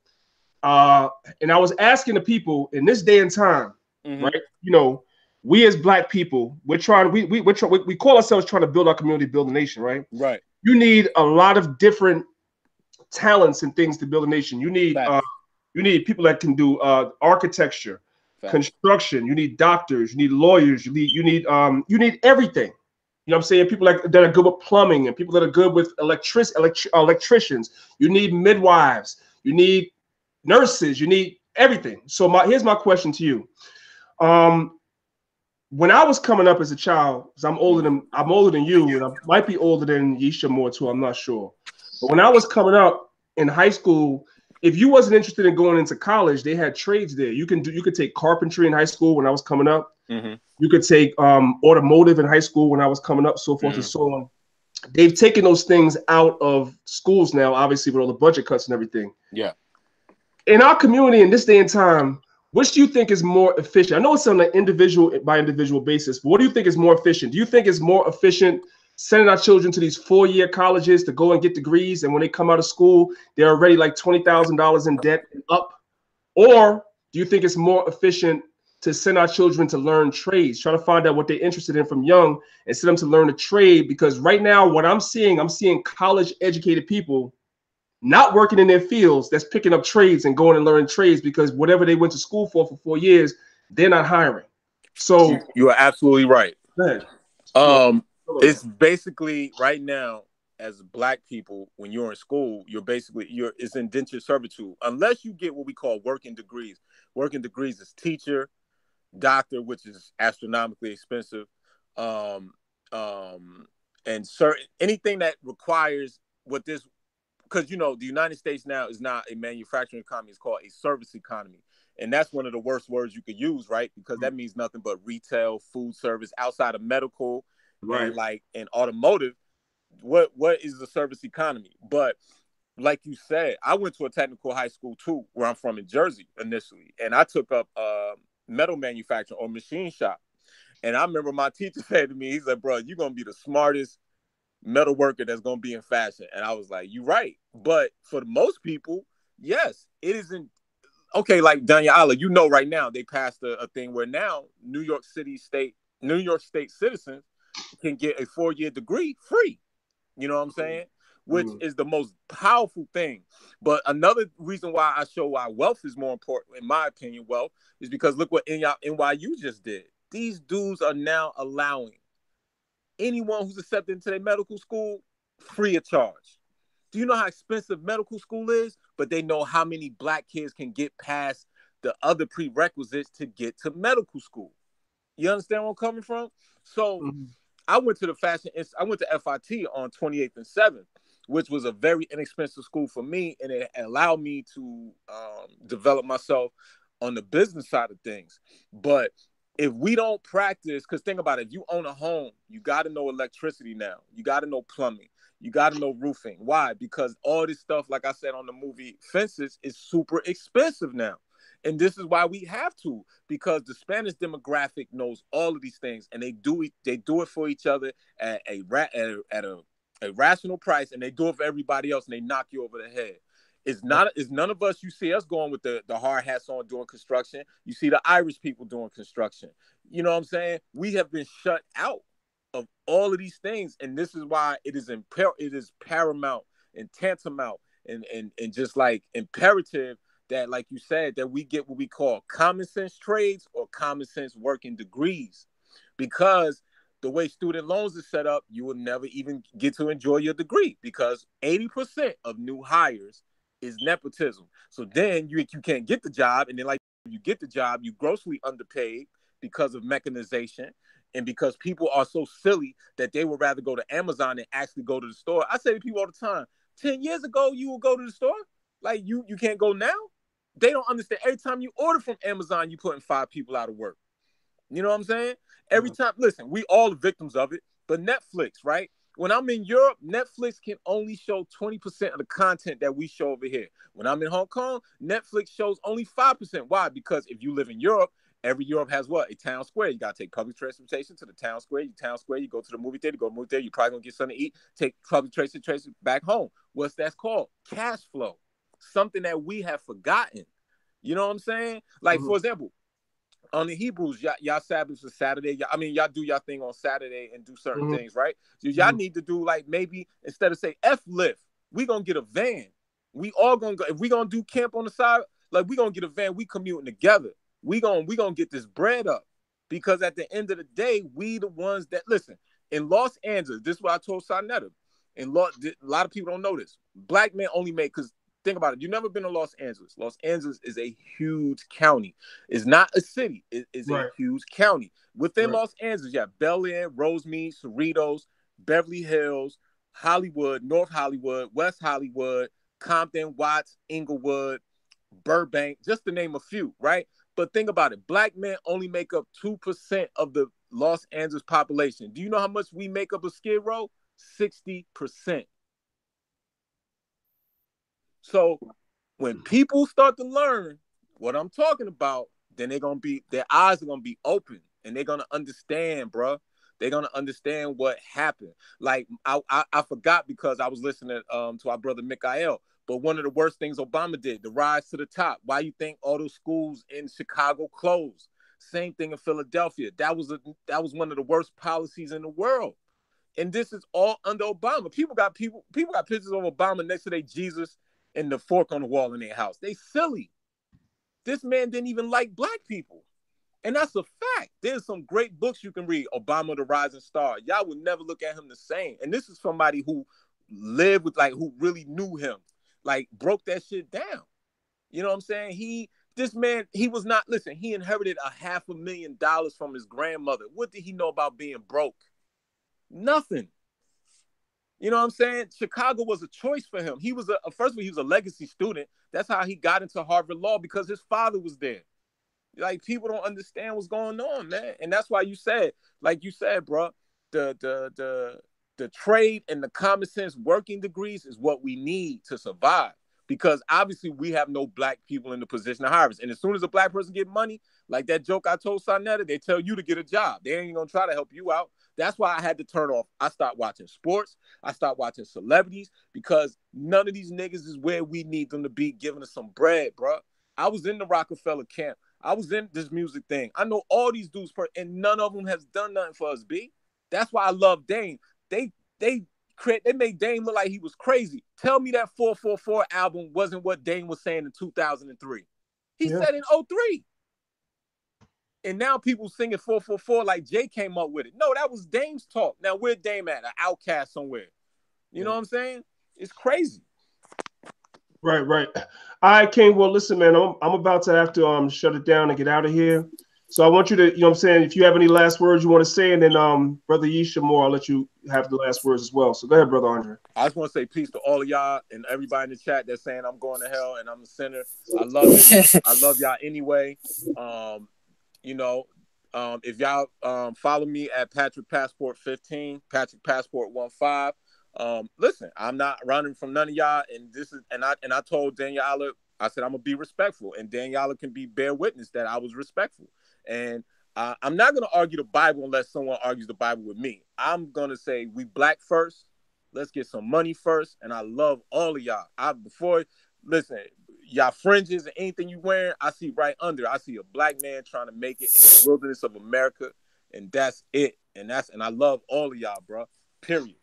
and I was asking the people in this day and time, right? You know, we as Black people, we call ourselves trying to build our community, build a nation, right? Right. You need a lot of different talents and things to build a nation. You need people that can do architecture, construction. You need doctors. You need lawyers. You need everything. You know what I'm saying? People that are good with plumbing, and people that are good with electricians. You need midwives. You need nurses. You need everything. So here's my question to you. When I was coming up as a child, because I'm older than you, and I might be older than Yisha more too. I'm not sure. But when I was coming up in high school, if you wasn't interested in going into college, they had trades there. You could take carpentry in high school when I was coming up. You could take automotive in high school when I was coming up, so forth and so on. They've taken those things out of schools now, obviously with all the budget cuts and everything. Yeah. In our community in this day and time, which do you think is more efficient? I know it's on an individual by individual basis, but what do you think is more efficient? Do you think it's more efficient sending our children to these 4-year colleges to go and get degrees, and when they come out of school, they're already like $20,000 in debt and up? Or do you think it's more efficient to send our children to learn trades, try to find out what they're interested in from young and send them to learn a trade? Because right now, what I'm seeing college educated people not working in their fields, that's picking up trades and going and learning trades, because whatever they went to school for 4 years, they're not hiring. So you are absolutely right. Go ahead. It's basically right now, as Black people, when you're in school, it's indentured servitude, unless you get what we call working degrees. Working degrees is teacher, doctor, which is astronomically expensive, and certain anything that requires what this. Because, you know, the United States now is not a manufacturing economy. It's called a service economy. And that's one of the worst words you could use, right? Because that means nothing but retail, food service, outside of medical, right? And automotive. What is the service economy? But like you said, I went to a technical high school, too, where I'm from in Jersey initially. And I took up metal manufacturing or machine shop. And I remember my teacher said to me, he said, bro, you're going to be the smartest metal worker that's going to be in fashion. And I was like, you're right. But for most people, yes, it isn't. Okay, like Danyaahla, you know, right now they passed a thing where now New York State citizens can get a 4-year degree free. You know what I'm saying? which is the most powerful thing. But another reason why I show why wealth is more important, in my opinion, wealth, is because look what NYU just did. These dudes are now allowing anyone who's accepted into their medical school free of charge. Do you know how expensive medical school is? But they know how many black kids can get past the other prerequisites to get to medical school. You understand where I'm coming from? So I went to I went to FIT on 28th and 7th, which was a very inexpensive school for me, and it allowed me to develop myself on the business side of things. But if we don't practice, because think about it, if you own a home, you got to know electricity now. You got to know plumbing. You got to know roofing. Why? Because all this stuff, like I said on the movie Fences, is super expensive now. And this is why we have to, because the Spanish demographic knows all of these things, and they do it for each other at a rational price, and they do it for everybody else, and they knock you over the head. It's none of us, you see us going with the hard hats on doing construction. You see the Irish people doing construction. You know what I'm saying? We have been shut out of all of these things, and this is why it is paramount and tantamount and just like imperative that, like you said, that we get what we call common sense trades or common sense working degrees. Because the way student loans are set up, you will never even get to enjoy your degree, because 80% of new hires is nepotism. So then you can't get the job, and then like you get the job, you grossly underpaid because of mechanization, and because people are so silly that they would rather go to Amazon than actually go to the store. I say to people all the time, 10 years ago, you would go to the store. Like you can't go now. They don't understand. Every time you order from Amazon, you putting 5 people out of work. You know what I'm saying? Every time, listen, we all the victims of it, but Netflix, right? When I'm in Europe, Netflix can only show 20% of the content that we show over here. When I'm in Hong Kong, Netflix shows only 5%. Why? Because if you live in Europe, every Europe has what? A town square. You got to take public transportation to the town square. You go to the movie theater, you're probably going to get something to eat, take public transportation back home. What's that called? Cash flow. Something that we have forgotten. You know what I'm saying? Like, for example, on the Hebrews, y'all Sabbath is Saturday. Y'all do y'all thing on Saturday and do certain things, right? So y'all need to do, like, maybe instead of say F lift, we gonna get a van. We all gonna go. If we gonna do camp on the side, like, we gonna get a van. We commuting together. We gonna get this bread up, because at the end of the day, we the ones that listen. In Los Angeles, this is what I told Sarnetta. A lot of people don't know this. Black men only make, because think about it. You've never been to Los Angeles. Los Angeles is a huge county. It's not a city. It is a huge county. Within Los Angeles, you have Bel Air, Rosemead, Cerritos, Beverly Hills, Hollywood, North Hollywood, West Hollywood, Compton, Watts, Inglewood, Burbank, just to name a few, right? But think about it. Black men only make up 2% of the Los Angeles population. Do you know how much we make up of Skid Row? 60%. So when people start to learn what I'm talking about, then their eyes are gonna be open, and they're gonna understand, bro. They're gonna understand what happened. Like I forgot, because I was listening to our brother Mikha'el. But one of the worst things Obama did, the rise to the top. Why you think all those schools in Chicago closed? Same thing in Philadelphia. That was one of the worst policies in the world. And this is all under Obama. People got pictures of Obama next to their Jesus and the fork on the wall in their house. They silly. This man didn't even like black people. And that's a fact. There's some great books you can read. Obama, the Rising Star. Y'all would never look at him the same. And this is somebody who lived with, like, who really knew him. Like, broke that shit down. You know what I'm saying? He was not, listen, he inherited $500,000 from his grandmother. What did he know about being broke? Nothing. You know what I'm saying? Chicago was a choice for him. He was first of all, he was a legacy student. That's how he got into Harvard Law, because his father was there. Like, people don't understand what's going on, man. And that's why you said, like you said, bro, the trade and the common sense working degrees is what we need to survive. Because obviously we have no black people in the position of harvest. And as soon as a black person get money, like that joke I told Sarnetta, they tell you to get a job. They ain't gonna try to help you out. That's why I had to turn off. I stopped watching sports. I stopped watching celebrities, because none of these niggas is where we need them to be, giving us some bread, bro. I was in the Rockefeller camp. I was in this music thing. I know all these dudes, and none of them has done nothing for us, B. That's why I love Dame. They they made Dame look like he was crazy. Tell me that 444 album wasn't what Dame was saying in 2003. He said in 03. And now people singing 444 like Jay came up with it. No, that was Dame's talk. Now where Dame at? An outcast somewhere. You know what I'm saying? It's crazy. Right. All right, King. Well, listen, man, I'm about to have to shut it down and get out of here. So I want you to, you know what I'm saying, if you have any last words you want to say, and then Brother Yeshamor, I'll let you have the last words as well. So go ahead, Brother Andre. I just want to say peace to all of y'all and everybody in the chat that's saying I'm going to hell and I'm a sinner. I love it. I love y'all anyway. You know, if y'all follow me at Patrick Passport 15, Patrick Passport 15. Listen, I'm not running from none of y'all, and I told Danyaahla, I said I'm gonna be respectful, and Danyaahla can bear witness that I was respectful. And I'm not gonna argue the Bible unless someone argues the Bible with me. I'm gonna say we black first. Let's get some money first, and I love all of y'all. Listen, y'all fringes and anything you wearing, I see right under. I see a black man trying to make it in the wilderness of America, and that's it. And I love all of y'all, bro. Period.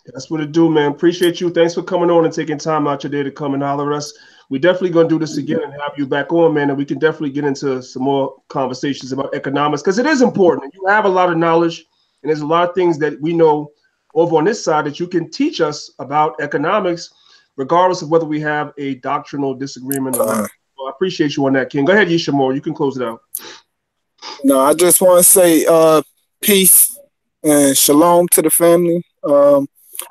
That's what it do, man. Appreciate you. Thanks for coming on and taking time out your day to come and holler at us. We definitely going to do this again and have you back on, man, and we can definitely get into some more conversations about economics because it is important. You have a lot of knowledge, and there's a lot of things that we know over on this side that you can teach us about economics, regardless of whether we have a doctrinal disagreement or not. So I appreciate you on that, King. Go ahead, Yeshamor. You can close it out. No, I just want to say peace and shalom to the family.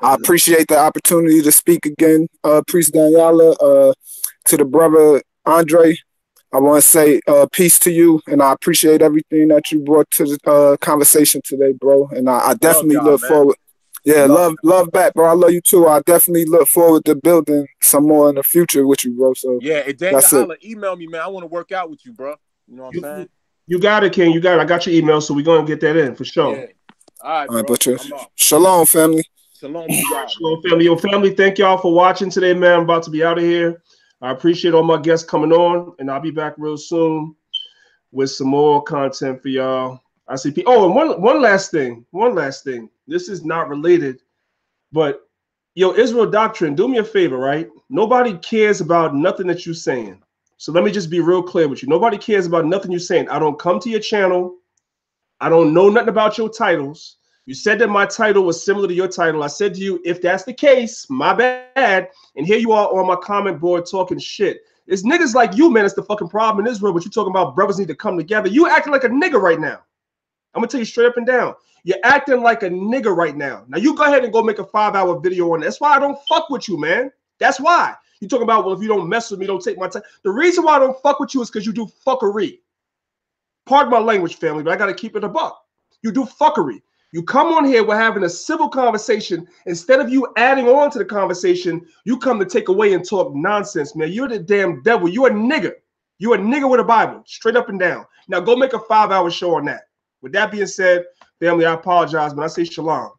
I appreciate the opportunity to speak again, Priest Danyaahla. To the brother Andre, I want to say peace to you, and I appreciate everything that you brought to the conversation today, bro. And I definitely look forward. Yeah, love back, bro. I love you too. I definitely look forward to building some more in the future with you, bro. So yeah, and Danyaahla, email me, man. I want to work out with you, bro. You know what I'm saying? You got it, King. You got it. I got your email, so we're gonna get that in for sure. Yeah. All right, bro. Shalom, family. Shalom, y'all, shalom, family. Yo, family, thank y'all for watching today, man. I'm about to be out of here. I appreciate all my guests coming on, and I'll be back real soon with some more content for y'all. I see. Oh, and one last thing. This is not related, but yo, Israel Doctrine, do me a favor, right? Nobody cares about nothing that you're saying. So let me just be real clear with you. Nobody cares about nothing you're saying. I don't come to your channel. I don't know nothing about your titles. You said that my title was similar to your title. I said to you, if that's the case, my bad. And here you are on my comment board talking shit. It's niggas like you, man. It's the fucking problem in Israel. But you talking about brothers need to come together. You acting like a nigga right now. I'm going to tell you straight up and down. You're acting like a nigga right now. Now, you go ahead and go make a 5-hour video on it. That's why I don't fuck with you, man. That's why. You talking about, well, if you don't mess with me, don't take my time. The reason why I don't fuck with you is because you do fuckery. Pardon my language, family, but I got to keep it a buck. You do fuckery. You come on here, we're having a civil conversation. Instead of you adding on to the conversation, you come to take away and talk nonsense, man. You're the damn devil. You're a nigga. You're a nigga with a Bible, straight up and down. Now go make a 5-hour show on that. With that being said, family, I apologize, but I say shalom.